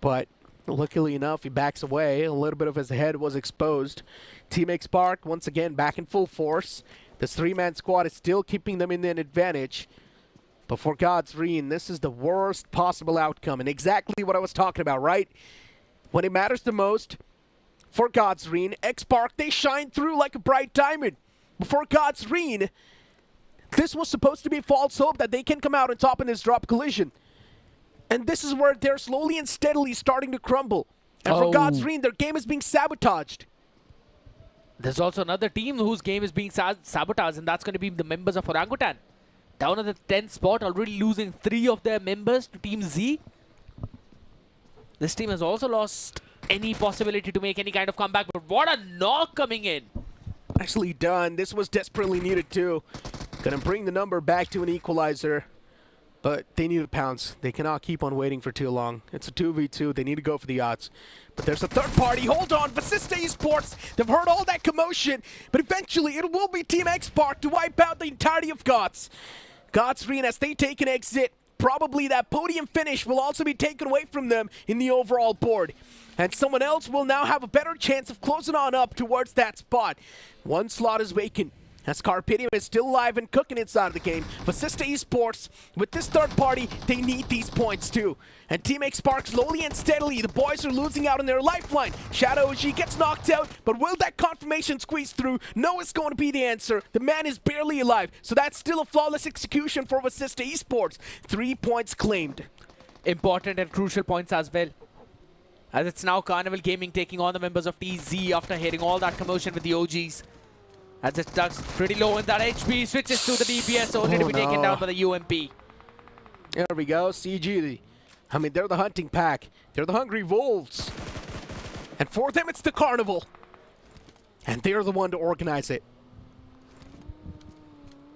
But luckily enough, he backs away. A little bit of his head was exposed. Team X-Park, once again, back in full force. This three-man squad is still keeping them in an advantage. But for God's Reign, this is the worst possible outcome. And exactly what I was talking about, right? When it matters the most, for God's Reign, X-Park, they shine through like a bright diamond. Before God's Reign, this was supposed to be false hope that they can come out on top in this drop collision. And this is where they're slowly and steadily starting to crumble. And for God's Reign, their game is being sabotaged. There's also another team whose game is being sabotaged, and that's going to be the members of Orangutan. Down at the 10th spot, already losing 3 of their members to Team Z. This team has also lost any possibility to make any kind of comeback, but what a knock coming in. Nicely done. This was desperately needed too. Gonna bring the number back to an equalizer. But they need to pounce. They cannot keep on waiting for too long. It's a 2v2. They need to go for the odds. But there's a third party. Hold on. Vasista Esports. They've heard all that commotion. But eventually, it will be Team X-Park to wipe out the entirety of GOTS. GOTS Green, as they take an exit, probably that podium finish will also be taken away from them in the overall board. And someone else will now have a better chance of closing on up towards that spot. One slot is vacant. As Carpidium is still alive and cooking inside of the game. Vasista Esports, with this third party, they need these points too. And Team X-Park slowly and steadily, the boys are losing out on their lifeline. Shadow OG gets knocked out, but will that confirmation squeeze through? No, it's going to be the answer. The man is barely alive, so that's still a flawless execution for Vasista Esports. 3 points claimed. Important and crucial points as well. As it's now Carnival Gaming taking on the members of TZ after hearing all that commotion with the OGs. As it ducks pretty low in that HP, switches to the DPS only to be taken down by the UMP. There we go, CG. I mean, they're the hunting pack. They're the hungry wolves. And for them, it's the carnival. And they're the one to organize it.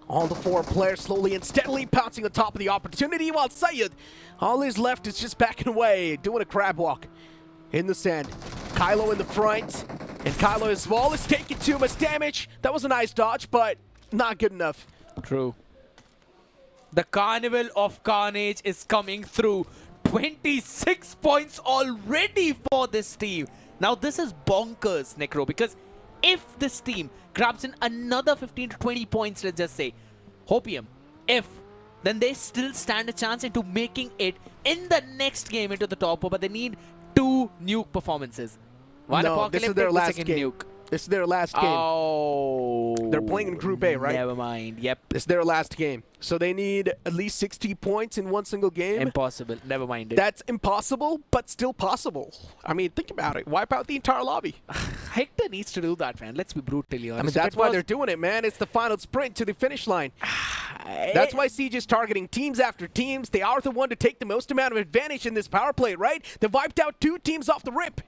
All the 4 players slowly and steadily pouncing on top of the opportunity, while Syed, all he's left is just backing away, doing a crab walk in the sand. Kylo in the front. And Kylo as well is taking too much damage. That was a nice dodge, but not good enough. True. The Carnival of Carnage is coming through. 26 points already for this team. Now this is bonkers, Necro, because if this team grabs in another 15 to 20 points, let's just say, Hopium, then they still stand a chance into making it in the next game into the top 4, but they need 2 nuke performances. One no, this is their last game. Nuke. This is their last game. Oh. They're playing in Group A, right? Never mind. Yep. This is their last game. So they need at least 60 points in one single game. Impossible. Never mind it. That's impossible, but still possible. I mean, think about it. Wipe out the entire lobby. Hector needs to do that, man. Let's be brutally honest. I mean, that's why they're doing it, man. It's the final sprint to the finish line. That's why Siege is targeting teams after teams. They are the one to take the most amount of advantage in this power play, right? They wiped out 2 teams off the rip.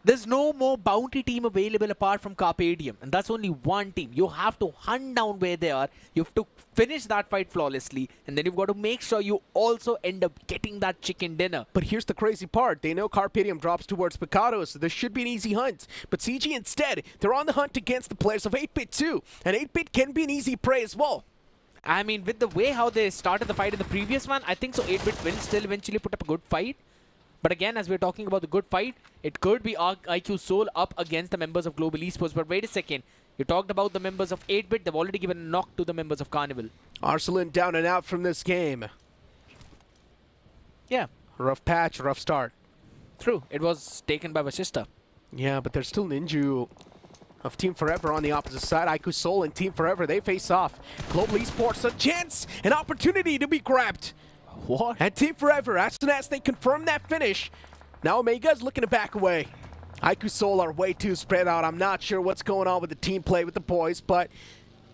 There's no more bounty team available apart from Carpadium, and that's only one team. You have to hunt down where they are. You have to finish that fight flawlessly, and then you've got to make sure you also end up getting that chicken dinner. But here's the crazy part. They know Carpadium drops towards Picado, so this should be an easy hunt. But CG instead, they're on the hunt against the players of 8-Bit too, and 8-Bit can be an easy prey as well. I mean, with the way how they started the fight in the previous one, I think so 8-Bit will still eventually put up a good fight. But again, as we're talking about the good fight, it could be IQ Soul up against the members of Global Esports. But wait a second. You talked about the members of 8-Bit. They've already given a knock to the members of Carnival. Arsalan down and out from this game. Yeah. Rough patch, rough start. True. It was taken by Vasista. Yeah, but there's still Ninju of Team Forever on the opposite side. IQ Soul and Team Forever, they face off. Global Esports, a chance, an opportunity to be grabbed. What? And Team Forever, as soon as they confirm that finish, now Omega's looking to back away. IQ Soul are way too spread out. I'm not sure what's going on with the team play with the boys, but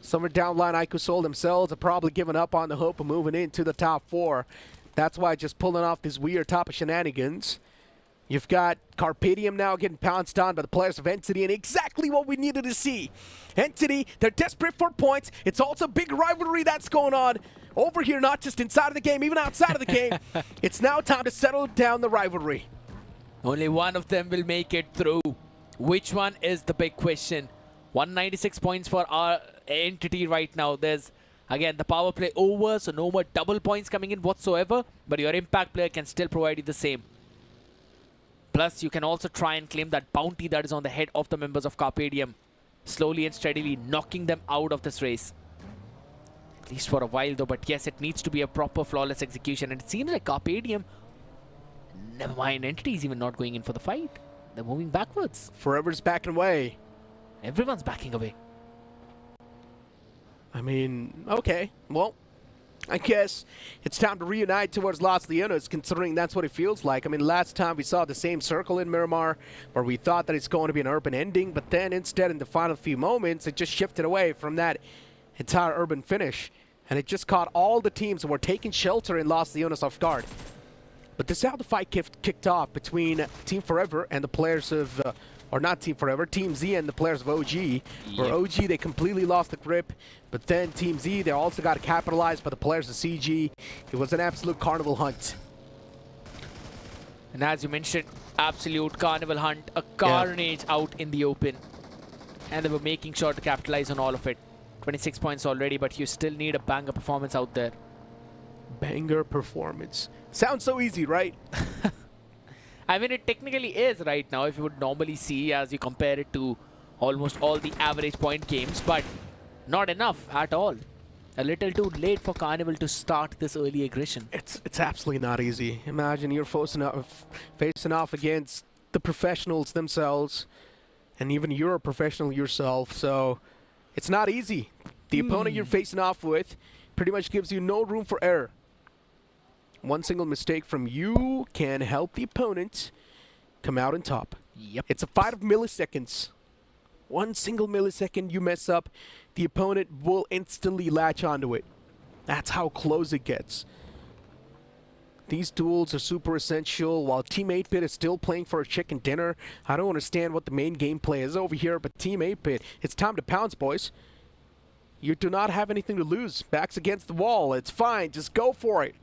somewhere down the line, IQ Soul themselves are probably giving up on the hope of moving into the top 4. That's why just pulling off these weird top of shenanigans. You've got Carpadium now getting pounced on by the players of Entity, and exactly what we needed to see. Entity, they're desperate for points. It's also a big rivalry that's going on over here, not just inside of the game, even outside of the game. It's now time to settle down the rivalry. Only one of them will make it through. Which one is the big question? 196 points for our Entity right now. There's, again, the power play over, so no more double points coming in whatsoever, but your impact player can still provide you the same. Plus, you can also try and claim that bounty that is on the head of the members of Carpadium, slowly and steadily knocking them out of this race. At least for a while though, but yes, it needs to be a proper flawless execution, and it seems like Carpadium, never mind, Entity is even not going in for the fight. They're moving backwards. Forever's backing away. Everyone's backing away. I mean, okay, well, I guess it's time to reunite towards Los Leones, considering that's what it feels like. I mean, last time we saw the same circle in Miramar, where we thought that it's going to be an urban ending, but then instead in the final few moments, it just shifted away from that entire urban finish, and it just caught all the teams that were taking shelter in Los Leones off guard. But this is how the fight kicked off between Team Forever and the players of or not Team Forever, Team Z and the players of OG. Where OG, they completely lost the grip, but then Team Z, they also got capitalized by the players of CG. It was an absolute carnival hunt. And as you mentioned, absolute carnival hunt, a carnage out in the open. And they were making sure to capitalize on all of it. 26 points already, but you still need a banger performance out there. Banger performance. Sounds so easy, right? I mean, it technically is right now if you would normally see as you compare it to almost all the average point games, but not enough at all. A little too late for Carnival to start this early aggression. It's absolutely not easy. Imagine you're facing off against the professionals themselves, and even you're a professional yourself, so it's not easy. The opponent you're facing off with pretty much gives you no room for error. One single mistake from you can help the opponent come out on top. Yep. It's a fight of milliseconds. One single millisecond you mess up, the opponent will instantly latch onto it. That's how close it gets. These duels are super essential. While Team 8-Bit is still playing for a chicken dinner, I don't understand what the main gameplay is over here, but Team 8-Bit, it's time to pounce, boys. You do not have anything to lose. Backs against the wall. It's fine. Just go for it.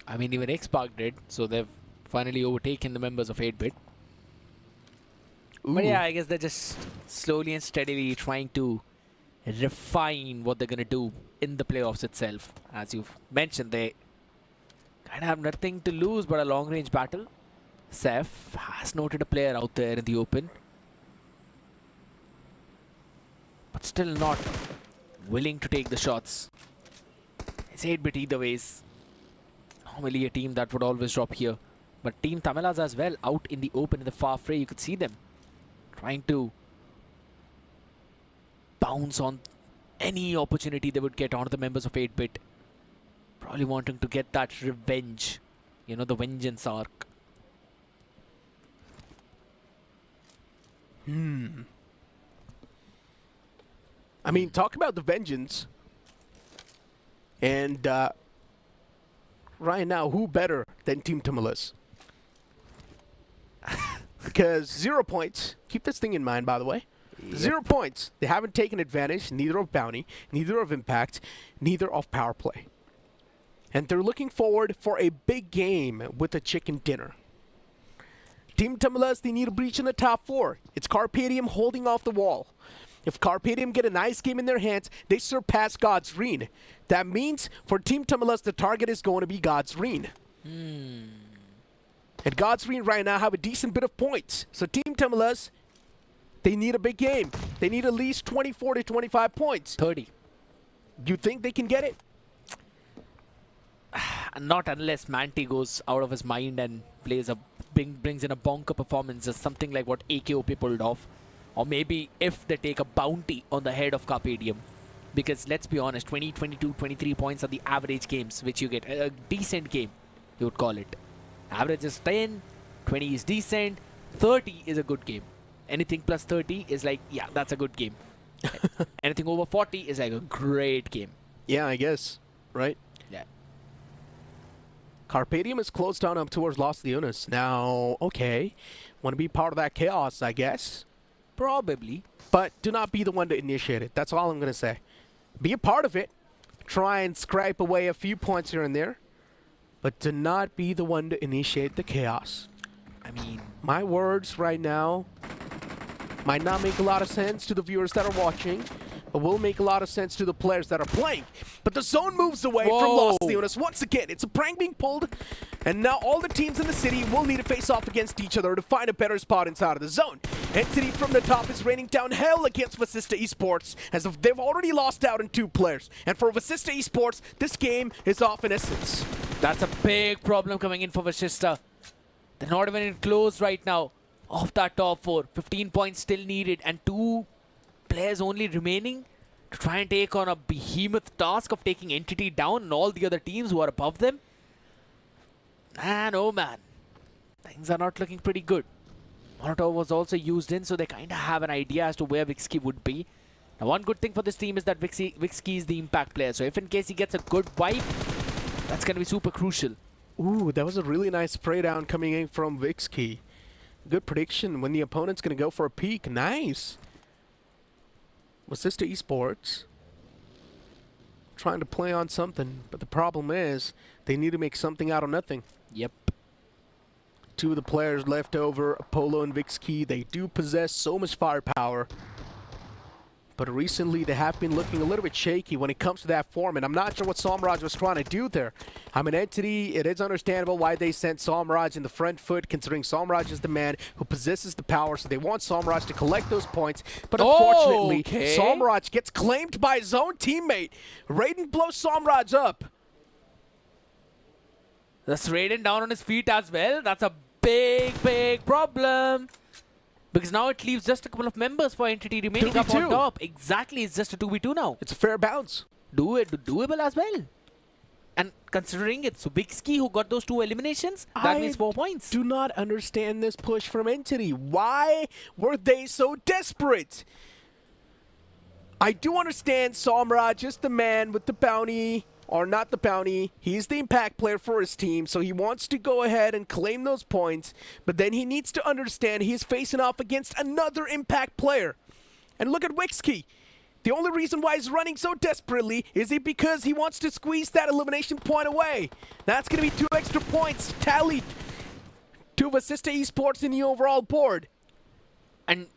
I mean, even X-Park did, so they've finally overtaken the members of 8-Bit. But yeah, I guess they're just slowly and steadily trying to refine what they're going to do in the playoffs itself. As you've mentioned, they kind of have nothing to lose but a long-range battle. Seth has noted a player out there in the open, but still not willing to take the shots. It's 8-Bit either ways. Normally a team that would always drop here. But Team Tamilas as well, out in the open in the far fray, you could see them trying to bounce on any opportunity they would get onto the members of 8-Bit. Probably wanting to get that revenge. You know, the vengeance arc. I mean, talk about the vengeance. And right now, who better than Team Tamilas? Because 0 points, keep this thing in mind, by the way. 0 points. They haven't taken advantage, neither of Bounty, neither of Impact, neither of Power Play. And they're looking forward for a big game with a chicken dinner. Team Tamilas, they need a breach in the top 4. It's Carpadium holding off the wall. If Carpadium get a nice game in their hands, they surpass God's Reen. That means for Team Tamilas, the target is going to be God's Reen. And God's Reen right now have a decent bit of points. So Team Tamilas, they need a big game. They need at least 24 to 25 points. 30. You think they can get it? Not unless Manti goes out of his mind and plays brings in a bonker performance, just something like what AKOP pulled off. Or maybe if they take a bounty on the head of Carpadium. Because let's be honest, 20, 22, 23 points are the average games which you get. A decent game, you would call it. Average is 10, 20 is decent, 30 is a good game. Anything plus 30 is like, yeah, that's a good game. Anything over 40 is like a great game. Yeah, I guess. Right? Yeah. Carpadium is closed down up towards Los Leones. Now, okay. Want to be part of that chaos, I guess. Probably. But do not be the one to initiate it. That's all I'm going to say. Be a part of it. Try and scrape away a few points here and there. But do not be the one to initiate the chaos. I mean, my words right now might not make a lot of sense to the viewers that are watching, but will make a lot of sense to the players that are playing. But the zone moves away from Los Leones once again. It's a prank being pulled, and now all the teams in the city will need to face off against each other to find a better spot inside of the zone. Entity from the top is raining down hell against Vasista Esports, as if they've already lost out on 2 players. And for Vasista Esports, this game is off in essence. That's a big problem coming in for Vasista. They're not even close right now. Off that top 4, 15 points still needed, and 2 players only remaining to try and take on a behemoth task of taking Entity down and all the other teams who are above them. Man, oh man, things are not looking pretty good. Molotov was also used in, so they kind of have an idea as to where Vixky would be. Now, one good thing for this team is that Vixky is the impact player, so if in case he gets a good wipe, that's going to be super crucial. Ooh, that was a really nice spray down coming in from Vixky. Good prediction when the opponent's going to go for a peek. Nice. Was this to esports? Trying to play on something, but the problem is they need to make something out of nothing. Yep. Two of the players left over, Apollo and Vixkey, they do possess so much firepower. But recently they have been looking a little bit shaky when it comes to that form, and I'm not sure what Somraj was trying to do there. I'm an Entity, it is understandable why they sent Somraj in the front foot, considering Somraj is the man who possesses the power, so they want Somraj to collect those points. But unfortunately, Somraj gets claimed by his own teammate. Raiden blows Somraj up. That's Raiden down on his feet as well. That's a big problem. Because now it leaves just a couple of members for Entity remaining up on top. Exactly, it's just a 2v2 now. It's a fair bounce. Doable as well. And considering it's Vixkey who got those 2 eliminations, that means 4 points. Do not understand this push from Entity. Why were they so desperate? I do understand Somraj is the man with the bounty. Or not the bounty, he's the impact player for his team, so he wants to go ahead and claim those points, but then he needs to understand he's facing off against another impact player. And look at Wixkey. The only reason why he's running so desperately is because he wants to squeeze that elimination point away. That's going to be 2 extra points tallied to assist to esports in the overall board. And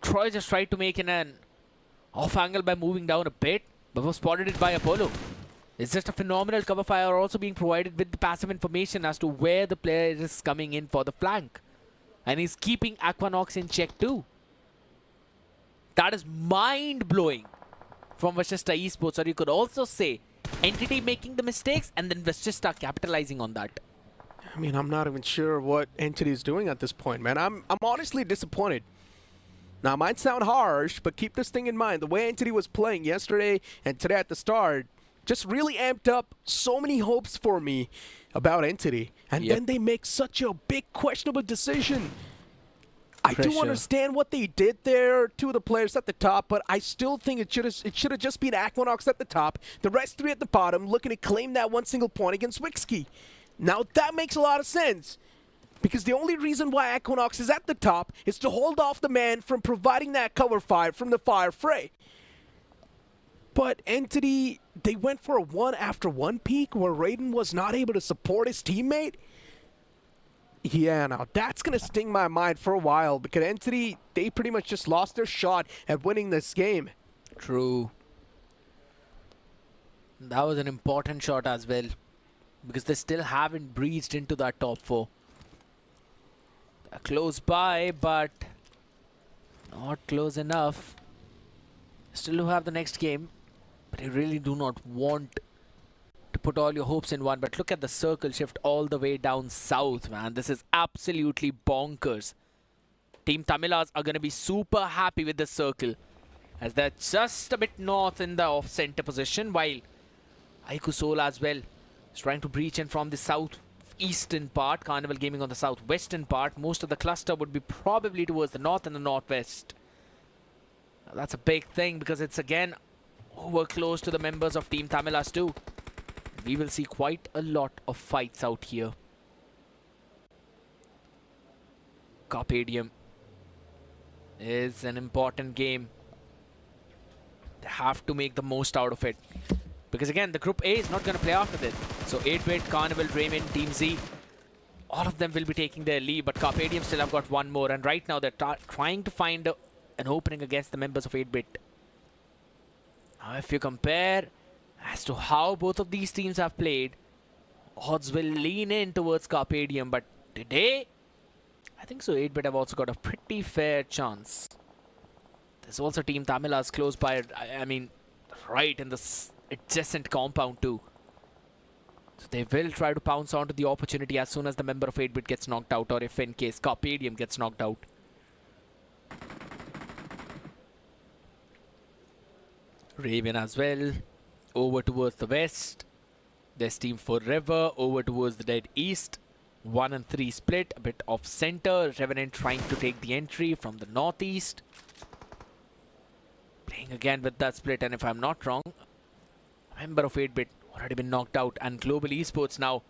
Troy just tried to make an off angle by moving down a bit, but was spotted it by Apollo. It's just a phenomenal cover fire also being provided with the passive information as to where the player is coming in for the flank. And he's keeping Aquanox in check too. That is mind-blowing from Vashishta Esports. Or you could also say Entity making the mistakes and then Vashishta capitalizing on that. I mean, I'm not even sure what Entity is doing at this point, man. I'm honestly disappointed. Now, it might sound harsh, but keep this thing in mind. The way Entity was playing yesterday and today at the start just really amped up so many hopes for me about Entity. And then they make such a big questionable decision. I do understand what they did there, 2 of the players at the top, but I still think it should have just been Aquanox at the top, the rest 3 at the bottom, looking to claim that 1 single point against Wixkey. Now that makes a lot of sense, because the only reason why Aquanox is at the top is to hold off the man from providing that cover fire from the fire fray. But Entity, they went for a 1-after-1 peak where Raiden was not able to support his teammate. Yeah, now that's going to sting my mind for a while because Entity, they pretty much just lost their shot at winning this game. True. That was an important shot as well because they still haven't breached into that top 4. They're close by, but not close enough. Still do have the next game, but you really do not want to put all your hopes in one. But look at the circle shift all the way down south, man. This is absolutely bonkers. Team Tamilas are going to be super happy with this circle as they're just a bit north in the off-center position, while Aiku Soul as well is trying to breach in from the southeastern part. Carnival Gaming on the southwestern part. Most of the cluster would be probably towards the north and the northwest. Now, that's a big thing because it's again over close to the members of Team Tamilas too. We will see quite a lot of fights out here. Carpadium is an important game. They have to make the most out of it. Because again, the Group A is not going to play after this. So 8-Bit, Carnival, Raymond, Team Z, all of them will be taking their lead. But Carpadium still have got 1 more. And right now they're trying to find an opening against the members of 8-Bit. Now if you compare as to how both of these teams have played, odds will lean in towards Carpadium. But today, I think so 8-Bit have also got a pretty fair chance. There's also Team Tamilas close by, I mean, right in the adjacent compound too. So they will try to pounce onto the opportunity as soon as the member of 8-Bit gets knocked out, or if in case Carpadium gets knocked out. Raven as well, over towards the west. There's Team Forever over towards the dead east. 1 and 3 split, a bit off center. Revenant trying to take the entry from the northeast. Playing again with that split, and if I'm not wrong, a member of 8-Bit already been knocked out, and Global Esports now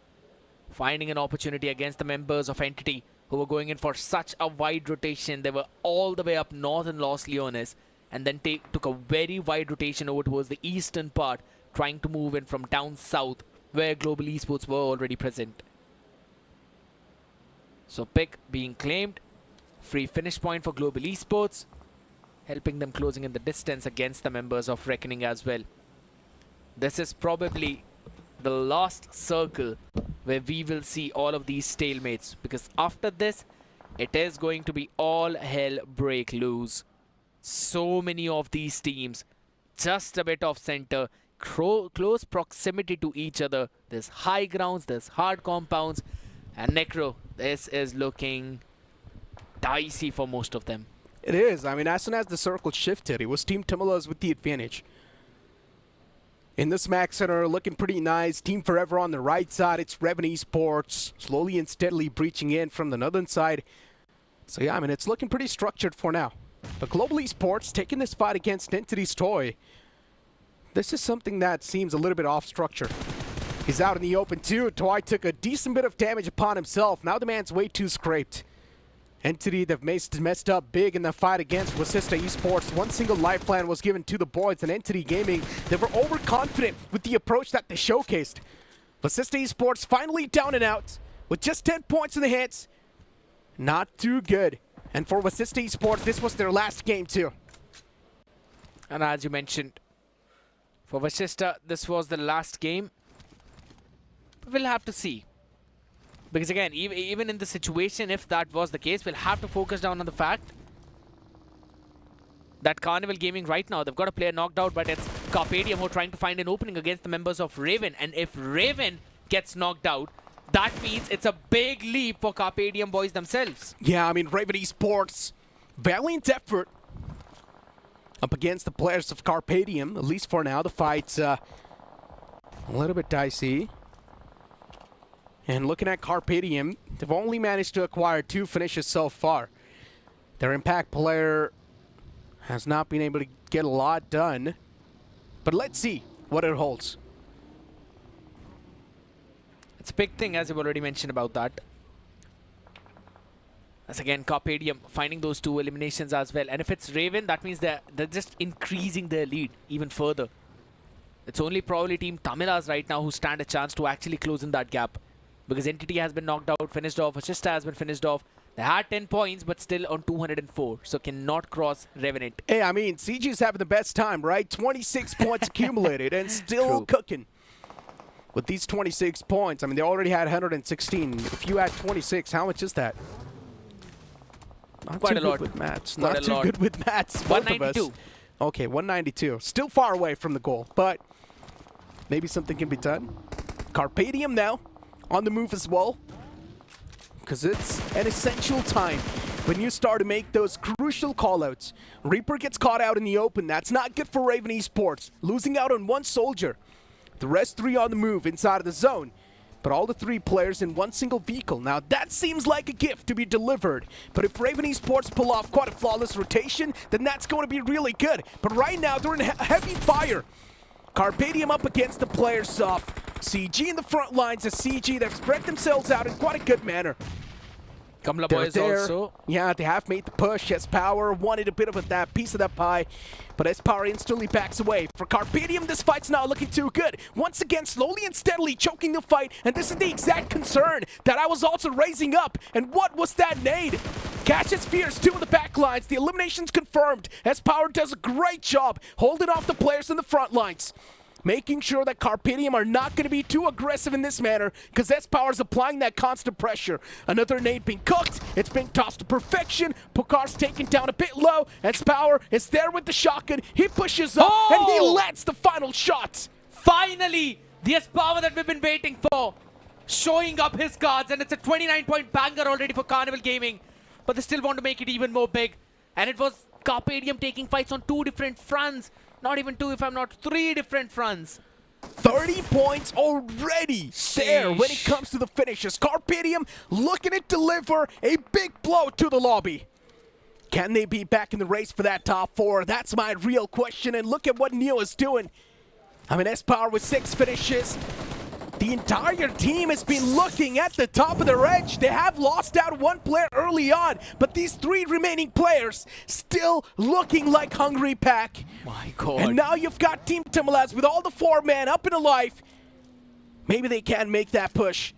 finding an opportunity against the members of Entity, who were going in for such a wide rotation. They were all the way up north in Los Leones and then took a very wide rotation over towards the eastern part, trying to move in from down south where Global Esports were already present. So pick being claimed. Free finish point for Global Esports, helping them closing in the distance against the members of Reckoning as well. This is probably the last circle where we will see all of these stalemates, because after this, it is going to be all hell break loose. So many of these teams, just a bit off center, close proximity to each other. There's high grounds, there's hard compounds, and Necro, this is looking dicey for most of them. It is. I mean, as soon as the circle shifted, it was Team Timilas with the advantage. In this Max Center, looking pretty nice. Team Forever on the right side. It's Reven Esports slowly and steadily breaching in from the northern side. So yeah, I mean, it's looking pretty structured for now. But Global Esports taking this fight against Entity's Toy. This is something that seems a little bit off structure. He's out in the open too. Toy took a decent bit of damage upon himself. Now the man's way too scraped. Entity, they've messed up big in the fight against Wasista Esports. One single lifeline was given to the boys, and Entity Gaming, they were overconfident with the approach that they showcased. Wasista Esports finally down and out with just 10 points in the hits. Not too good. And for Wasista Esports, this was their last game too. And as you mentioned, for Wasista, this was the last game. We'll have to see. Because again, even in the situation, if that was the case, we'll have to focus down on the fact that Carnival Gaming right now, they've got a player knocked out, but it's Carpedium who are trying to find an opening against the members of Raven. And if Raven gets knocked out, that means it's a big leap for Carpedium boys themselves. Yeah, I mean, Raven Esports, valiant effort up against the players of Carpedium. At least for now, the fight's a little bit dicey. And looking at Carpedium, they've only managed to acquire 2 finishes so far. Their impact player has not been able to get a lot done. But let's see what it holds. It's a big thing, as you've already mentioned about that. As again, Carpedium finding those 2 eliminations as well. And if it's Raven, that means they're just increasing their lead even further. It's only probably Team Tamilas right now who stand a chance to actually close in that gap. Because Entity has been knocked out, finished off. Wasista has been finished off. They had 10 points, but still on 204. So cannot cross Revenant. Hey, I mean, CG's having the best time, right? 26 points accumulated and still cooking. With these 26 points, I mean, they already had 116. If you add 26, how much is that? Not Quite too a lot. good with maths. Quite Not a too lot. good with maths. Both of us. 192. Okay, 192. Still far away from the goal, but maybe something can be done. Carpedium now on the move as well, because it's an essential time when you start to make those crucial callouts. Reaper gets caught out in the open. That's not good for Raven Esports. Losing out on 1 soldier. The rest 3 on the move inside of the zone. But all the 3 players in 1 single vehicle. Now that seems like a gift to be delivered. But if Raven Esports pull off quite a flawless rotation, then that's going to be really good. But right now they're in heavy fire. Carpedium up against the players of CG in the front lines. As CG, they've spread themselves out in quite a good manner. Kamla boys also. Yeah, they have made the push. S-Power wanted a bit of that piece of that pie, but S-Power instantly backs away. For Carpedium, this fight's not looking too good. Once again, slowly and steadily choking the fight, and this is the exact concern that I was also raising up. And what was that nade? Catch and Spears, 2 in the back lines. The elimination's confirmed. S-Power does a great job holding off the players in the front lines, making sure that Carpedium are not going to be too aggressive in this manner, because S-Power is applying that constant pressure. Another nade being cooked. It's being tossed to perfection. Pukar's taken down a bit low. S-Power is there with the shotgun. He pushes up, and he lands the final shot. Finally, the S-Power that we've been waiting for, showing up his cards, and it's a 29-point banger already for Carnival Gaming. But they still want to make it even more big. And it was Carpedium taking fights on 2 different fronts. Not even 2, if I'm not 3 different fronts. 30 points already there when it comes to the finishes. Carpedium looking to deliver a big blow to the lobby. Can they be back in the race for that top 4? That's my real question. And look at what Neo is doing. I mean, S-Power with 6 finishes. The entire team has been looking at the top of their edge. They have lost out one player early on, but these 3 remaining players still looking like hungry pack. My God. And now you've got Team Timilas with all the 4-man up and alive. Maybe they can make that push.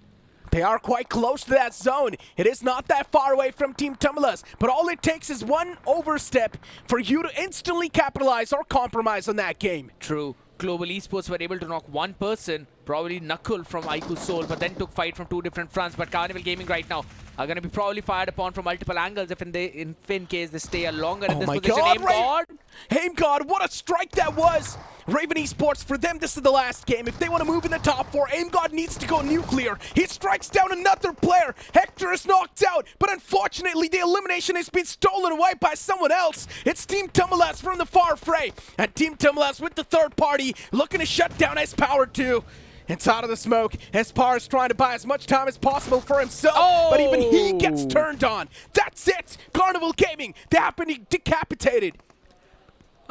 They are quite close to that zone. It is not that far away from Team Timilas, but all it takes is one overstep for you to instantly capitalize or compromise on that game. True. Global Esports were able to knock one person, probably Knuckle from IQ Soul, but then took fight from 2 different fronts. But Carnival Gaming right now are going to be probably fired upon from multiple angles if in case they stay longer in this position. Aim God, what a strike that was! Raven Esports, for them, this is the last game. If they want to move in the top 4, Aim God needs to go nuclear. He strikes down another player. Hector is knocked out, but unfortunately, the elimination has been stolen away by someone else. It's Team Timilas from the far fray, and Team Timilas with the third party looking to shut down S-Power 2. It's out of the smoke. S-Power is trying to buy as much time as possible for himself, but even he gets turned on. That's it! Carnival Gaming, they have been decapitated.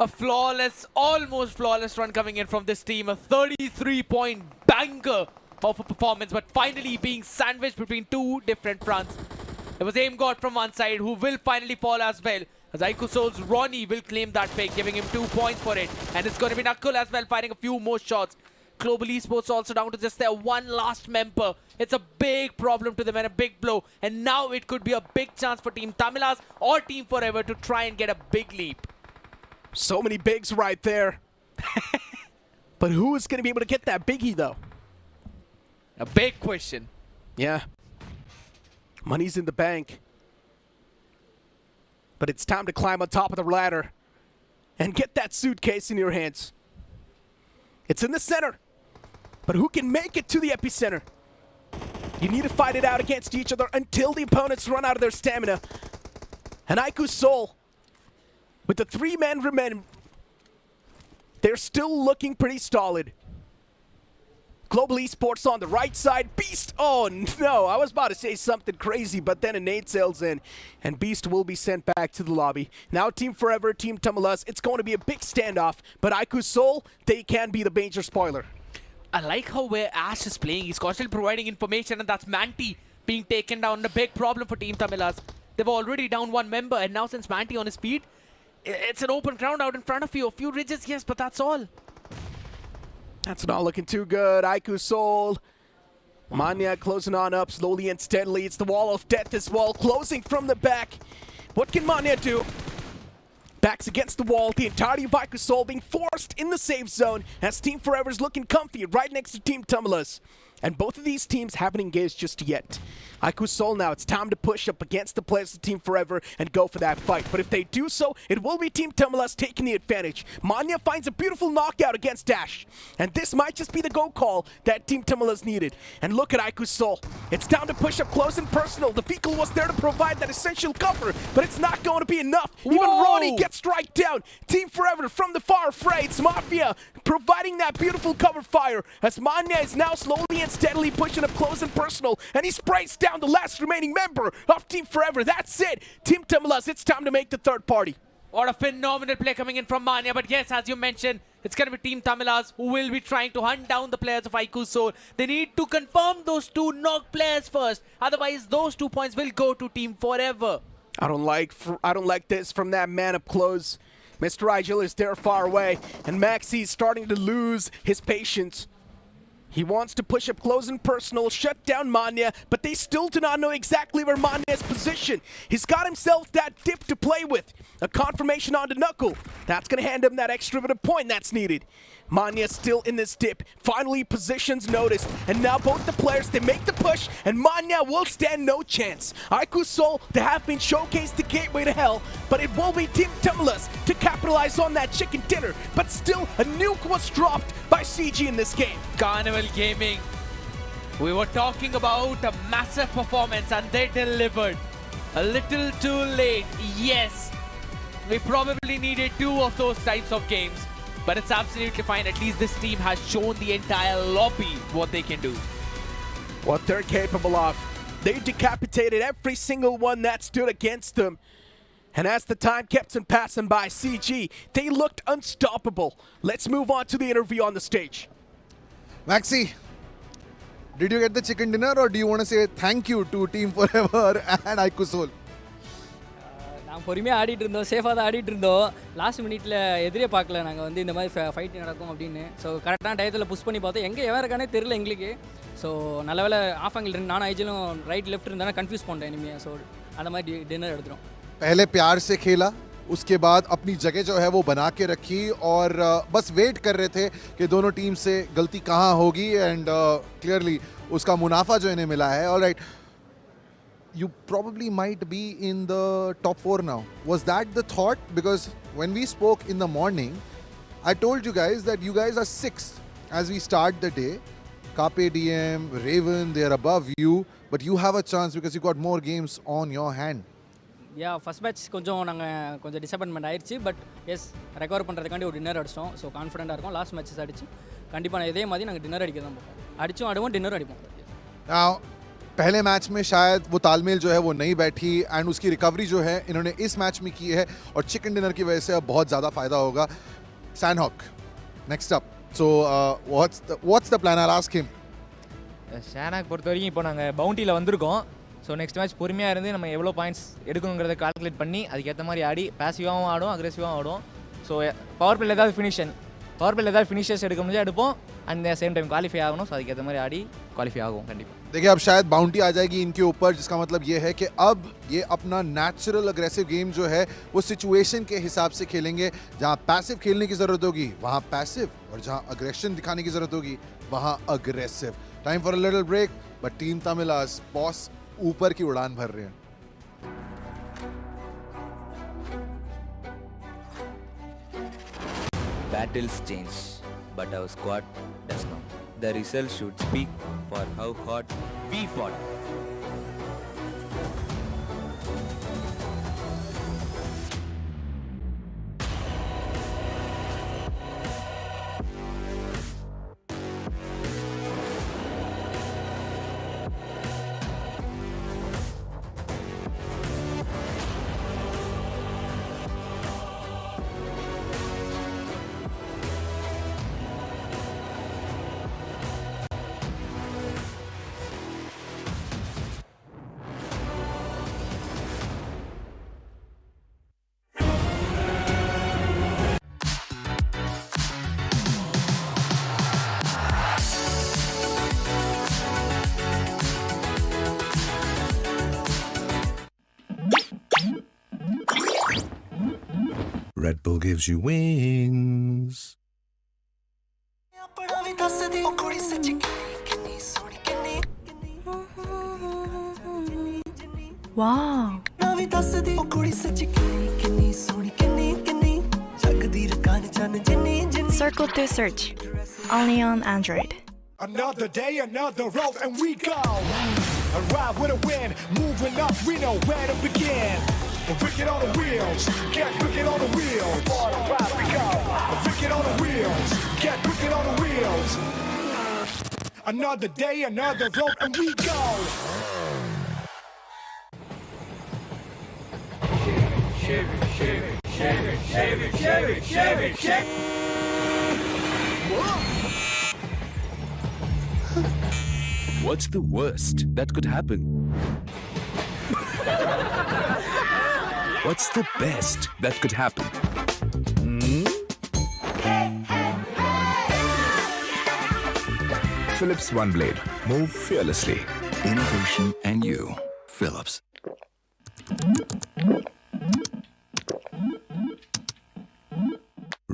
A flawless, almost flawless run coming in from this team. A 33-point banger of a performance, but finally being sandwiched between 2 different fronts. It was Aim God from one side, who will finally fall as well, as IQ Soul's Ronnie will claim that pick, giving him 2 points for it. And it's going to be Knuckle as well, firing a few more shots. Global Esports also down to just their one last member. It's a big problem to them and a big blow. And now it could be a big chance for Team Tamilas or Team Forever to try and get a big leap. So many bigs right there. But who is going to be able to get that biggie, though? A big question. Yeah. Money's in the bank. But it's time to climb on top of the ladder and get that suitcase in your hands. It's in the center. But who can make it to the epicenter? You need to fight it out against each other until the opponents run out of their stamina. And IQ Soul, with the 3-man remaining, they're still looking pretty solid. Global Esports on the right side. Beast, oh no, I was about to say something crazy, but then a nade sails in, and Beast will be sent back to the lobby. Now Team Forever, Team Timilas, it's going to be a big standoff, but IQ Soul, they can be the major spoiler. I like how where Ash is playing. He's constantly providing information, and that's Manti being taken down. A big problem for Team Tamilas. They were already down 1 member, and now since Manti on his feet, it's an open ground out in front of you. A few ridges, yes, but that's all. That's not looking too good. IQ Soul. Manya closing on up slowly and steadily. It's the wall of death as well, closing from the back. What can Manya do? Backs against the wall. The entirety of IQ Soul being forced in the safe zone as Team Forever's looking comfy right next to Team Tamilas. And both of these teams haven't engaged just yet. IQ Soul now, it's time to push up against the players of Team Forever and go for that fight. But if they do so, it will be Team Tamilas taking the advantage. Manya finds a beautiful knockout against Dash. And this might just be the go call that Team Tamilas needed. And look at IQ Soul. It's time to push up close and personal. The vehicle was there to provide that essential cover, but it's not going to be enough. Even Ronnie gets strike down. Team Forever from the far fray. It's Mafia providing that beautiful cover fire as Manya is now slowly and steadily pushing up close and personal, and he sprays down the last remaining member of Team Forever. That's it. Team Timilas, it's time to make the third party. What a phenomenal play coming in from Manya. But yes, as you mentioned, it's going to be Team Tamilas who will be trying to hunt down the players of IQ Soul. They need to confirm those 2 knock players first. Otherwise, those 2 points will go to Team Forever. I don't like this from that man up close. Mr. Erangel is there far away, and Maxi's starting to lose his patience. He wants to push up close and personal, shut down Manya, but they still do not know exactly where Manya is positioned. He's got himself that dip to play with. A confirmation onto Knuckle. That's going to hand him that extra bit of point that's needed. Manya still in this dip. Finally, positions noticed. And now both the players, they make the push, and Manya will stand no chance. IQ Soul, they have been showcased the gateway to hell, but it will be Team Timilas to capitalize on that chicken dinner. But still, a nuke was dropped by CG in this game. Carnival Gaming, we were talking about a massive performance, and they delivered. A little too late, yes. We probably needed 2 of those types of games. But it's absolutely fine. At least this team has shown the entire lobby what they can do. What they're capable of. They decapitated every single one that stood against them. And as the time kept on passing by, CG, they looked unstoppable. Let's move on to the interview on the stage. Maxi, Did you get the chicken dinner or do you want to say thank you to Team Forever and Aikusol? நாங்கள் பொறுமையாக ஆடிட்டு இருந்தோம், சேஃபாக தான் ஆடிட்டு இருந்தோம். Last மினிட்ல எதிரே பார்க்கல நாங்கள் வந்து இந்த மாதிரி ஃபைட் நடக்கும் அப்படின்னு. ஸோ கரெக்டான டயத்தில் புஷ் பண்ணி பார்த்தோம், எங்கே எவன் இருக்கானே தெரியல எங்களுக்கு. ஸோ நல்ல வேலை ஆஃப் ஆங்கிள் இருந்து நானும் ஐஜிலும் ரைட் லெஃப்ட் இருந்தாலும் கன்ஃபியூஸ் பண்ணிட்டேன் இனிமேல். ஸோ அந்த மாதிரி டின்னர் எடுத்துரும். पहले प्यार से खेला, उसके बाद अपनी जगह जो है वो बना के रखी और बस वेट कर रहे थे कि दोनों टीम से गलती कहाँ होगी एंड क्लियरली उसका मुनाफा जो इन्हें मिला है. Alright, you probably might be in the top 4 now. Was that the thought? Because when we spoke in the morning, I told you guys that you guys are 6th as we start the day. Carpe Diem, Raven, they are above you, but you have a chance because you got more games on your hand. First match கொஞ்சம் disappointment ஆயிடுச்சு. But S, recover பண்ணுறதுக்காண்டி ஒரு dinner அடிச்சிட்டோம். So கான்ஃபிடென்ட்டாக இருக்கும். Last matches அடிச்சு கண்டிப்பாக நான் இதே மாதிரி நாங்கள் டின்னர் அடிக்க தான் போவோம். அடிச்சும் ஆடுவோம், டின்னரும் அடிப்போம். Now, पहले मैच में शायद वो तालमेल जो है वो नहीं बैठी एंड उसकी रिकवरी जो है इन्होंने इस मैच में की है और चिकन डिनर की वजह से अब बहुत ज़्यादा फ़ायदा होगा. Sanhok, next up. So what's the plan? I'll ask him. ஷானாக் பொறுத்த வரைக்கும் இப்போ நாங்கள் பவுண்டியில் வந்திருக்கோம். ஸோ நெக்ஸ்ட் மேட்ச் பொறுமையாக இருந்து நம்ம எவ்வளோ பாயிண்ட்ஸ் எடுக்கணுங்கிறத கால்குலேட் பண்ணி அதுக்கேற்ற மாதிரி ஆடி பேசிவாகவும் ஆடும், அக்ரெசிவாகவும் ஆடும். ஸோ பவர் பிளேல ஏதாவது ஃபினிஷர்ஸ் எடுக்க முடிஞ்சா எடுப்போம். அண்ட் சேம் டைம் குவாலிஃபை ஆகணும். ஸோ அதுக்கேற்ற மாதிரி ஆடி குவாலிஃபை ஆகும் கண்டிப்பாக. देखिए अब शायद बाउंड्री आ जाएगी इनके ऊपर, जिसका मतलब ये है कि अब ये अपना नेचुरल अग्रेसिव गेम जो है वो सिचुएशन के हिसाब से खेलेंगे. जहाँ पैसिव खेलने की ज़रूरत होगी वहाँ पैसिव और जहाँ अग्रेशन दिखाने की ज़रूरत होगी वहाँ aggressive. Time for a little break, but team Tamilas boss ऊपर की उड़ान भर रहे हैं. Battles change, but our squad does not. The result should speak for how hard we fought. Red Bull gives you wings. Wow. Circle to search. Only on Android. Another day, another road, and we go. Arrive with a win, moving up, we know where to begin. Wicked on the wheels, get wicked on the wheels. Arrive we go. Wicked on the wheels, get wicked on the wheels. Another day, another road, and we go. Shake it, shake it, shake it, shake it, shake it, shake it, shake it. What's the worst that could happen? What's the best that could happen? Philips One Blade. Move fearlessly. Innovation and you. Philips.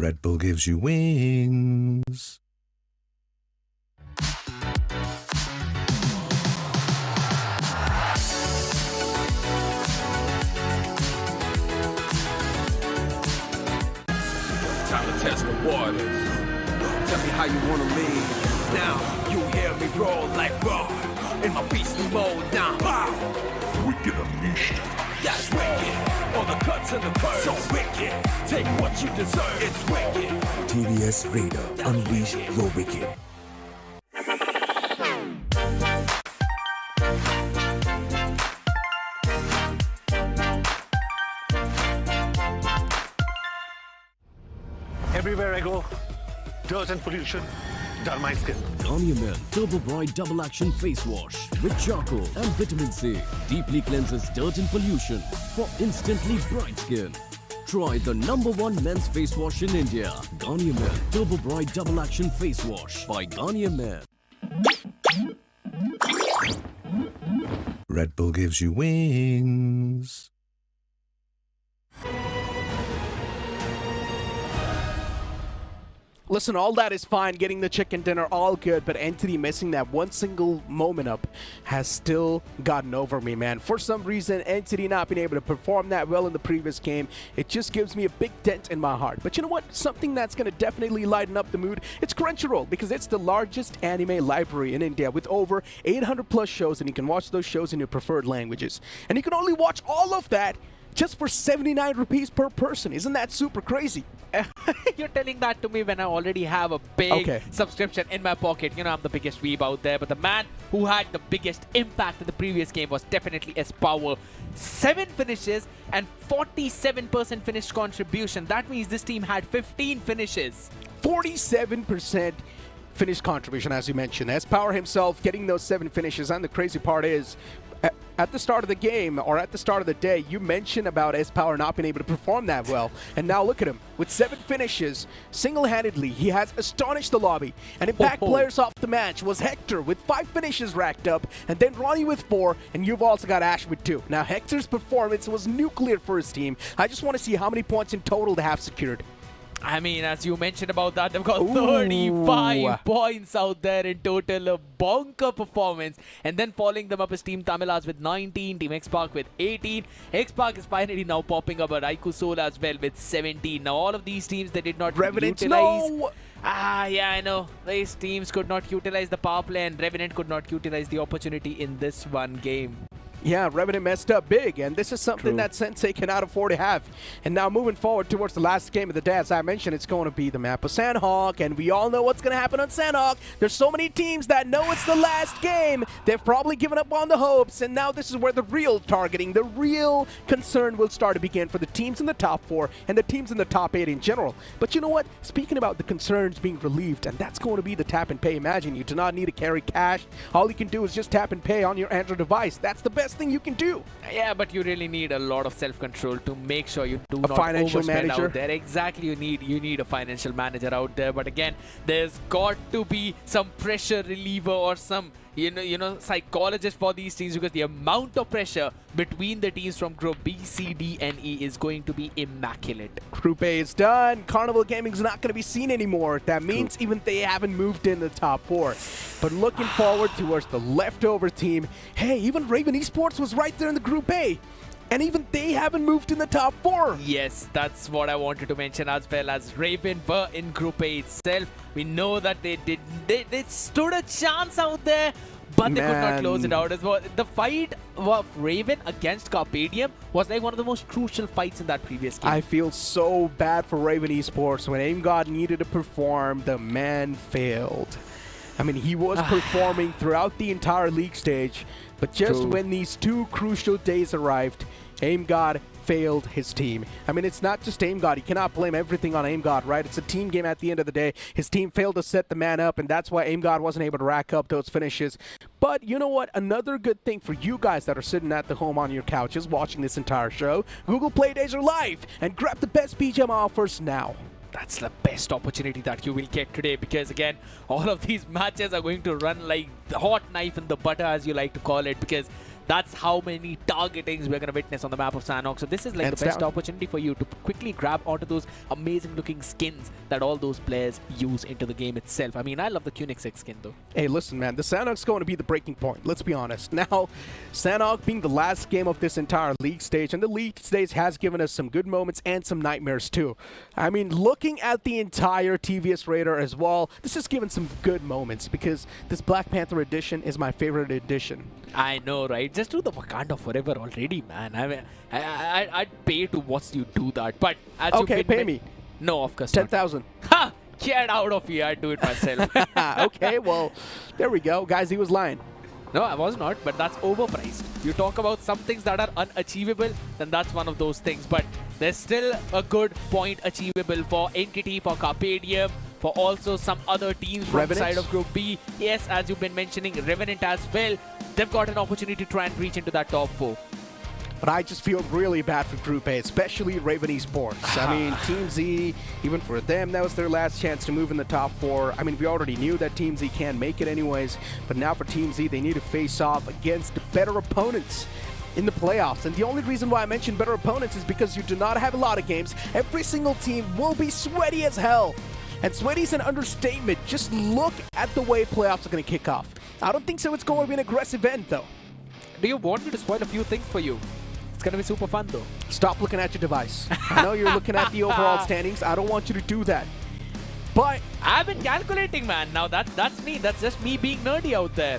Red Bull gives you wings. Time to test the waters. Tell me how you wanna lead. Now you hear me roll like roar in my beastly mode. Now, wow. Wicked unleashed. That's wicked. All the cuts and the curves. So wicked. Take what you deserve. It's wicked. TVS Raider. Unleash your wicked. Everywhere I go, dirt and pollution, dull my skin. Garnier Men Turbo Bright Double Action Face Wash with charcoal and vitamin C. Deeply cleanses dirt and pollution for instantly bright skin. Try the #1 men's face wash in India. Garnier Men Turbo Bright Double Action Face Wash by Garnier Men. Red Bull gives you wings. Listen, all that is fine, getting the chicken dinner, all good, but Entity missing that one single moment up has still gotten over me, man. For some reason, Entity not being able to perform that well in the previous game, it just gives me a big dent in my heart. But you know what? Something that's going to definitely lighten up the mood, it's Crunchyroll, because it's the largest anime library in India with over 800 plus shows, and you can watch those shows in your preferred languages. And you can only watch all of that just for 79 rupees per person. Isn't that super crazy? You're telling that to me when I already have a big subscription in my pocket. You know, I'm the biggest weeb out there, but the man who had the biggest impact in the previous game was definitely S-Power. 7 finishes and 47% finished contribution. That means this team had 15 finishes. 47% finished contribution, as you mentioned. S-Power himself getting those 7 finishes, and the crazy part is, at the start of the game, or at the start of the day, you mentioned about S-Power not being able to perform that well. And now look at him. With 7 finishes, single-handedly, he has astonished the lobby. And impact players off the match was Hector with 5 finishes racked up, and then Ronnie with 4, and you've also got Ash with 2. Now, Hector's performance was nuclear for his team. I just want to see how many points in total they have secured. I mean, as you mentioned about that, they've got 35 points out there in total. A bonker performance. And then following them up is Team Tamilas with 19, Team X-Park with 18. X-Park is finally now popping up, a Raikou Soul as well with 17. Now, all of these teams, they did not Revenant, utilize... no! Yeah, I know. These teams could not utilize the power play, and Revenant could not utilize the opportunity in this one game. Yeah, Revenant messed up big, and this is something that Sensei cannot afford to have. And now moving forward towards the last game of the day, as I mentioned, it's going to be the map of Sanhok, and we all know what's going to happen on Sanhok. There's so many teams that know it's the last game. They've probably given up on the hopes, and now this is where the real targeting, the real concern will start to begin for the teams in the top 4 and the teams in the top 8 in general. But you know what? Speaking about the concerns being relieved, and that's going to be the tap and pay. Imagine you do not need to carry cash. All you can do is just tap and pay on your Android device. That's the best thing you can do. Yeah, but you really need a lot of self-control to make sure you do not financial overspend manager out there. Exactly, you need a financial manager out there. But again, there's got to be some pressure reliever or some you know psychologist for these teams, because the amount of pressure between the teams from Group B, C, D, and E is going to be immaculate. Group A is done. Carnival Gaming is not going to be seen anymore. That means even they haven't moved in the top 4. But looking forward towards the leftover team. Hey, even Raven Esports was right there in the Group A. And even they haven't moved in the top 4. Yes, that's what I wanted to mention, as well as Raven were in Group A itself. We know that they stood a chance out there, but they could not close it out as well. The fight of Raven against Carpedium was like one of the most crucial fights in that previous game. I feel so bad for Raven Esports. When AimGod needed to perform, the man failed. I mean, he was performing throughout the entire league stage, but just when these 2 crucial days arrived, AimGod failed his team. I mean, it's not just AimGod. You cannot blame everything on AimGod, right? It's a team game at the end of the day. His team failed to set the man up, and that's why AimGod wasn't able to rack up those finishes. But you know what? Another good thing for you guys that are sitting at the home on your couches watching this entire show, Google Play Days are live, and grab the best BGM offers now. That's the best opportunity that you will get today, because again, all of these matches are going to run like the hot knife in the butter, as you like to call it, because that's how many targetings we're going to witness on the map of Sanhok. So this is like the best opportunity for you to quickly grab onto those amazing looking skins that all those players use into the game itself. I mean, I love the Q-Nix skin though. Hey, listen, man, the Sanhok's going to be the breaking point. Let's be honest. Now, Sanhok being the last game of this entire league stage, and the league stage has given us some good moments and some nightmares too. I mean, looking at the entire TVS Raider as well, this has given some good moments, because this Black Panther edition is my favorite edition. I know, right? Just do the Wakanda Forever already, man. I mean, I'd pay to watch you do that. But as okay, pay me. No, of course 10,000. Ha! Get out of here. I'd do it myself. Okay, well, there we go. Guys, he was lying. No, I was not, but that's overpriced. You talk about some things that are unachievable, then that's one of those things. But there's still a good point achievable for Entity, for Carpedium, for also some other teams from the Revenant? side of Group B. Yes, as you've been mentioning, Revenant as well. They've got an opportunity to try and reach into that top 4. But I just feel really bad for Group A, especially Raven Esports. I mean, Team Z, even for them, that was their last chance to move in the top 4. I mean, we already knew that Team Z can make it anyways, but now for Team Z, they need to face off against better opponents in the playoffs. And the only reason why I mentioned better opponents is because you do not have a lot of games. Every single team will be sweaty as hell. And sweaty is an understatement. Just look at the way playoffs are going to kick off. I don't think so it's going to be an aggressive end, though. Do you want me to spoil a few things for you? It's going to be super fun, though. Stop looking at your device. I know you're looking at the overall standings. I don't want you to do that. But I've been calculating, man. Now that's me. That's just me being nerdy out there.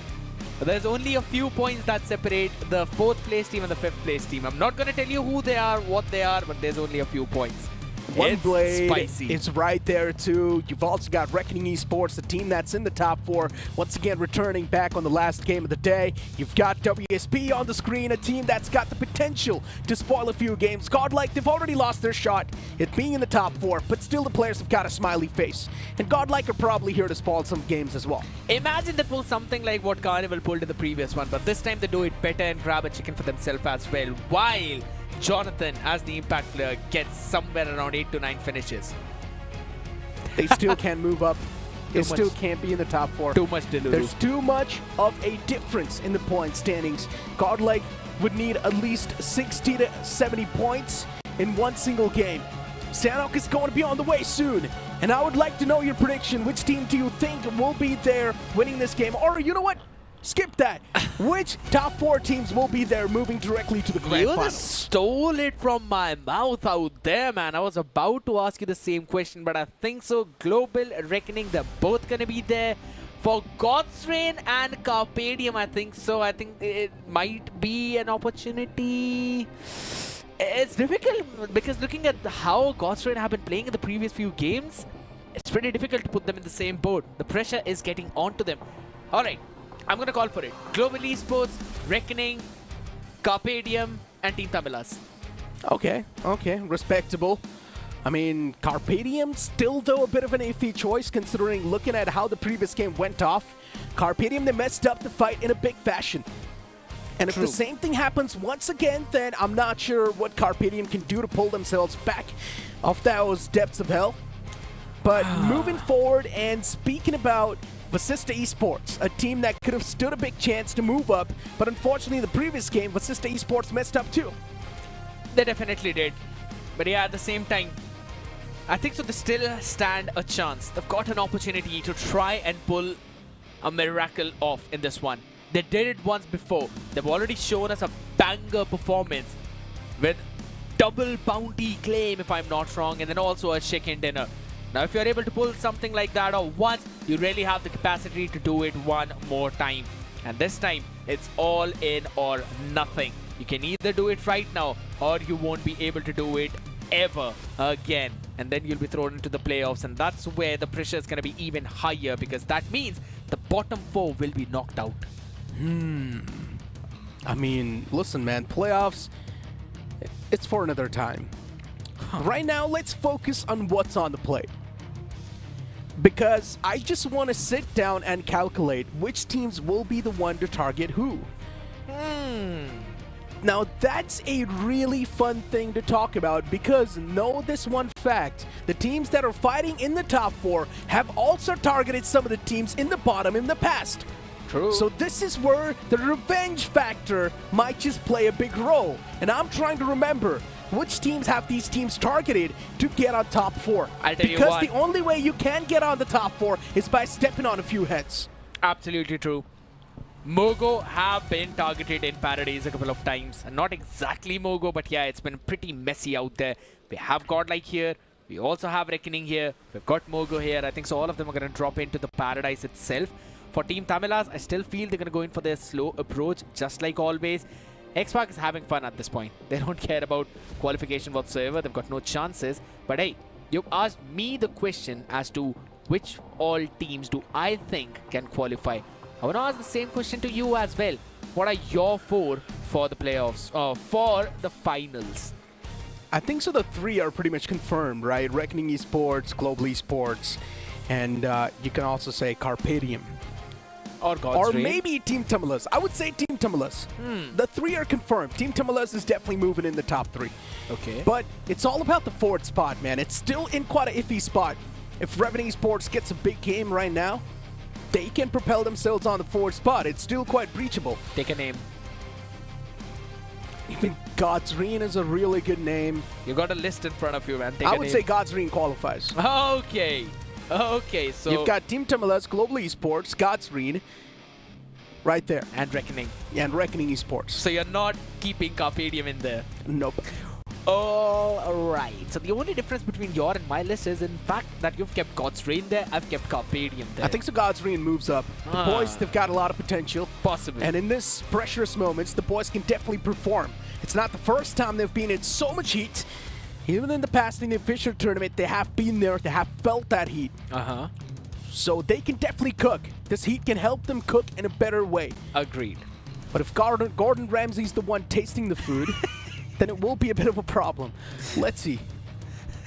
There's only a few points that separate the 4th place team and the 5th place team. I'm not going to tell you who they are, what they are, but there's only a few points. One It's Blade spicy. is right there too. You've also got Reckoning Esports, the team that's in the top 4. Once again, returning back on the last game of the day. You've got WSP on the screen, a team that's got the potential to spoil a few games. Godlike, they've already lost their shot at being in the top 4, but still the players have got a smiley face. And Godlike are probably here to spoil some games as well. Imagine they pull something like what Carnival pulled in the previous one, but this time they do it better and grab a chicken for themselves as well, while Jonathan, as the impact player, gets somewhere around 8 to 9 finishes. They still can't move up. They Too much- still can't be in the top 4. Too much Delulu. There's too much of a difference in the point standings. Godlike would need at least 60 to 70 points in one single game. Sanhok is going to be on the way soon. And I would like to know your prediction. Which team do you think will be there winning this game? Or you know what? Skip that. Which top 4 teams will be there moving directly to the grand You finals? just stole it from my mouth out there, man. I was about to ask you the same question, but I think so. Global Reckoning, they're both going to be there. For God's Reign and Carpadium, I think so. I think it might be an opportunity. It's difficult because looking at how God's Reign have been playing in the previous few games, it's pretty difficult to put them in the same boat. The pressure is getting onto them. All right. I'm going to call for it. Global Esports, Reckoning, Carpadium, and Team Tamilas. Okay, respectable. I mean, Carpadium still though a bit of an iffy choice considering looking at how the previous game went off. Carpadium, they messed up the fight in a big fashion. And if the same thing happens once again, then I'm not sure what Carpadium can do to pull themselves back off those depths of hell. But moving forward and speaking about Vasista Esports, a team that could have stood a big chance to move up, but unfortunately in the previous game, Vasista Esports messed up too. They definitely did. But yeah, at the same time, I think so they still stand a chance. They've got an opportunity to try and pull a miracle off in this one. They did it once before. They've already shown us a banger performance with double bounty claim, if I'm not wrong, and then also a chicken dinner. Now, if you're able to pull something like that or once, you really have the capacity to do it one more time. And this time, it's all in or nothing. You can either do it right now or you won't be able to do it ever again. And then you'll be thrown into the playoffs. And that's where the pressure is going to be even higher because that means the bottom 4 will be knocked out. I mean, listen, man, playoffs, it's for another time. Right now, let's focus on what's on the plate. Because I just want to sit down and calculate which teams will be the one to target who. Now, that's a really fun thing to talk about because know this one fact. The teams that are fighting in the top 4 have also targeted some of the teams in the bottom in the past. True. So this is where the revenge factor might just play a big role. And I'm trying to remember which teams have these teams targeted to get on top 4. I'll tell you because what. the only way you can get on the top 4 is by stepping on a few heads. Absolutely true. Mogo have been targeted in Paradise a couple of times. Not exactly Mogo, but yeah, it's been pretty messy out there. We have Godlike here. We also have Reckoning here. We've got Mogo here. I think so all of them are going to drop into the Paradise itself. For Team Tamilas, I still feel they're going to go in for their slow approach, just like always. X-Pac is having fun at this point. They don't care about qualification whatsoever. They've got no chances. But hey, you asked me the question as to which all teams do I think can qualify. I want to ask the same question to you as well. What are your 4 for the playoffs, for the finals? I think so the 3 are pretty much confirmed, right? Reckoning Esports, Global Esports, And you can also say Carpadium. Or God's Or Reign. maybe Team Tumulus. I would say Team Tumulus. The three are confirmed. Team Tumulus is definitely moving in the top three. Okay. But it's all about the fourth spot, man. It's still in quite an iffy spot. If Revenue Esports gets a big game right now, they can propel themselves on the fourth spot. It's still quite breachable. Take a name. Even God's Reign is a really good name. You got a list in front of you, man. Take I a would name. say God's Reign qualifies. Okay. Okay, so... You've got Team Tumulus, Global Esports, God's Reign, right there. And Reckoning. Yeah, and Reckoning Esports. So you're not keeping Carpadium in there? Nope. All right. So the only difference between your and my list is, in fact, that you've kept God's Reign there. I've kept Carpadium there. I think so. God's Reign moves up. The boys, they've got a lot of potential. Possibly. And in this pressurous moments, the boys can definitely perform. It's not the first time they've been in so much heat. Even in the past, in the official tournament, they have been there. They have felt that heat. Uh-huh. So they can definitely cook. This heat can help them cook in a better way. Agreed. But if Gordon Ramsay's the one tasting the food, then it will be a bit of a problem. Let's see.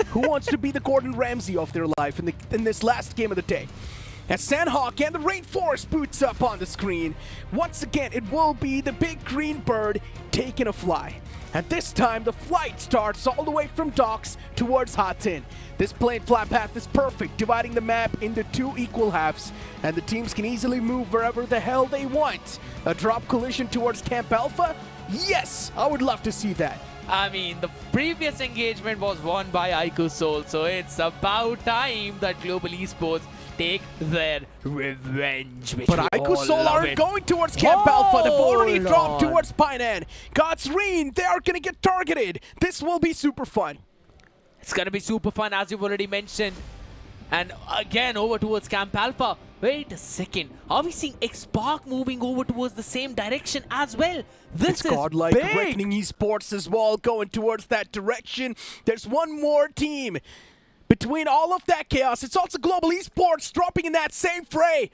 Who wants to be the Gordon Ramsay of their life in this last game of the day? As Sanhok and the Rainforest boots up on the screen, once again it will be the big green bird taking a fly. And this time the flight starts all the way from docks towards Hatin. This plane flight path is perfect, dividing the map into two equal halves, and the teams can easily move wherever the hell they want. A drop collision towards Camp Alpha? Yes, I would love to see that. I mean, the previous engagement was won by Aiku Soul, so it's about time that Global Esports take their revenge. But Aiku Soul aren't going towards Camp Alpha. They've already dropped towards Painan. God's Reign, they are going to get targeted. This will be super fun. It's going to be super fun, as you've already mentioned. And again, over towards Camp Alpha. Wait a second. Are we seeing X-Spark moving over towards the same direction as well? This is godlike. big. Reckoning Esports as well going towards that direction. There's one more team. Between all of that chaos, it's also Global Esports dropping in that same fray.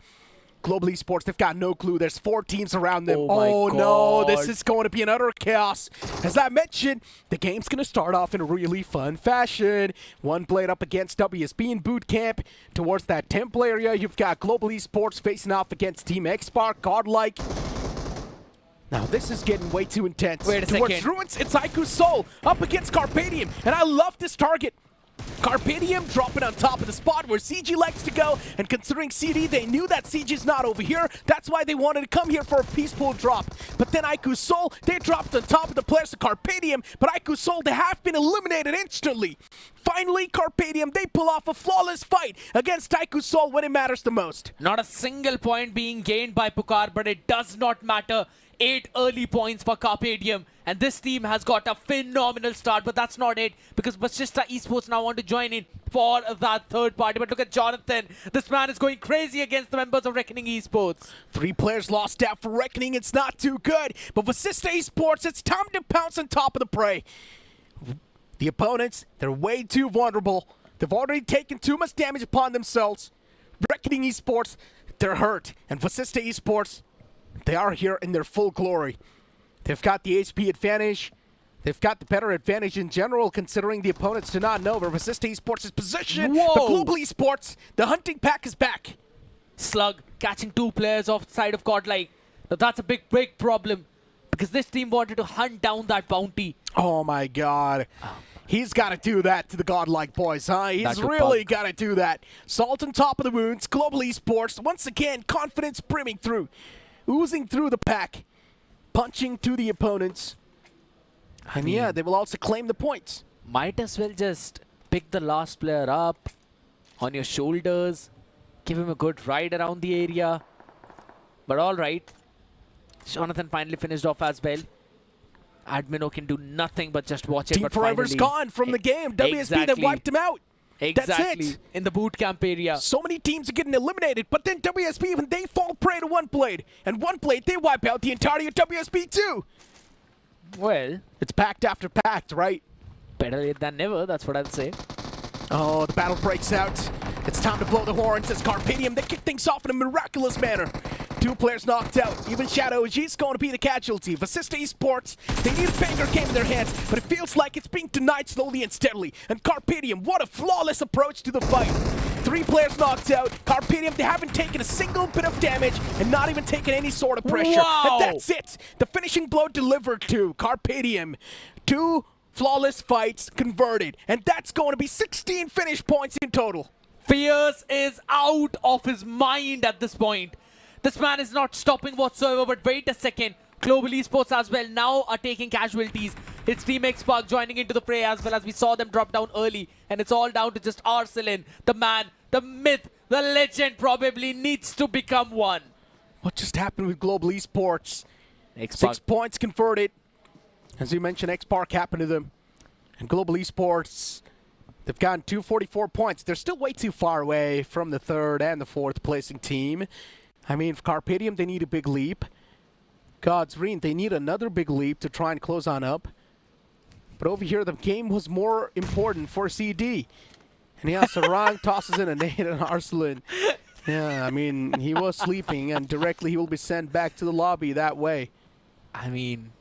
Global Esports, they've got no clue. There's 4 teams around them. Oh no, this is going to be another chaos. As I mentioned, the game's going to start off in a really fun fashion. One blade up against WSB in boot camp. Towards that temple area, you've got Global Esports facing off against Team X-Spark, godlike. Now this is getting way too intense. Wait a Towards second. Ruins, it's Aiku Soul up against Carpadium, and I love this target. Carpadium dropping on top of the spot where CG likes to go, and considering CD, they knew that CG is not over here. That's why they wanted to come here for a peaceful drop. But then Aiku Soul, they dropped on top of the players of Carpadium, but Aiku Soul, they have been eliminated instantly. Finally, Carpadium, they pull off a flawless fight against Aiku Soul when it matters the most. Not a single point being gained by Pukar, but it does not matter. 8 early points for Carpadium, and this team has got a phenomenal start, but that's not it, because Basista Esports now want to join in for that third party. But look at Jonathan. This man is going crazy against the members of Reckoning Esports. 3 players lost out for Reckoning. It's not too good. But for Basista Esports, it's time to pounce on top of the prey. The opponents, they're way too vulnerable. They've already taken too much damage upon themselves. Reckoning Esports, they're hurt. And for Basista Esports, they are here in their full glory. They've got the HP advantage. They've got the better advantage in general, considering the opponents do not know where Basista Esports' position. Whoa. But Global Esports, the hunting pack is back. Slug catching 2 players off side of Godlike. Now that's a big problem, because this team wanted to hunt down that bounty. Oh my god. He's got to do that to the godlike boys, huh? He's really got to do that. Salt on top of the wounds. Global Esports, once again, confidence brimming through. Oozing through the pack. Punching to the opponents. And yeah, they will also claim the points. Might as well just pick the last player up on your shoulders. Give him a good ride around the area. But alright. Jonathan finally finished off as well. Admino can do nothing but just watch it. Team but Forever's finally, gone from the game. WSB, they wiped him out. Exactly. That's it. In the boot camp area. So many teams are getting eliminated, but then WSB, even they fall prey to One Blade. And One Blade, they wipe out the entirety of WSB too. Well, it's pact after pact, right? Better late than never, that's what I'd say. Oh, the battle breaks out. It's time to blow the horns as Carpadium, they kick things off in a miraculous manner. 2 players knocked out. Even Shadow G's going to be the casualty. Basista Esports, they need a banger game in their hands, but it feels like it's being denied slowly and steadily. And Carpadium, what a flawless approach to the fight. 3 players knocked out. Carpedium, they haven't taken a single bit of damage and not even taken any sort of pressure. Wow. And that's it. The finishing blow delivered to Carpedium. 2 flawless fights converted. And that's going to be 16 finish points in total. Fierce is out of his mind at this point. This man is not stopping whatsoever, but wait a second. Global Esports as well now are taking casualties. It's Team X-Park joining into the fray as well, as we saw them drop down early. And it's all down to just Arcelin, the man, the myth, the legend probably needs to become one. What just happened with Global Esports? X-Park. 6 points converted. As you mentioned, X-Park happened to them. And Global Esports, they've gotten 244 points. They're still way too far away from the 3rd and the 4th placing team. I mean, for Carpedium, they need a big leap. Godsreen, they need another big leap to try and close on up. But over here, the game was more important for CD. And yeah, Sarang tosses in a nade on Arcelin. Yeah, I mean, he was sleeping, and directly he will be sent back to the lobby that way. I mean,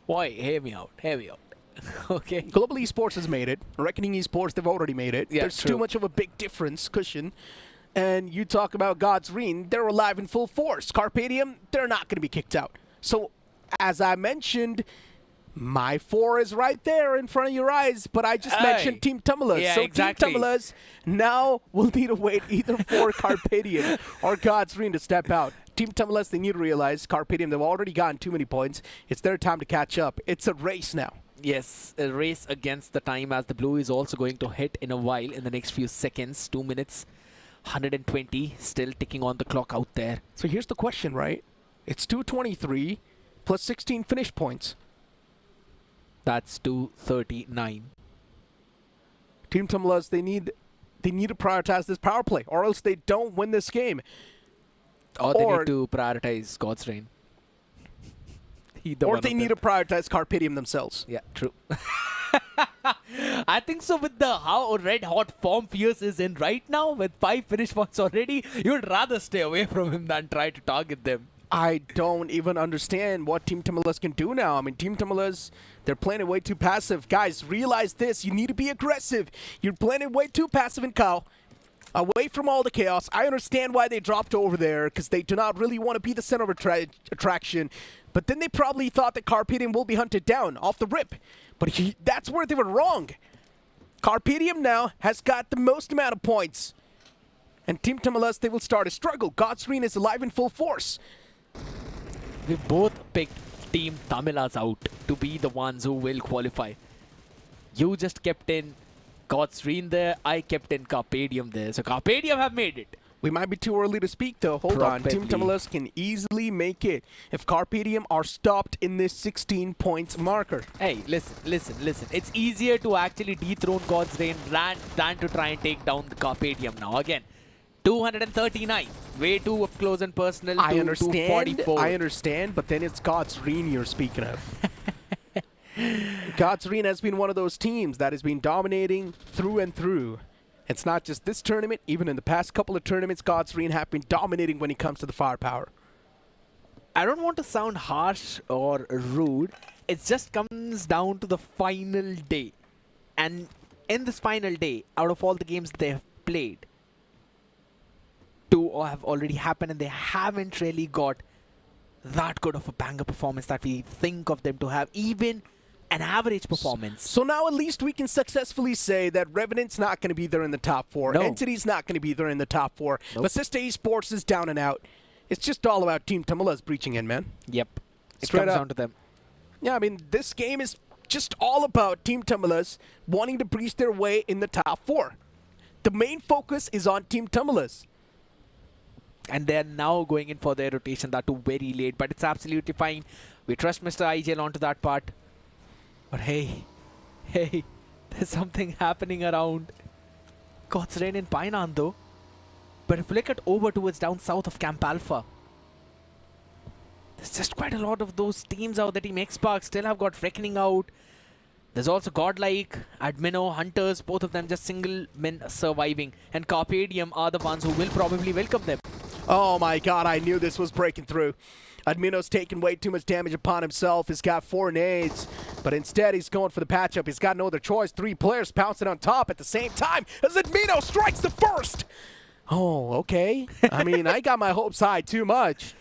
why? Hear me out. Hear me out. Okay. Global Esports has made it. Reckoning Esports, they've already made it. Yeah, There's true. too much of a big difference, cushion. And you talk about Godsreen, they're alive in full force. Carpedium, they're not going to be kicked out. So, as I mentioned, my 4 is right there in front of your eyes, but I just mentioned Team Tumulus. Yeah, so exactly. Team Tumulus now will need to wait either for Carpedium or Godsreen to step out. Team Tumulus, they need to realize Carpedium, they've already gotten too many points. It's their time to catch up. It's a race now. Yes, a race against the time, as the blue is also going to hit in a while in the next few seconds. 2 minutes. 120 still ticking on the clock out there. So here's the question, right? It's 223 plus 16 finish points. That's 239. Team Tumulus, they need to prioritize this power play, or else they don't win this game. Or they need to prioritize God's Reign. Or they need to prioritize Carpedium themselves. Yeah, true. I think so. With the how red hot form Fierce is in right now, with 5 finish points already, you'd rather stay away from him than try to target them. I don't even understand what Team Tumulus can do now. I mean, Team Tumulus, they're playing it way too passive. Guys, realize this. You need to be aggressive. You're playing it way too passive in Cal. Away from all the chaos. I understand why they dropped over there, because they do not really want to be the center of attraction. But then they probably thought that Carpedium will be hunted down off the rip. But that's where they were wrong. Carpedium now has got the most amount of points. And Team Tumulus, they will start a struggle. Godsreen is alive in full force. We both picked Team Tamilas out to be the ones who will qualify. You just kept in Godsreen there, I kept in Carpedium there. So Carpedium have made it. We might be too early to speak though. Hold on. Team Tumulus can easily make it if Carpedium are stopped in this 16 points marker. Hey, listen. It's easier to actually dethrone God's Reign than to try and take down the Carpedium now. Again, 239. Way too up close and personal. I to understand. 244. I understand, but then it's God's Reign you're speaking of. God's Reign has been one of those teams that has been dominating through and through. It's not just this tournament, even in the past couple of tournaments, God's Reign have been dominating when it comes to the firepower. I don't want to sound harsh or rude. It just comes down to the final day. And in this final day, out of all the games they have played, 2 have already happened and they haven't really got that good of a banger performance that we think of them to have, even an average performance. So now at least we can successfully say that Revenant's not going to be there in the top 4. No. Entity's not going to be there in the top 4. Nope. But Sista Esports is down and out. It's just all about Team Tumulus breaching in, man. Yep. It Straight comes up. down to them. Yeah, I mean, this game is just all about Team Tumulus wanting to breach their way in the top 4. The main focus is on Team Tumulus. And they're now going in for their rotation, that too very late. But it's absolutely fine. We trust Mr. IGL onto that part. But hey, there's something happening around God's Reign in Painan though. But if we look at over towards down south of Camp Alpha, there's just quite a lot of those teams out. The Team X-Park still have got Reckoning out. There's also Godlike, Admino, Hunters, both of them just single men surviving. And Carpedium are the ones who will probably welcome them. Oh my god, I knew this was breaking through. Admino's taking way too much damage upon himself. He's got 4 nades, but instead he's going for the patch-up. He's got no other choice. 3 players pouncing on top at the same time as Admino strikes the first. Oh, okay. I mean, I got my hopes high too much.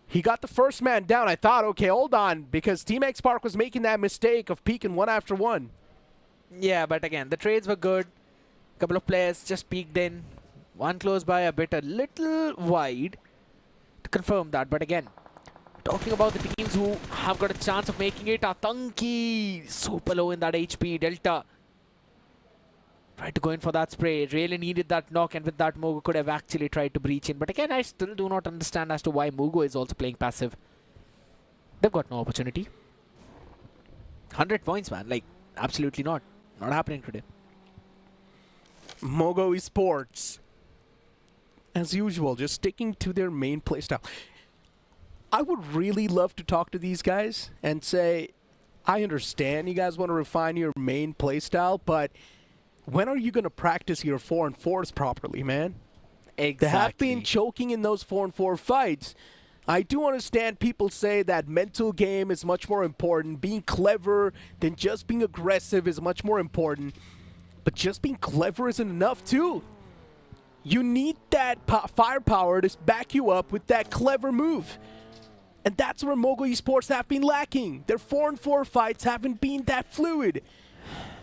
He got the first man down. I thought, okay, hold on, because Team X Spark was making that mistake of peeking one after one. Yeah, but again, the trades were good. A couple of players just peeked in. One close by, a little wide to confirm that. But again, talking about the teams who have got a chance of making it, Atanki super low in that HP. Delta tried to go in for that spray. Really needed that knock, and with that, Mogo could have actually tried to breach in. But again, I still do not understand as to why Mogo is also playing passive. They've got no opportunity. 100 points, man. Like, absolutely not. Not happening today. Mogo Esports, as usual, just sticking to their main playstyle. I would really love to talk to these guys and say, I understand you guys want to refine your main playstyle, but when are you going to practice your 4-4s properly, man? Exactly. They have been choking in those 4-4 fights. I do understand people say that mental game is much more important. Being clever than just being aggressive is much more important. But just being clever isn't enough, too. You need that firepower to back you up with that clever move. And that's where Mogo Esports have been lacking. Their 4-4 fights haven't been that fluid.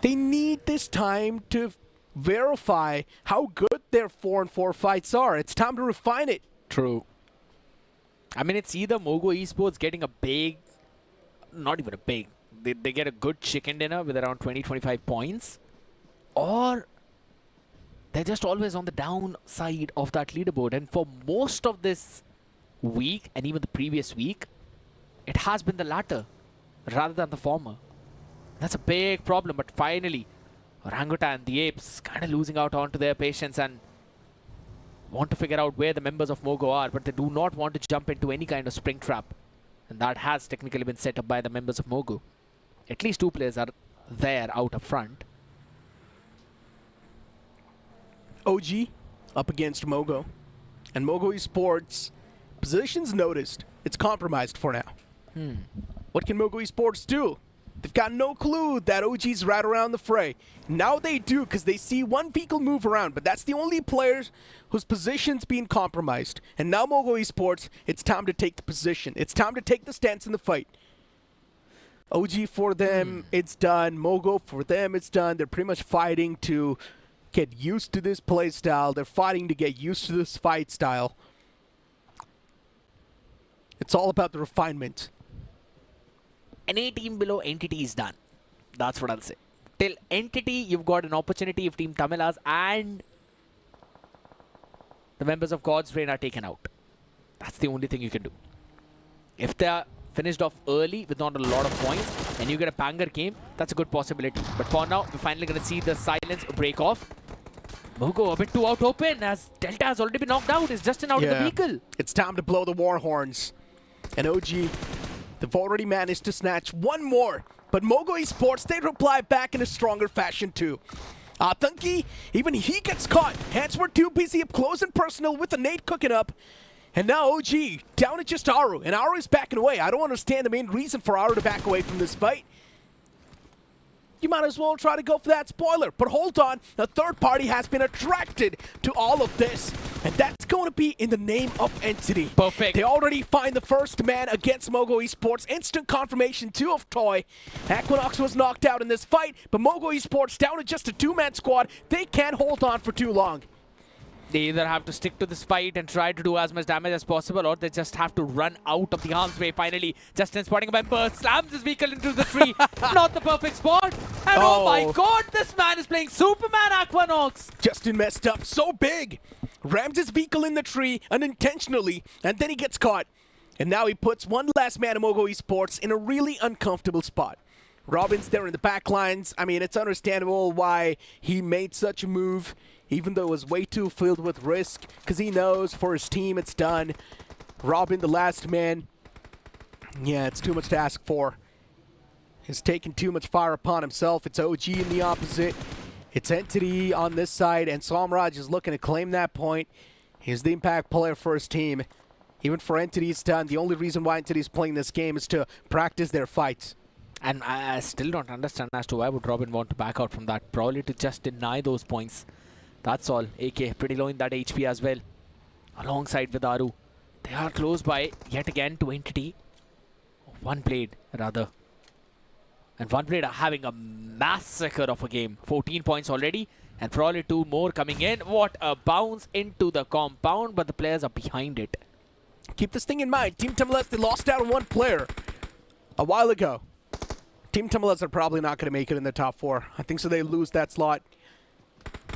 They need this time to verify how good their 4-4 fights are. It's time to refine it. True. I mean, it's either Mogo Esports getting a big, not even a big, they get a good chicken dinner with around 20-25 points, or they're just always on the downside of that leaderboard. And for most of this week, and even the previous week, it has been the latter rather than the former. That's a big problem. But finally, Orangutan, the apes, kind of losing out onto their patience and want to figure out where the members of Mogo are, but they do not want to jump into any kind of spring trap. And that has technically been set up by the members of Mogo. At least 2 players are there out up front. OG up against Mogo. And Mogo Esports, positions noticed. It's compromised for now. What can Mogo Esports do? They've got no clue that OG's right around the fray. Now they do, because they see one vehicle move around, but that's the only players whose position's being compromised. And now Mogo Esports, it's time to take the position. It's time to take the stance in the fight. OG for them, it's done. Mogo for them, it's done. They're pretty much fighting to get used to this play style. They're fighting to get used to this fight style. It's all about the refinement. Any team below Entity is done. That's what I'll say. Till Entity, you've got an opportunity if Team Tamilas and the members of God's Reign are taken out. That's the only thing you can do. If they are finished off early with not a lot of points and you get a banger game, that's a good possibility. But for now, we're finally going to see the silence break off. Mogo a bit too out open as Delta has already been knocked out. It's just an out of the vehicle. It's time to blow the war horns. And OG, they've already managed to snatch one more. But Mogo Esports, they reply back in a stronger fashion too. Atanki, even he gets caught. Hands were too busy up close and personal with the nade cooking up. And now OG down at just Aru. And Aru is backing away. I don't understand the main reason for Aru to back away from this fight. You might as well try to go for that spoiler. But hold on, a third party has been attracted to all of this. And that's going to be in the name of Entity. Perfect. They already find the first man against Mogo Esports. Instant confirmation too of Toy. Equinox was knocked out in this fight, but Mogo Esports down to just a 2-man squad. They can't hold on for too long. They either have to stick to this fight and try to do as much damage as possible, or they just have to run out of the harm's way. Finally, Justin spotting a member, slams his vehicle into the tree. Not the perfect spot. And oh my god, this man is playing Superman Equinox. Justin messed up so big. Rams his vehicle in the tree unintentionally, and then he gets caught. And now he puts one last man of Mogo Esports in a really uncomfortable spot. Robin's there in the back lines. I mean, it's understandable why he made such a move, even though it was way too filled with risk, because he knows for his team it's done. Robin, the last man, yeah, it's too much to ask for. He's taken too much fire upon himself. It's OG in the opposite. It's Entity on this side, and Samraj is looking to claim that point. He's the impact player for his team. Even for Entity, it's done. The only reason why Entity is playing this game is to practice their fights. And I still don't understand as to why would Robin want to back out from that. Probably to just deny those points. That's all. AK pretty low in that HP as well. Alongside with Aru. They are close by yet again to Entity. One Blade rather. And One Blade are having a massacre of a game. 14 points already. And probably 2 more coming in. What a bounce into the compound. But the players are behind it. Keep this thing in mind. Team Tamalas, they lost out on one player a while ago. Team Tamalas are probably not going to make it in the top 4. I think so they lose that slot.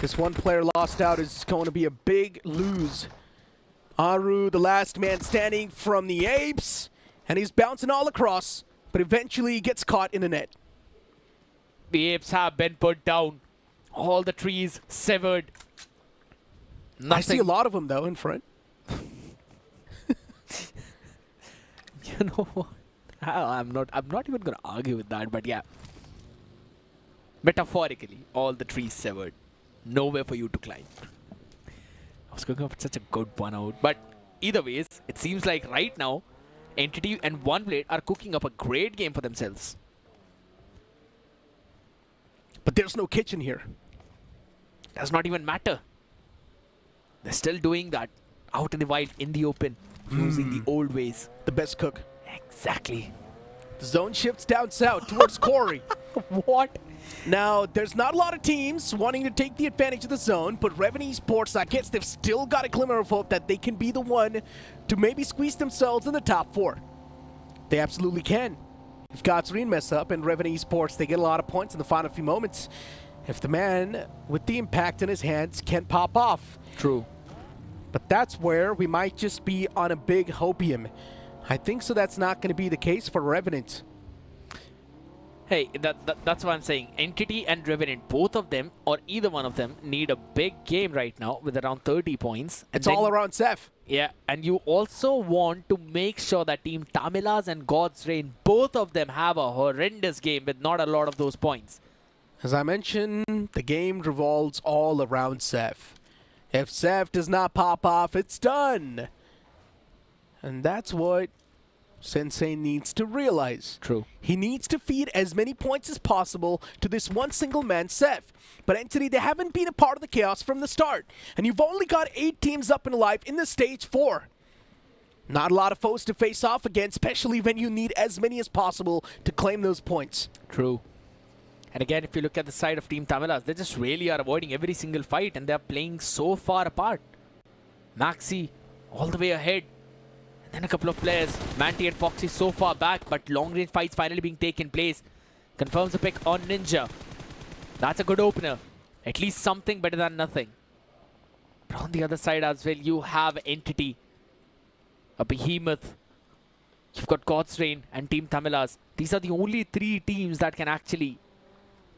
This one player lost out is going to be a big lose. Aru, the last man standing from the Apes. And he's bouncing all across. But eventually he gets caught in a net. The Apes have been put down. All the trees severed. Nothing. I see a lot of them though in front. You know what? I'm not even gonna argue with that, but yeah. Metaphorically, all the trees severed. Nowhere for you to climb. I was going up with such a good one out. But either ways, it seems like right now, Entity and One Blade are cooking up a great game for themselves. But there's no kitchen here. Does not even matter. They're still doing that out in the wild, in the open, using the old ways. The best cook. Exactly. The zone shifts down south towards Corey. What? Now, there's not a lot of teams wanting to take the advantage of the zone, but Reven Esports, I guess they've still got a glimmer of hope that they can be the one to maybe squeeze themselves in the top 4. They absolutely can. If Godsreen mess up and Reven Esports, they get a lot of points in the final few moments. If the man with the impact in his hands can pop off. True. But that's where we might just be on a big hopium. I think so that's not going to be the case for Revenant. Hey, that's what I'm saying. Entity and Revenant, both of them, or either one of them, need a big game right now with around 30 points. It's all around Seth. Yeah, and you also want to make sure that Team Tamilas and God's Reign, both of them have a horrendous game with not a lot of those points. As I mentioned, the game revolves all around Seth. If Seth does not pop off, it's done. And that's what Sensei needs to realize. True. He needs to feed as many points as possible to this one single man, Seth. But Entity, they haven't been a part of the chaos from the start. And you've only got 8 teams up and alive in the stage 4. Not a lot of foes to face off against, especially when you need as many as possible to claim those points. True. And again, if you look at the side of Team Tamilas, they just really are avoiding every single fight and they're playing so far apart. Maxi, all the way ahead. And then a couple of players. Manti and Foxy so far back, but long-range fights finally being taken place. Confirms the pick on Ninja. That's a good opener. At least something better than nothing. But on the other side as well, you have Entity. A behemoth. You've got God's Reign and Team Tamilas. These are the only 3 teams that can actually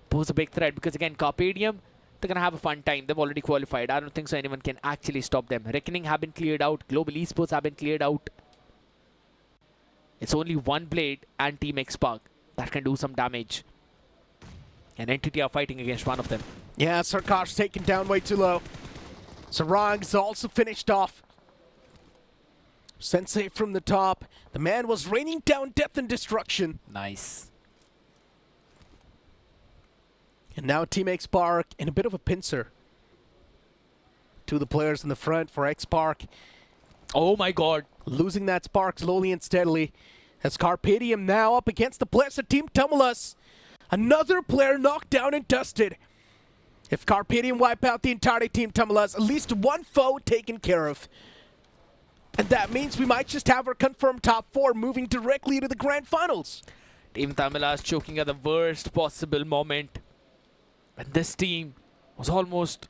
pose a big threat. Because again, Carpadium, they're going to have a fun time. They've already qualified. I don't think so anyone can actually stop them. Reckoning have been cleared out. Global Esports have been cleared out. It's only One Blade and Team X-Park that can do some damage. And Entity are fighting against one of them. Yeah, Sarkar's taken down way too low. Sarang's also finished off. Sensei from the top. The man was raining down death and destruction. Nice. And now Team X-Park in a bit of a pincer. 2 of the players in the front for X-Park. Oh my god. Losing that spark slowly and steadily. As Carpadium now up against the blessed Team Tumulus. Another player knocked down and dusted. If Carpadium wipe out the entirety Team Tumulus, at least one foe taken care of. And that means we might just have our confirmed top 4 moving directly to the grand finals. Team Tamilas choking at the worst possible moment. And this team was almost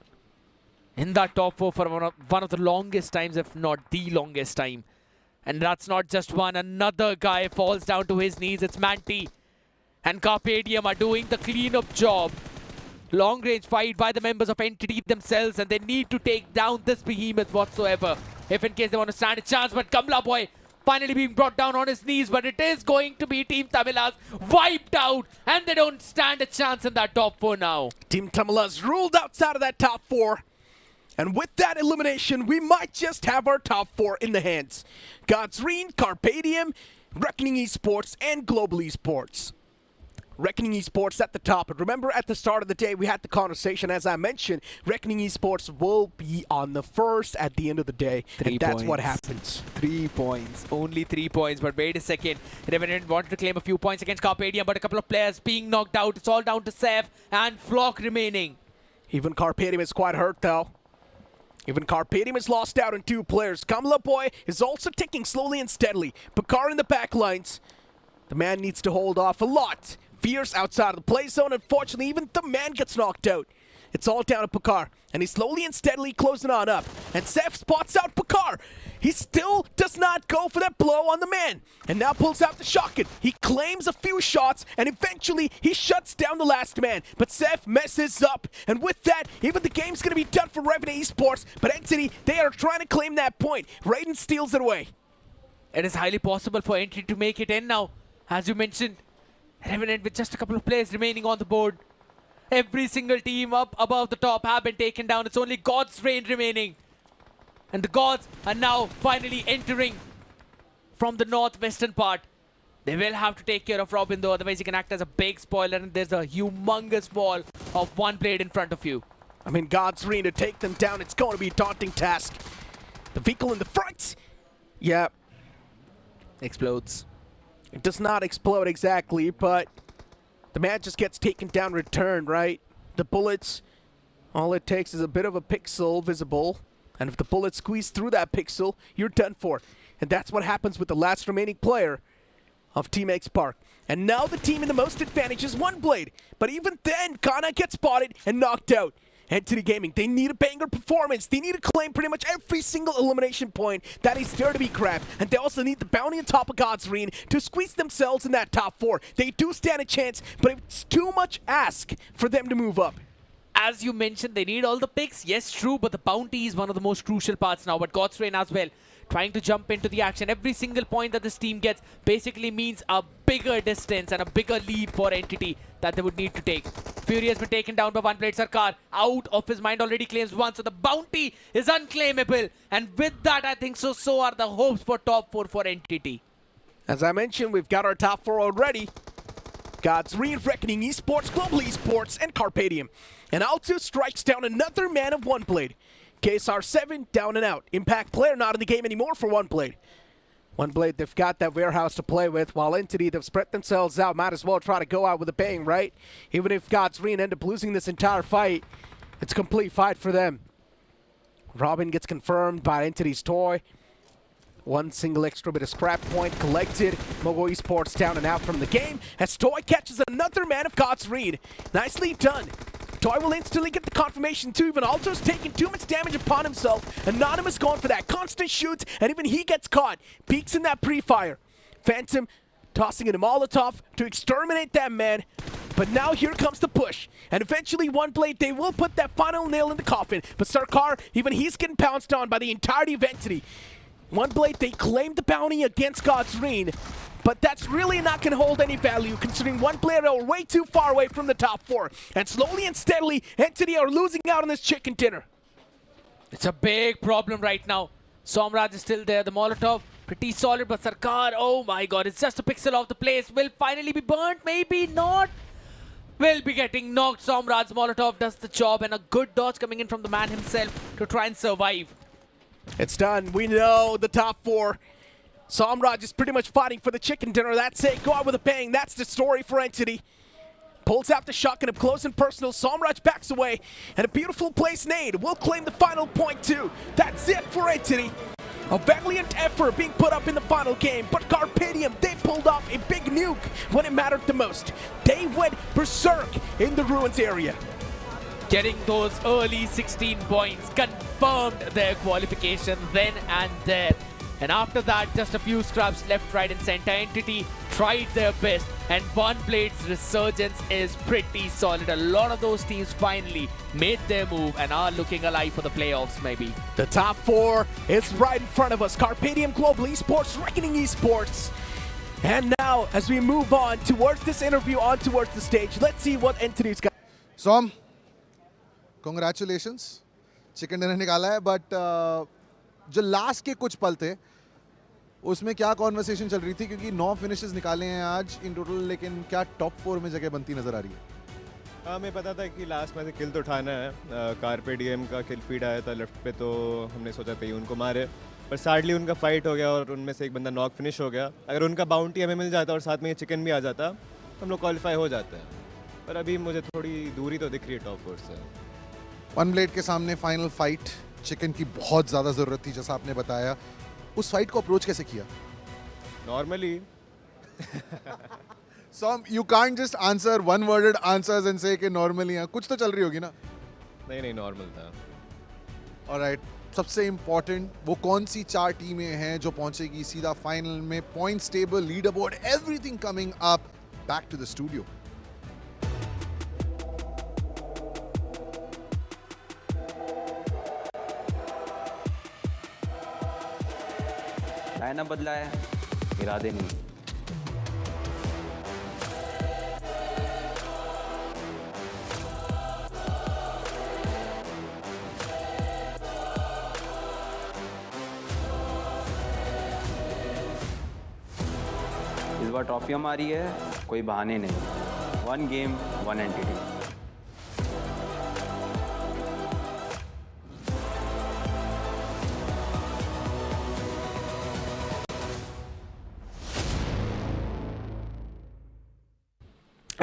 in that top 4 for one of the longest times, if not the longest time. And that's not just one. Another guy falls down to his knees. It's Manti. And Carpadium are doing the cleanup job. Long range fight by the members of Entity themselves. And they need to take down this behemoth whatsoever. If in case they want to stand a chance. But Kamla Boy finally being brought down on his knees. But it is going to be Team Tamilas wiped out. And they don't stand a chance in that top 4 now. Team Tamilas ruled outside of that top 4. And with that elimination, we might just have our top 4 in the hands. Godsreen, Carpadium, Reckoning Esports, and Global Esports. Reckoning Esports at the top. But remember, at the start of the day, we had the conversation. As I mentioned, Reckoning Esports will be on the first at the end of the day. And that's what happens. 3 points. Only 3 points. But wait a second. Revenant wanted to claim a few points against Carpadium, but a couple of players being knocked out. It's all down to Seth and Flock remaining. Even Carpadium is quite hurt, though. Even Carpadium has lost out on 2 players. Kamala Boy is also ticking slowly and steadily. Pakar in the back lines. The man needs to hold off a lot. Fierce outside of the play zone. Unfortunately, even the man gets knocked out. It's all down to Pakar. And he's slowly and steadily closing on up. And Seth spots out Pakar. He still does not go for that blow on the man. And now pulls out the shotgun. He claims a few shots. And eventually, he shuts down the last man. But Seth messes up. And with that, even the game's going to be done for Revenant Esports. But Entity, they are trying to claim that point. Raiden steals it away. It is highly possible for Entity to make it in now. As you mentioned, Revenant with just a couple of players remaining on the board. Every single team up above the top have been taken down. It's only God's Reign remaining. And the Gods are now finally entering from the northwestern part. They will have to take care of Robin though, otherwise he can act as a big spoiler and there's a humongous wall of 1 blade in front of you. I mean, God's Reign to take them down, it's going to be a daunting task. The vehicle in the front, yeah, explodes. It does not explode exactly, but the man just gets taken down, returned, right? The bullets, all it takes is a bit of a pixel visible. And if the bullets squeeze through that pixel, you're done for. And that's what happens with the last remaining player of Team X Park. And now the team in the most advantage is 1 blade. But even then, Kana gets spotted and knocked out. Entity Gaming, they need a banger performance. They need to claim pretty much every single elimination point that is there to be grabbed. And they also need the bounty on top of God's Reign to squeeze themselves in that top 4. They do stand a chance, but it's too much ask for them to move up. As you mentioned, they need all the picks. Yes, true, but the bounty is one of the most crucial parts now. But God's Reign as well, trying to jump into the action. Every single point that this team gets basically means a bigger distance and a bigger lead for Entity that they would need to take. Fury has been taken down by 1 blade. Sarkar out of his mind already claims 1, so the bounty is unclaimable. And with that, I think so are the hopes for top 4 for Entity. As I mentioned, we've got our top 4 already. God's Reign, Reckoning Esports, Global Esports, and Carpadium. And Altu strikes down another man of 1 blade. KSR7 down and out. Impact player not in the game anymore for 1 blade. 1 blade, they've got that warehouse to play with, while Entity, they've spread themselves out. Might as well try to go out with a bang, right? Even if God's Reign end up losing this entire fight, it's a complete fight for them. Robin gets confirmed by Entity's toy. 1 single extra bit of scrap point collected. Mogo Esports down and out from the game as Toy catches another man of God's Reign. Nicely done. Toy will instantly get the confirmation too. Even Alto's taking too much damage upon himself. Anonymous going for that constant shoots, and even he gets caught. Peeks in that pre-fire. Phantom tossing in a Molotov to exterminate that man. But now here comes the push. And eventually 1 blade, they will put that final nail in the coffin. But Sarkar, even he's getting pounced on by the entirety of Entity. 1 blade, they claimed the bounty against God's Reign, but that's really not going to hold any value considering 1 blade are way too far away from the top 4. And slowly and steadily, Entity are losing out on this chicken dinner. It's a big problem right now. Somraj is still there. The Molotov, pretty solid, but Sarkar, oh my god, it's just a pixel off the place. Will finally be burnt, maybe not. Will be getting knocked. Somraj's Molotov does the job, and a good dodge coming in from the man himself to try and survive. It's done. We know the top 4. Somraj is pretty much fighting for the chicken dinner. That's it. Go out with a bang. That's the story for Entity. Pulls out the shotgun up close and personal. Somraj backs away. And a beautiful place nade will claim the final point too. That's it for Entity. A valiant effort being put up in the final game. But Carpadium, they pulled off a big nuke when it mattered the most. They went berserk in the ruins area. Getting those early 16 points confirmed their qualification then and there. And after that, just a few scrubs left, right and center. Entity tried their best, and 1 blade's resurgence is pretty solid. A lot of those teams finally made their move and are looking alive for the playoffs maybe. The top 4 is right in front of us. Carpadium, Global Esports, Reckoning Esports. And now, as we move on towards this interview, on towards the stage, let's see what Entity's got. Som, congratulations. Chicken dinner निकाला है, but जो last के कुछ पल थे उसमें क्या conversation चल रही थी, क्योंकि 9 फिनिशेस निकाले हैं आज इन टोटल, लेकिन क्या टॉप 4 में जगह बनती नजर आ रही है? हाँ, हमें पता था कि लास्ट में से किल तो उठाना है। कार्पेट डीएम का किल फीड आया था लेफ्ट पे, तो हमने सोचा था उनको मारे, पर सैडली उनका फाइट हो गया और उनमें से एक बंदा नॉक फिनिश हो गया। अगर उनका बाउंटी हमें मिल जाता और साथ में ये चिकन भी आ जाता तो हम लोग क्वालिफाई हो जाते हैं, पर अभी मुझे थोड़ी दूरी तो दिख रही है टॉप 4 से। वन ब्लेड के सामने फाइनल फाइट, चिकन की बहुत ज़्यादा ज़रूरत थी जैसा आपने बताया। उस फाइट को अप्रोच कैसे किया? Normally So you can't just answer one-worded answers and say कि normally है, कुछ तो चल रही होगी ना? नहीं, नॉर्मल था। Alright, सबसे इम्पोर्टेंट वो कौन सी 4 टीमें हैं जो पहुंचेगी सीधा फाइनल में? Points table, leader board, everything coming up. Back to the studio. Lineup बदला है, इरादे नहीं। इस बार ट्रॉफी हमारी है, कोई बहाने नहीं। 1 game 1 entity.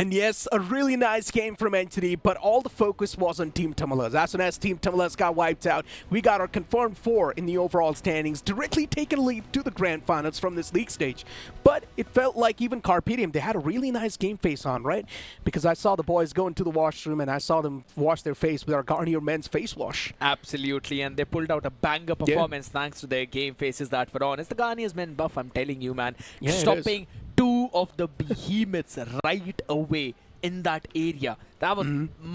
And yes, a really nice game from Entity, but all the focus was on Team Tumulas. As soon as Team Tumulas got wiped out, we got our confirmed 4 in the overall standings, directly taking a leap to the grand finals from this league stage. But it felt like even Carpedium, they had a really nice game face on, right? Because I saw the boys go into the washroom and I saw them wash their face with our Garnier men's face wash. Absolutely, and they pulled out a banger performance thanks to their game faces that were on. It's the Garnier's men buff, I'm telling you, man. Yeah, stopping 2 of the behemoths right away in that area. That was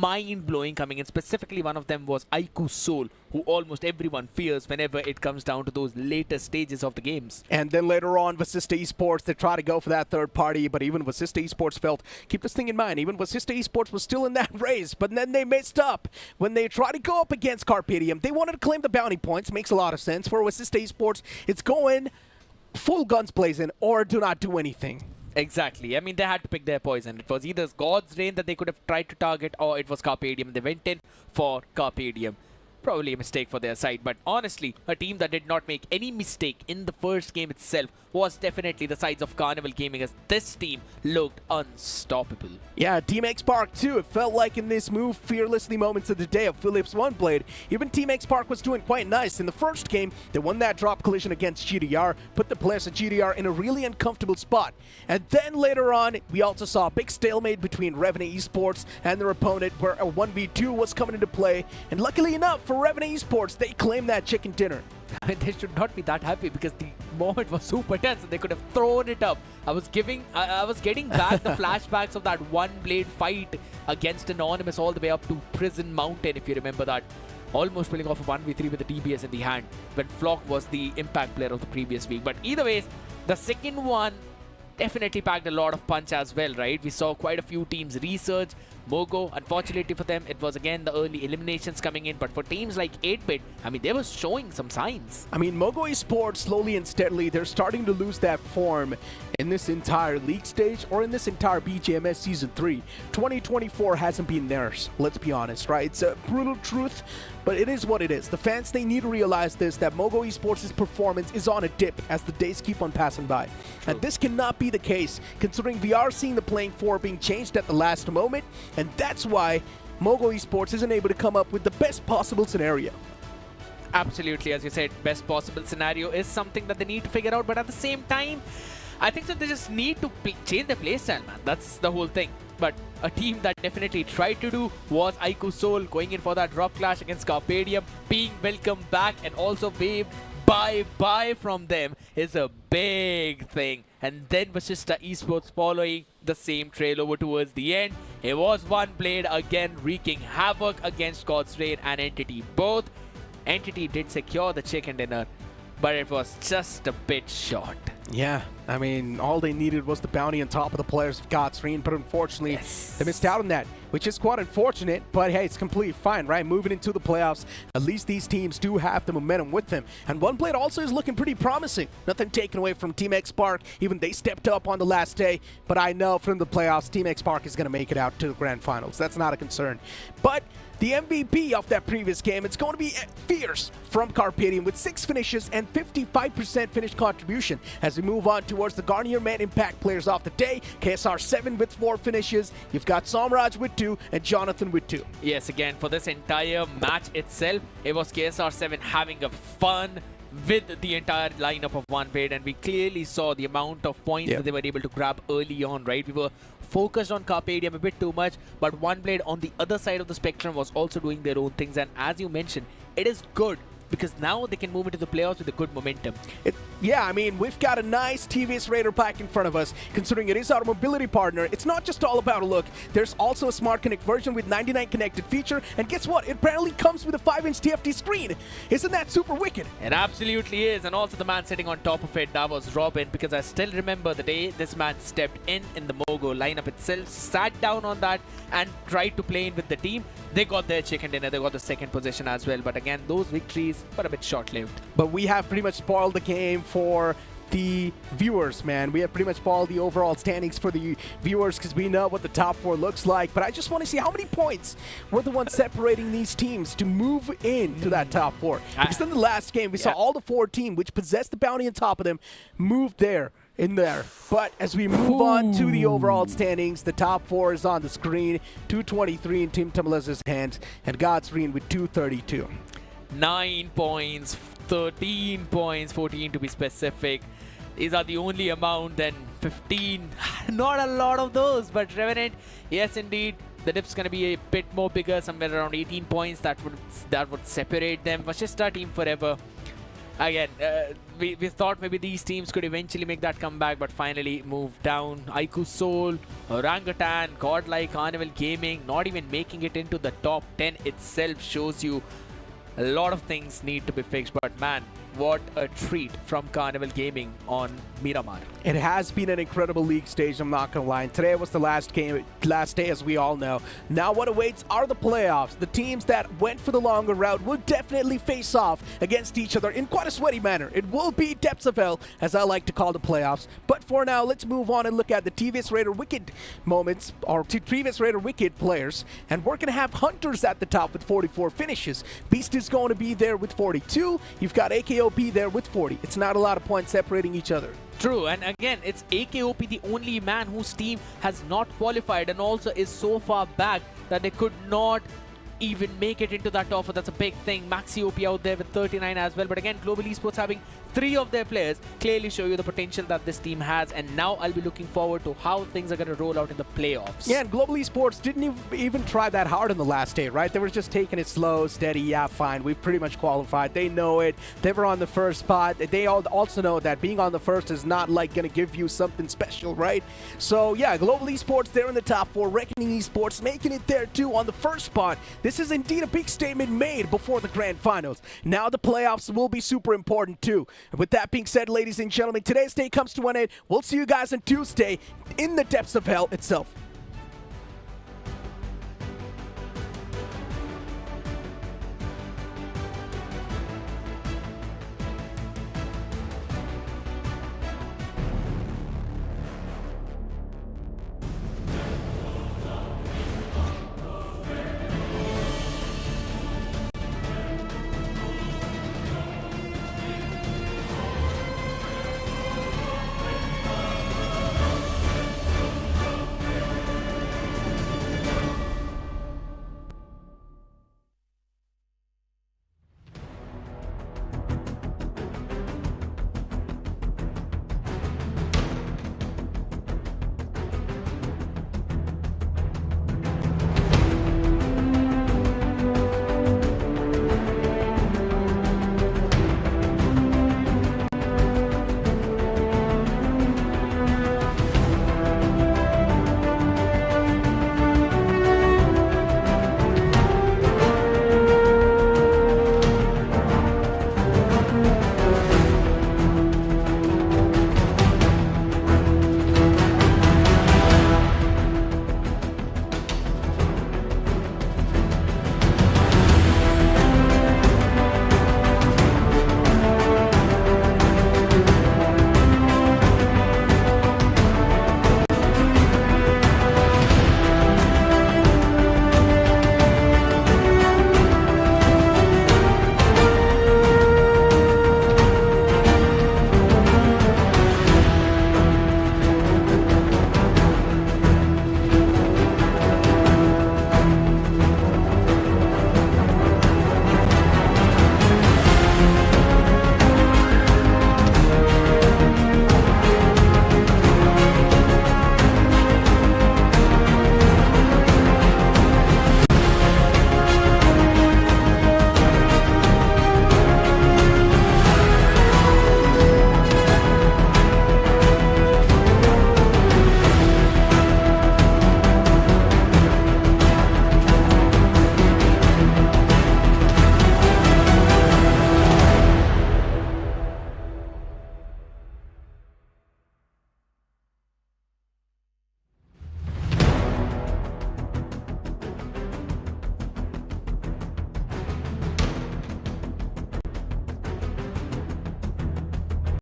mind-blowing coming in. Specifically, one of them was Aiku Soul, who almost everyone fears whenever it comes down to those later stages of the games. And then later on, Vasista Esports, they try to go for that third party, but even Vasista Esports felt, keep this thing in mind, even Vasista Esports was still in that race, but then they messed up. When they tried to go up against Carpedium, they wanted to claim the bounty points. Makes a lot of sense. For Vasista Esports, it's going full guns blazing or do not do anything. Exactly. I mean, they had to pick their poison. It was either God's Reign that they could have tried to target, or it was Carpedium. They went in for Carpedium. Probably a mistake for their side, but honestly, a team that did not make any mistake in the first game itself was definitely the sides of Carnival Gaming, as this team looked unstoppable. Yeah, Team X Park too. It felt like in this move fearlessly moments of the day of Philips One Blade, even Team X Park was doing quite nice. In the first game, they won that drop collision against GDR, put the players of GDR in a really uncomfortable spot. And then later on, we also saw a big stalemate between Revenant Esports and their opponent, where a 1v2 was coming into play. And luckily enough for Revenant Esports, they claimed that chicken dinner. I mean, they should not be that happy because the moment was super tense and they could have thrown it up. I was getting back the flashbacks of that one blade fight against Anonymous all the way up to Prison Mountain, if you remember that. Almost pulling off a 1v3 with the DBS in the hand when Flock was the impact player of the previous week. But either ways, the second one definitely packed a lot of punch as well, right? We saw quite a few teams resurge. Mogo, unfortunately for them, it was again the early eliminations coming in. But for teams like 8-Bit, I mean, they were showing some signs. I mean, Mogo Esports, slowly and steadily, they're starting to lose that form in this entire league stage or in this entire BGMS Season 3. 2024 hasn't been theirs, let's be honest, right? It's a brutal truth, but it is what it is. The fans, they need to realize this, that Mogo Esports' performance is on a dip as the days keep on passing by. True. And this cannot be the case, considering we are seeing the playing floor being changed at the last moment, and that's why Mogo Esports isn't able to come up with the best possible scenario. Absolutely, as you said, best possible scenario is something that they need to figure out, but at the same time, I think that they just need to change their playstyle, man. That's the whole thing. But a team that definitely tried to do was Aiku Soul, going in for that drop clash against Carpedium, being welcomed back and also waved bye-bye from them is a big thing. And then Vasista Esports following the same trail over towards the end. It was one blade again wreaking havoc against God's Reign and Entity. Both Entity did secure the chicken dinner, but it was just a bit short. Yeah, I mean, all they needed was the bounty on top of the players of Godsreen, but unfortunately, they missed out on that, which is quite unfortunate, but hey, it's completely fine, right? Moving into the playoffs, at least these teams do have the momentum with them. And One Blade also is looking pretty promising. Nothing taken away from Team X Spark, even they stepped up on the last day, but I know from the playoffs, Team X Spark is going to make it out to the grand finals. That's not a concern. But the MVP of that previous game, it's going to be Fierce from Carpathian with 6 finishes and 55% finish contribution. As we move on towards the Garnier Man Impact players of the day, KSR7 with 4 finishes, you've got Samraj with 2 and Jonathan with 2. Yes, again, for this entire match itself, it was KSR7 having a fun with the entire lineup of One Blade, and we clearly saw the amount of points that they were able to grab early on, right? We were focused on Carpathian a bit too much, but One Blade on the other side of the spectrum was also doing their own things, and as you mentioned, it is good because now they can move into the playoffs with a good momentum. Yeah, I mean, we've got a nice TVS Raider pack in front of us. Considering it is our mobility partner, it's not just all about a look. There's also a Smart Connect version with 99 connected feature, and guess what? It apparently comes with a 5-inch TFT screen. Isn't that super wicked? It absolutely is, and also the man sitting on top of it, that was Robin, because I still remember the day this man stepped in the Mogo lineup itself, sat down on that, and tried to play in with the team. They got their chicken dinner, they got the second position as well, but again, those victories were a bit short-lived. But we have pretty much spoiled the game for the viewers, man. We have pretty much spoiled the overall standings for the viewers because we know what the top 4 looks like. But I just want to see how many points were the ones separating these teams to move into that top 4. Because in the last game, we saw all the 4 teams which possessed the bounty on top of them move there. But as we move on to the overall standings, the top 4 is on the screen. 223 in Team Tamala's hands, and Godsreen with 232. 9 points, 13 points, 14 to be specific. These are the only amount, then 15. Not a lot of those, but Revenant, yes indeed, the dip's going to be a bit more bigger, somewhere around 18 points. That would separate them. Vashishta team forever. Again, we thought maybe these teams could eventually make that comeback, but finally moved down. Aiku Soul, Orangutan, Godlike, Carnival Gaming, not even making it into the top 10 itself shows you a lot of things need to be fixed. But man, what a treat from Carnival Gaming on Miramar. It has been an incredible league stage, I'm not gonna lie. And today was the last day, as we all know. Now what awaits are the playoffs. The teams that went for the longer route will definitely face off against each other in quite a sweaty manner. It will be depths of hell, as I like to call the playoffs. But for now, let's move on and look at the TVS Raider Wicked moments, or TVS Raider Wicked players. And we're gonna have Hunters at the top with 44 finishes. Beast is going to be there with 42. You've got AKOP there with 40. It's not a lot of points separating each other. True, and again, it's AKOP, the only man whose team has not qualified and also is so far back that they could not even make it into that top 4. That's a big thing. Maxi OP out there with 39 as well. But again, Global Esports having 3 of their players clearly show you the potential that this team has. And now I'll be looking forward to how things are going to roll out in the playoffs. Yeah, and Global Esports didn't even try that hard on the last day, right? They were just taking it slow, steady. Yeah, fine. We've pretty much qualified. They know it. They were on the first spot. They also know that being on the first is not like going to give you something special, right? So yeah, Global Esports, they're in the top 4. Reckoning Esports making it there too on the first spot. This is indeed a big statement made before the grand finals. Now the playoffs will be super important too. With that being said, ladies and gentlemen, today's day comes to an end. We'll see you guys on Tuesday in the depths of hell itself.